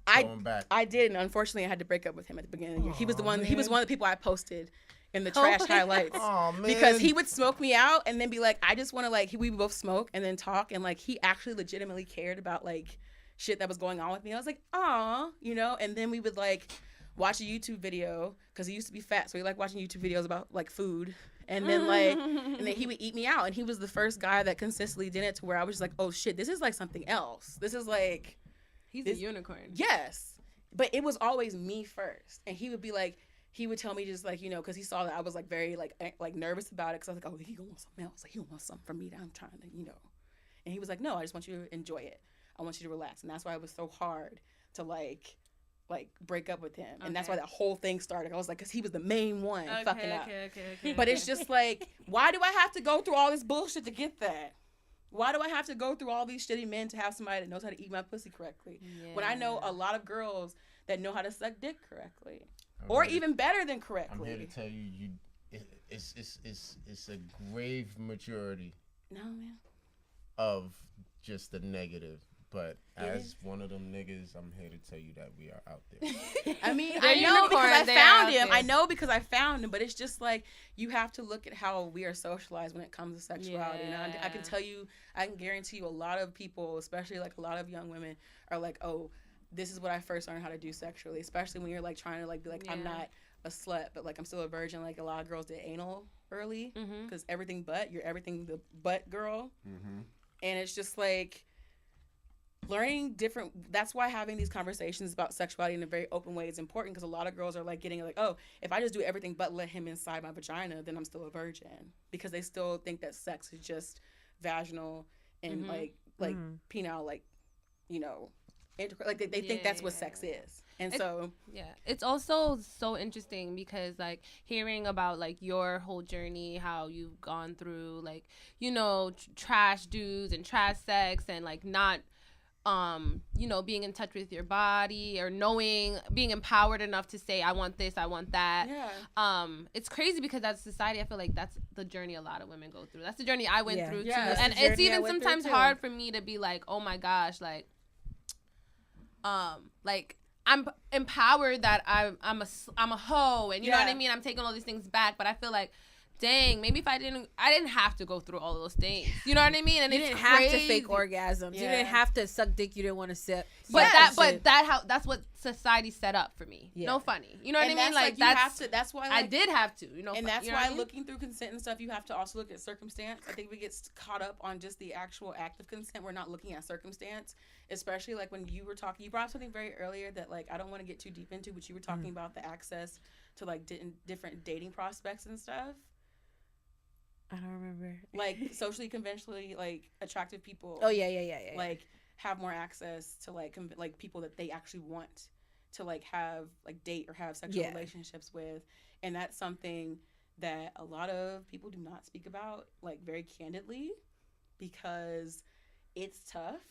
I did, and unfortunately I had to break up with him at the beginning of the year. He was one of the people I posted in the trash highlights. Oh, man. Because he would smoke me out and then be like, I just want to, like, we would both smoke and then talk, and like he actually legitimately cared about like shit that was going on with me. I was like, aw, and then we would like watch a YouTube video, because he used to be fat, so he liked watching YouTube videos about like food, and then and then he would eat me out, and he was the first guy that consistently did it to where I was just like, oh shit, this is like something else. This is like, he's a unicorn. Yes, but it was always me first, and he would be like, he would tell me just like, because he saw that I was like very like nervous about it, because I was like, oh, he gonna want something else, like he wants something from me that I'm trying to, and he was like, no, I just want you to enjoy it. I want you to relax, and that's why it was so hard to like break up with him. And that's why that whole thing started. I was like, because he was the main one fucking up. Okay. But it's just like, why do I have to go through all this bullshit to get that? Why do I have to go through all these shitty men to have somebody that knows how to eat my pussy correctly? Yeah. When I know a lot of girls that know how to suck dick correctly. Or even better than correctly. I'm here to tell you, it's a grave maturity No, man. of just the negative. But as one of them niggas, I'm here to tell you that we are out there. I mean, They're I know because I unicorns, they're found out him. there. I know because I found him, but it's just like you have to look at how we are socialized when it comes to sexuality. And I can tell you, I can guarantee you a lot of people, especially like a lot of young women, are like, oh, this is what I first learned how to do sexually, especially when you're like trying to like be like, I'm not a slut, but like I'm still a virgin. Like a lot of girls did anal early because everything but, you're everything the butt girl. And it's just like, learning different, that's why having these conversations about sexuality in a very open way is important, because a lot of girls are like getting like, oh, if I just do everything but let him inside my vagina, then I'm still a virgin, because they still think that sex is just vaginal and like penile, like, you know, like they think that's what sex is. And so it's also so interesting because like hearing about like your whole journey, how you've gone through like, you know, trash dudes and trash sex, and like not you know, being in touch with your body, or knowing, being empowered enough to say, I want this, I want that. It's crazy because as a society, I feel like that's the journey a lot of women go through. That's the journey I went through too. And it's even sometimes hard for me to be like, oh my gosh, like I'm empowered that I'm a hoe, and you know what I mean? I'm taking all these things back, but I feel like, dang, maybe if I didn't have to go through all of those things. You know what I mean? And you it's didn't crazy. have to fake orgasms. You didn't have to suck dick you didn't want to sip. But that's what society set up for me. No funny. You know what I mean? Like that's why I did have to, you know. And that's you know why I mean? looking through consent and stuff, you have to also look at circumstance. I think we get caught up on just the actual act of consent. We're not looking at circumstance, especially like when you were talking, you brought up something very earlier that like I don't want to get too deep into, but you were talking about the access to like different dating prospects and stuff. I don't remember. Like socially, conventionally, like attractive people. Oh yeah. Like have more access to like like people that they actually want to like have like date or have sexual relationships with, and that's something that a lot of people do not speak about like very candidly, because it's tough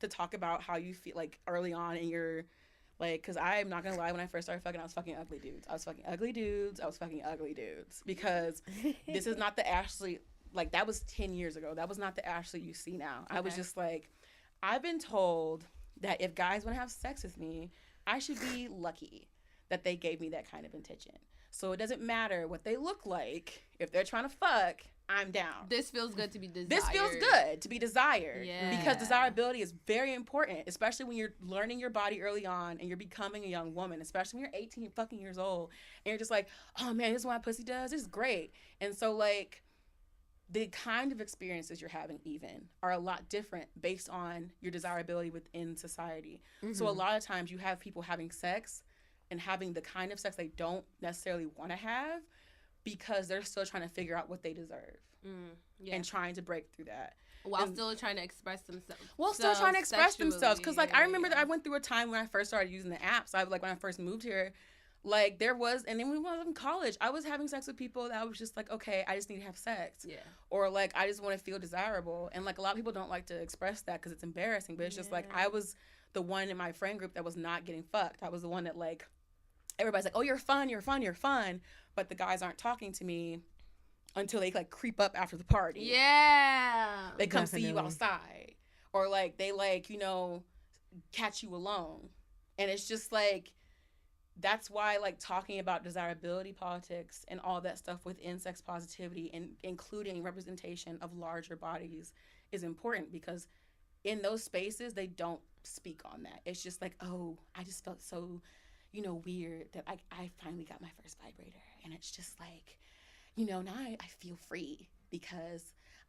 to talk about how you feel like early on in your like, because I'm not gonna lie, when I first started fucking, I was fucking ugly dudes. I was fucking ugly dudes because this is not the Ashleigh, like that was 10 years ago. That was not the Ashleigh you see now. I was just like, I've been told that if guys want to have sex with me, I should be lucky that they gave me that kind of intention. So it doesn't matter what they look like. If they're trying to fuck, I'm down. This feels good to be desired. This feels good to be desired. Yeah. Because desirability is very important, especially when you're learning your body early on and you're becoming a young woman, especially when you're 18 fucking years old and you're just like, oh man, this is what my pussy does. This is great. And so like the kind of experiences you're having even are a lot different based on your desirability within society. So a lot of times you have people having sex and having the kind of sex they don't necessarily want to have because they're still trying to figure out what they deserve and trying to break through that. While still trying to express themselves. Because, like, I remember that I went through a time when I first started using the apps. When I first moved here, like, there was, and then when I was in college, I was having sex with people that I was just like, okay, I just need to have sex. Yeah. Or, like, I just want to feel desirable. And, like, a lot of people don't like to express that because it's embarrassing. But it's just, like, I was the one in my friend group that was not getting fucked. I was the one that, like, everybody's like, oh, you're fun. But the guys aren't talking to me until they like creep up after the party. Yeah. They come see you outside. Or like they like, you know, catch you alone. And it's just like, that's why like talking about desirability politics and all that stuff within sex positivity and including representation of larger bodies is important, because in those spaces they don't speak on that. It's just like, oh, I just felt so, you know, weird that I finally got my first vibrator. And it's just like, you know, now I feel free because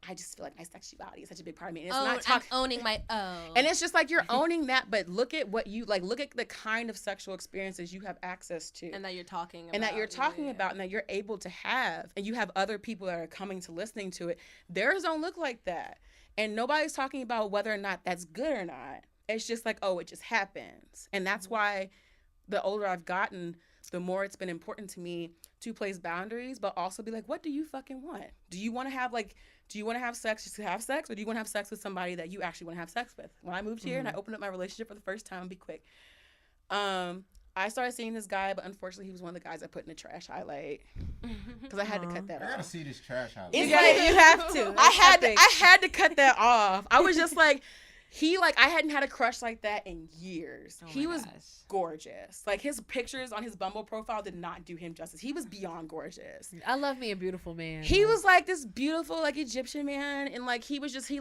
I just feel like my sexuality is such a big part of me. And it's I'm owning my own. And it's just like you're owning that, but look at what you like. Look at the kind of sexual experiences you have access to, and that you're talking about, and that you're able to have, and you have other people that are coming to listening to it. Theirs don't look like that, and nobody's talking about whether or not that's good or not. It's just like, oh, it just happens, and that's why the older I've gotten, the more it's been important to me to place boundaries, but also be like, what do you fucking want? Do you want to have sex just to have sex, or do you want to have sex with somebody that you actually want to have sex with? When I moved here and I opened up my relationship for the first time, I'll be quick. I I started seeing this guy, but unfortunately, he was one of the guys I put in the trash highlight because I had to cut that I off. gotta see this trash highlight. You have to. I had to cut that off. I was just like, I hadn't had a crush like that in years. He was gorgeous. Like, his pictures on his Bumble profile did not do him justice. He was beyond gorgeous. I love me a beautiful man. He was like this beautiful, like, Egyptian man, and like he was just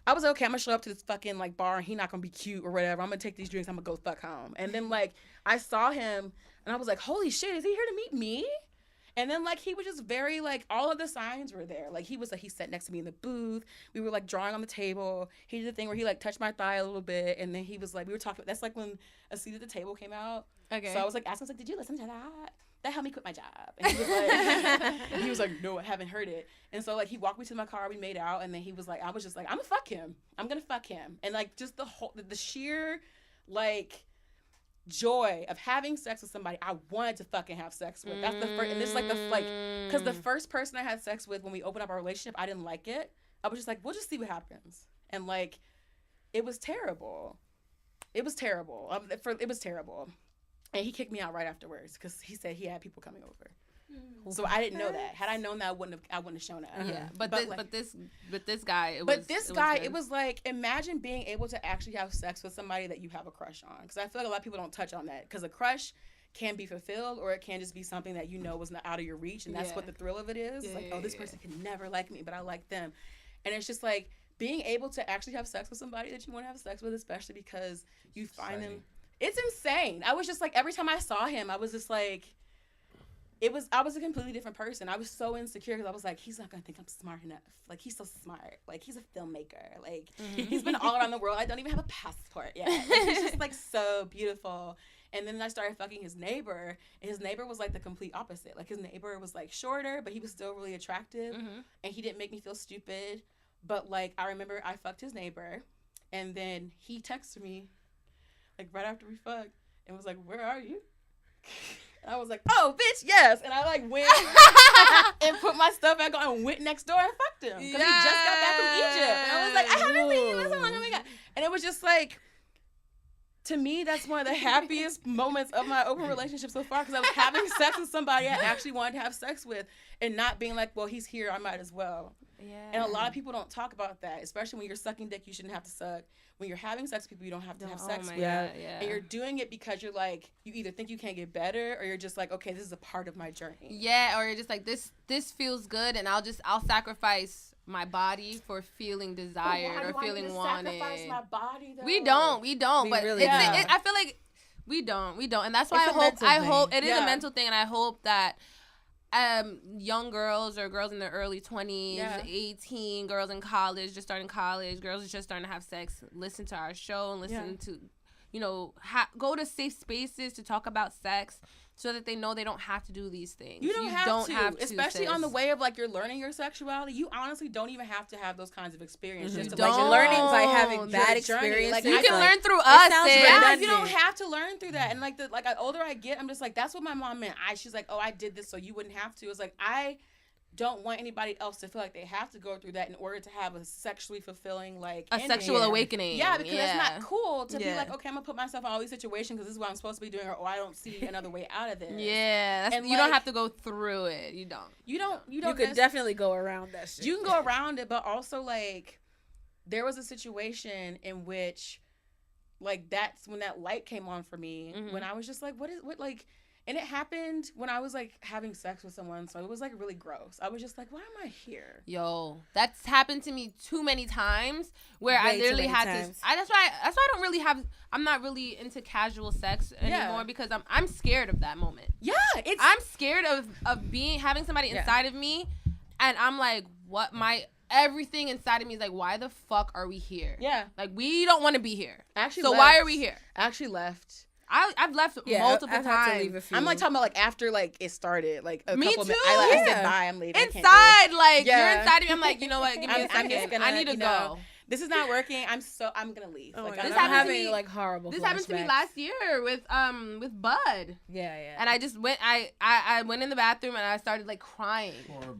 I was like, okay, I'm gonna show up to this fucking like bar and he not gonna be cute or whatever. I'm gonna take these drinks, I'm gonna go fuck home. And then like I saw him and I was like, holy shit, is he here to meet me? And then like he was just very like, all of the signs were there. Like he sat next to me in the booth. We were like drawing on the table. He did the thing where he like touched my thigh a little bit, and then he was like, we were talking. That's like when A Seat at the Table came out. Okay. So I was like asking, like, did you listen to that? That helped me quit my job. And he was like, no, I haven't heard it. And so like he walked me to my car, we made out, and then he was like, I was just like, I'm gonna fuck him. And like just the sheer like joy of having sex with somebody I wanted to fucking have sex with. That's the first, and this is like because the first person I had sex with when we opened up our relationship, I didn't like it. I was just like, we'll just see what happens. And like, it was terrible. It was terrible. It was terrible. And he kicked me out right afterwards because he said he had people coming over. So I didn't know that. Had I known that, I wouldn't have shown up. Yeah, but this guy, it was like, imagine being able to actually have sex with somebody that you have a crush on. Because I feel like a lot of people don't touch on that. Because a crush can be fulfilled, or it can just be something that you know was not out of your reach, and that's what the thrill of it is. Like, oh, this person can never like me, but I like them. And it's just like being able to actually have sex with somebody that you want to have sex with, especially because you find them. It's insane. I was just like, every time I saw him, I was just like, I was a completely different person. I was so insecure because I was like, he's not going to think I'm smart enough. Like, he's so smart. Like, he's a filmmaker. Like, he's been all around the world. I don't even have a passport yet. Like, he's just, like, so beautiful. And then I started fucking his neighbor, and his neighbor was, like, the complete opposite. Like, his neighbor was, like, shorter, but he was still really attractive, and he didn't make me feel stupid. But, like, I remember I fucked his neighbor, and then he texted me, like, right after we fucked, and was like, where are you? And I was like, oh, bitch, yes. And I, like, went and put my stuff back on and went next door and fucked him. Because he just got back from Egypt. And I was like, I haven't seen you in so long. Oh, my God. And it was just, like, to me, that's one of the happiest moments of my open relationship so far, because I was having sex with somebody I actually wanted to have sex with and not being like, well, he's here, I might as well. Yeah. And a lot of people don't talk about that, especially when you're sucking dick, you shouldn't have to suck. When you're having sex with people, you don't have to have sex with. Yeah. And you're doing it because you're like, you either think you can't get better, or you're just like, okay, this is a part of my journey. Yeah, or you're just like, this feels good, and I'll sacrifice my body for feeling desired or feeling wanted. Sacrifice my body, though? We don't. But really I feel like we don't, and that's why I hope it is a mental thing, and I hope that young girls or girls in their early 20s, 18, girls in college, just starting college, girls just starting to have sex, listen to our show and listen to, go to safe spaces to talk about sex so that they know they don't have to do these things. You don't have to, especially on the way of like you're learning your sexuality. You honestly don't even have to have those kinds of experiences. Like you're learning by having bad experiences. Like, you can learn through us. Yeah, you don't have to learn through that. And like the older I get, I'm just like, that's what my mom meant. She's like, oh, I did this so you wouldn't have to. It's like, I don't want anybody else to feel like they have to go through that in order to have a sexually fulfilling sexual awakening. Yeah, because it's not cool to be like, okay, I'm gonna put myself in all these situations because this is what I'm supposed to be doing, or I don't see another way out of this. Yeah, and you don't have to go through it. You don't. You could definitely go around that shit. You can go around it, but also like there was a situation in which like that's when that light came on for me, when I was just like, what and it happened when I was, like, having sex with someone, so it was, like, really gross. I was just like, why am I here? Yo, that's happened to me too many times where I literally had to... That's why I'm not really into casual sex anymore because I'm scared of that moment. Yeah, I'm scared of having somebody inside of me, and I'm like, everything inside of me is like, why the fuck are we here? Yeah. Like, we don't want to be here. Why are we here? I actually left. I've left multiple times. I'm like talking about like after like it started, like a me couple too. minutes. I said bye. I'm leaving. Inside, like you're inside of me. I'm like, you know what? Give me a second. I need to go. This is not working. I'm gonna leave. Oh Like, my God. This I'm happened to having me- like horrible. This happened to me flashbacks. last year with Bud. Yeah. And I just went. I went in the bathroom and I started like crying.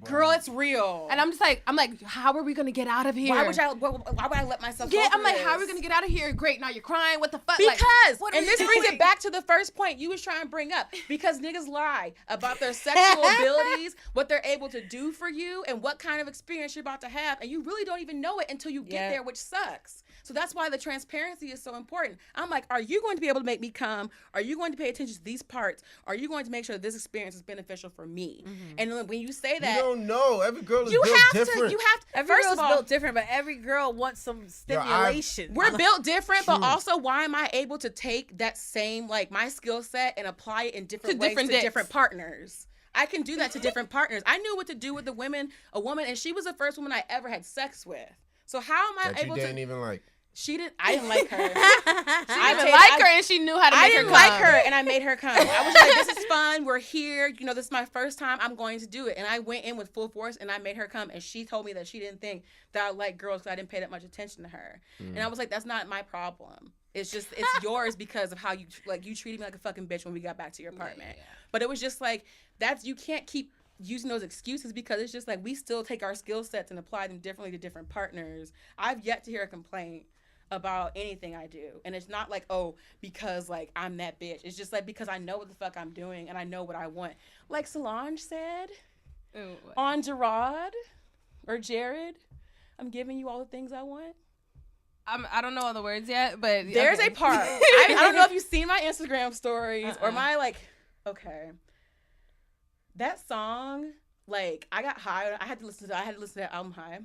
girl, it's real. And I'm like, how are we gonna get out of here? why would I let myself? Yeah, go I'm like, through how are we this? gonna get out of here? Great, now you're crying. What the fuck? Because, what are and we this brings doing? it back to the first point you was trying to bring up. Because niggas lie about their sexual abilities, what they're able to do for you, and what kind of experience you're about to have, and you really don't even know it until you get there, which sucks. So that's why the transparency is so important. I'm like, are you going to be able to make me come? Are you going to pay attention to these parts? Are you going to make sure that this experience is beneficial for me? And then when you say that, You don't know. Every girl is you built have different. to. You have to. Every First girl's of all, built different, but every girl wants some stimulation. we're built different, but True. also why am I able to take that same like my skill set and apply it in different ways different to dicks. different partners? I can do that to different partners. I knew what to do with a woman, and she was the first woman I ever had sex with. So how am I that you able didn't to? even like. I didn't like her. She I didn't take- like I- her, and she knew how to I make her didn't come. like her, and I made her come. I was like, this is fun. We're here. You know, this is my first time. I'm going to do it. And I went in with full force, and I made her come. And she told me that she didn't think that I liked girls because I didn't pay that much attention to her. And I was like, that's not my problem. It's yours because of how you treated me like a fucking bitch when we got back to your apartment. Yeah. But it was just like, you can't keep using those excuses because it's just like we still take our skill sets and apply them differently to different partners. I've yet to hear a complaint about anything I do. And it's not like, oh, because like I'm that bitch. It's just like because I know what the fuck I'm doing and I know what I want. Like Solange said on Gerard or Jared, I'm giving you all the things I want. I don't know all the words yet, but There's okay. a part. I don't know if you've seen my Instagram stories or my okay. That song, like I got high. I had to listen to that album High.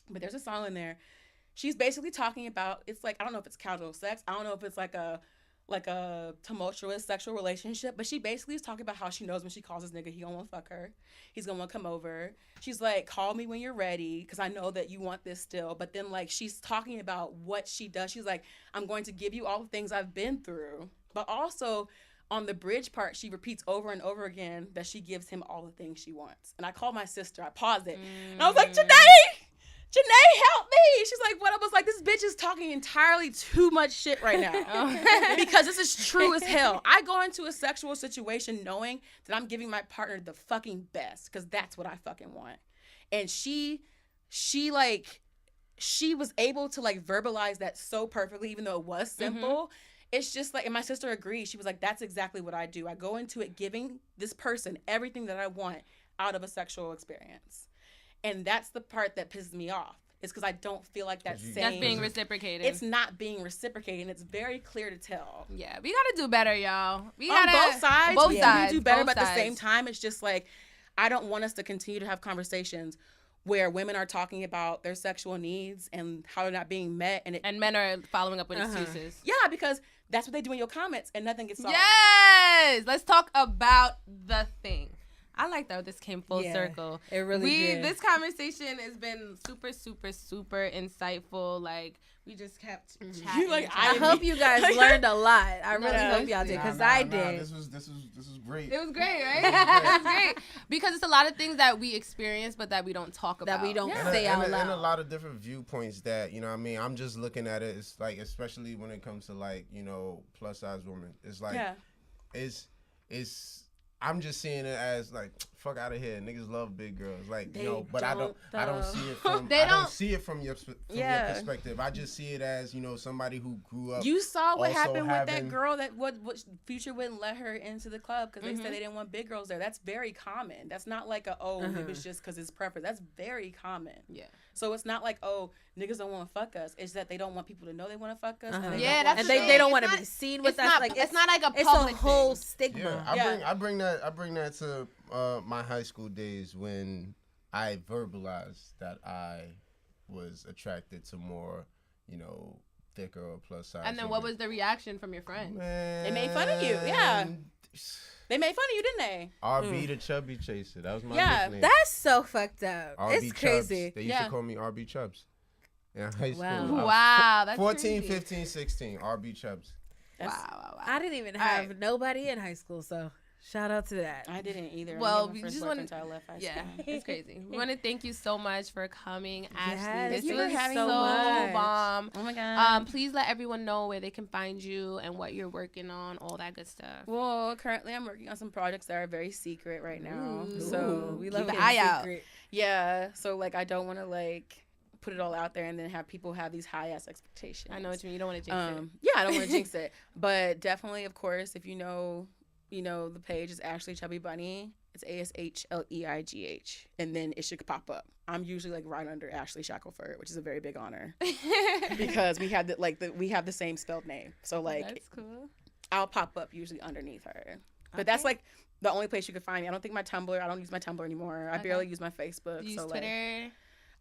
But there's a song in there. She's basically talking about, it's like, I don't know if it's casual sex. I don't know if it's like a tumultuous sexual relationship, but she basically is talking about how she knows when she calls this nigga, he gonna wanna fuck her. He's gonna wanna come over. She's like, call me when you're ready, because I know that you want this still. But then like she's talking about what she does. She's like, I'm going to give you all the things I've been through. But also on the bridge part, she repeats over and over again that she gives him all the things she wants. And I called my sister, I paused it. And I was like, Janae, help me. She's like, what? I was like, this bitch is talking entirely too much shit right now. Because this is true as hell. I go into a sexual situation knowing that I'm giving my partner the fucking best because that's what I fucking want. And she was able to like verbalize that so perfectly, even though it was simple. It's just like, and my sister agreed. She was like, that's exactly what I do. I go into it giving this person everything that I want out of a sexual experience. And that's the part that pisses me off. It's because I don't feel like that's That's being reciprocated. It's not being reciprocated, and it's very clear to tell. Yeah, we gotta do better, y'all. We On gotta both sides, both we sides, do better, both but at the sides. same time, it's just like I don't want us to continue to have conversations where women are talking about their sexual needs and how they're not being met, and men are following up with excuses. yeah, because that's what they do in your comments, and nothing gets solved. Yes, let's talk about the thing. I like that this came full circle. It really did. This conversation has been super, super, super insightful. Like we just kept chatting. I hope you guys learned a lot. I really hope y'all did, because I Nah, did. this was great. It was great, right? It was great because it's a lot of things that we experience, but that we don't talk about. That we don't And say out loud. And a lot of different viewpoints that, you know what I mean, I'm just looking at it. It's like, especially when it comes to like, you know, plus size women. It's like, it's I'm just seeing it as like, fuck out of here. Niggas love big girls. Like, you know, but I don't see it from They I don't don't- see it from your perspective. I just see it as, you know, somebody who grew up. You saw what also happened with that having- girl that what Future wouldn't let her into the club because they said they didn't want big girls there. That's very common. That's not like it was just because it's preference. That's very common. Yeah. So it's not like, oh, niggas don't want to fuck us. It's that they don't want people to know they want to fuck us. And they Yeah, don't that's want And the they thing. don't It's want to not- be seen with It's us. not. Like It's not like a it's public a whole thing. stigma. Yeah, I bring that to my high school days when I verbalized that I was attracted to more, you know, thicker or plus size. And then what was the reaction from your friends? Man, They made fun of you, yeah. They made fun of you, didn't they? RB the chubby chaser. That was my Yeah. nickname. That's so fucked up. RB It's crazy. Chubbs. They used to call me RB Chubbs. In high school. Wow. I was Wow, that's 14, crazy. 15, 16, RB Chubbs. Wow. I didn't even have nobody in high school, so Shout out to that. I didn't either. Well, we we just just want want until I left high Yeah, school. it's crazy. We want to thank you so much for coming, Ashley. Yes, This thank you was for having so me. bomb. Oh my god. Please let everyone know where they can find you and what you're working on, all that good stuff. Well, currently I'm working on some projects that are very secret right now. Ooh. So we keep love an it. eye out. Secret. yeah. So like I don't want to like put it all out there and then have people have these high ass expectations. I know what you mean. You don't want to jinx it. Yeah, I don't want to jinx it. But definitely, of course, if you know, the page is Ashleigh Chubby Bunny. It's ASHLEIGH, and then it should pop up. I'm usually like right under Ashley Shackelford, which is a very big honor because we have we have the same spelled name. So like, That's cool. I'll pop up usually underneath her. But that's like the only place you can find me. I don't think my Tumblr. I don't use my Tumblr anymore. I barely use my Facebook. Do you use so Twitter? Like,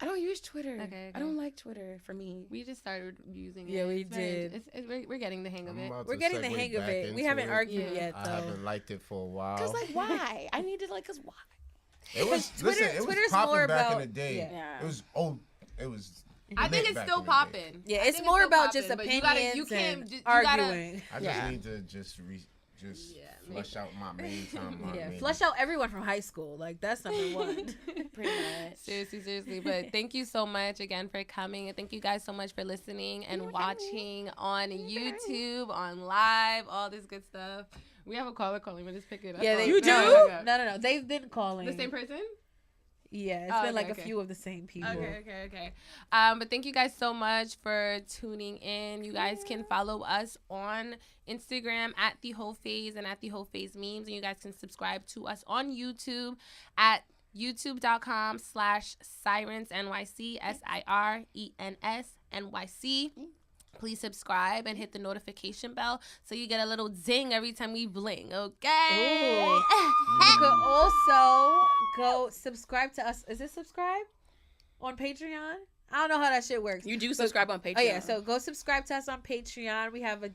I don't use Twitter. Okay. I don't like Twitter for me. We just started using it. Yeah, we It's very- did. we're getting the hang of I'm it. about We're to getting the segue hang of back it. We into haven't it. argued Yeah. yet, I though. haven't liked it for a while. Cause like why? I need to like cause why? It was Twitter- listen, it was Twitter's popping more back about- in the day. yeah. It was it was. I think lit it's back still in the day. popping. Yeah, I it's think more still about just popping, but opinions you can't and you arguing. I just Yeah. need to just flush out my main time. Yeah, flush out everyone from high school. Like, that's number one. Pretty much. Seriously. But thank you so much again for coming. And thank you guys so much for listening and watching on YouTube, on live, all this good stuff. We have a caller calling. We'll just pick it up. Yeah, You do? No. They've been calling. The same person? Yeah, it's Oh, been okay, like okay. a few of the same people. Okay. But thank you guys so much for tuning in. You guys can follow us on Instagram at The Whole Phase and at The Whole Phase Memes. And you guys can subscribe to us on YouTube at youtube.com/SIRENS NYC, SIRENS NYC. Please subscribe and hit the notification bell so you get a little zing every time we bling, okay? You could also go subscribe to us. Is it subscribe on Patreon? I don't know how that shit works. You do subscribe on Patreon. Oh yeah, so go subscribe to us on Patreon. We have a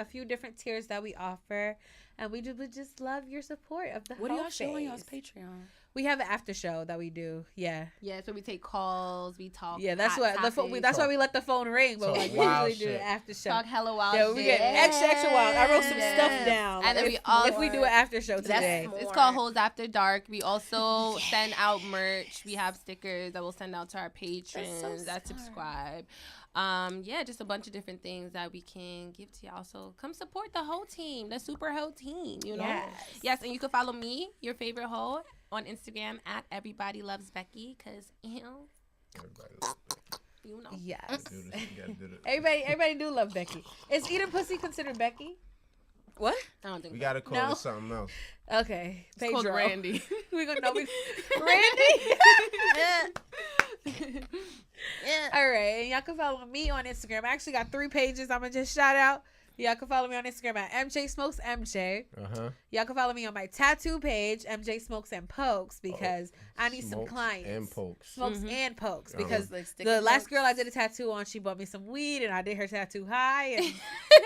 few different tiers that we offer, and we would just love your support of the what do whole y'all show on y'all's phase. Patreon? We have an after show that we do. Yeah, Yeah, so we take calls, we talk. yeah. That's hot what topics, that's why we let the phone ring. But Talk like we wild usually do shit. the after show. talk hella wild Yeah, shit. we get extra wild. I wrote some Yes. stuff down. And then if, we also if we do an after show That's today. more. It's called Holes After Dark. We also send out merch. We have stickers that we'll send out to our patrons that subscribe. Yeah, just a bunch of different things that we can give to y'all. So come support the whole team, the super whole team, you know? Yes, and you can follow me, your favorite hoe, on Instagram at Everybody Loves Becky, because, Everybody loves Becky. you know. Yes. Do this. You gotta do this. Everybody do love Becky. Is eating pussy considered Becky? What? I don't think We so. gotta call No. it something else. Okay. It's called Pedro. Randy. We're gonna know. Randy. All right, and y'all can follow me on Instagram. I actually got 3 pages. I'm gonna just shout out. Y'all can follow me on Instagram at MJ Smokes MJ. Y'all can follow me on my tattoo page, MJ Smokes and Pokes, because I need some Smokes clients. and pokes. Smokes and Pokes, Uh-huh. because Like the last girl I did a tattoo on, she bought me some weed, and I did her tattoo high, and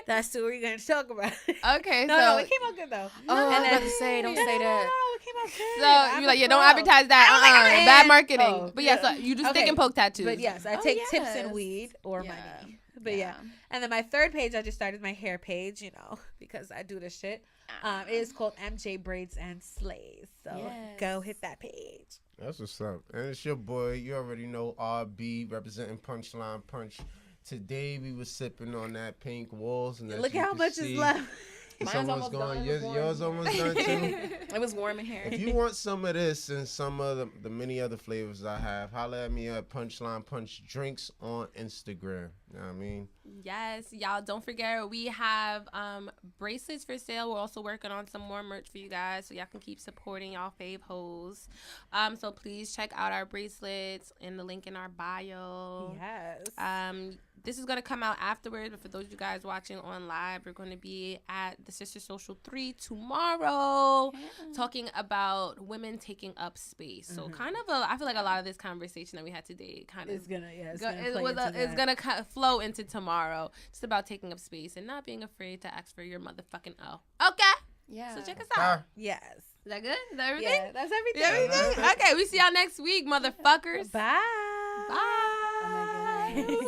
that's what we're gonna talk about. Okay, No, so it came out good though. Oh, I was And about then- to say, don't No, say no, that. no, it came out good. So I'm you're a like, yeah, don't pro. advertise that. I don't think I'm Bad in. marketing. Oh, But yeah, yeah. so you do stick Okay. and poke tattoos. But yes, I Oh, take tips yes. and weed or Yeah. money. But yeah. And then my 3rd page, I just started my hair page, you know, because I do this shit. It is called MJ Braids and Slays. So Yes. go hit that page. That's what's up. And it's your boy. You already know RB representing PunchLine Punch. Today we was sipping on that pink walls, and as Look you at how can much see, is left. It's Mine's almost almost gone. done. Yours almost done too. It was warm in here. If you want some of this and some of the many other flavors I have, holla at me at PunchLine Punch Drinks on Instagram. You know what I mean? Yes, y'all don't forget we have bracelets for sale. We're also working on some more merch for you guys, so y'all can keep supporting y'all fave hoes. So please check out our bracelets in the link in our bio. Yes. This is gonna come out afterward, but for those of you guys watching on live, we're gonna be at the Sister Social 3 tomorrow, talking about women taking up space. So kind of I feel like a lot of this conversation that we had today kind of It's gonna, yeah, it's Go- gonna it play was into it's that. gonna flow into tomorrow. Just about taking up space and not being afraid to ask for your motherfucking O. Okay, Yeah. so check us out. Yes. Is that good? Is that everything? Yeah, that's everything. Everything? Okay, we see y'all next week, motherfuckers. Bye. Bye. Oh my goodness.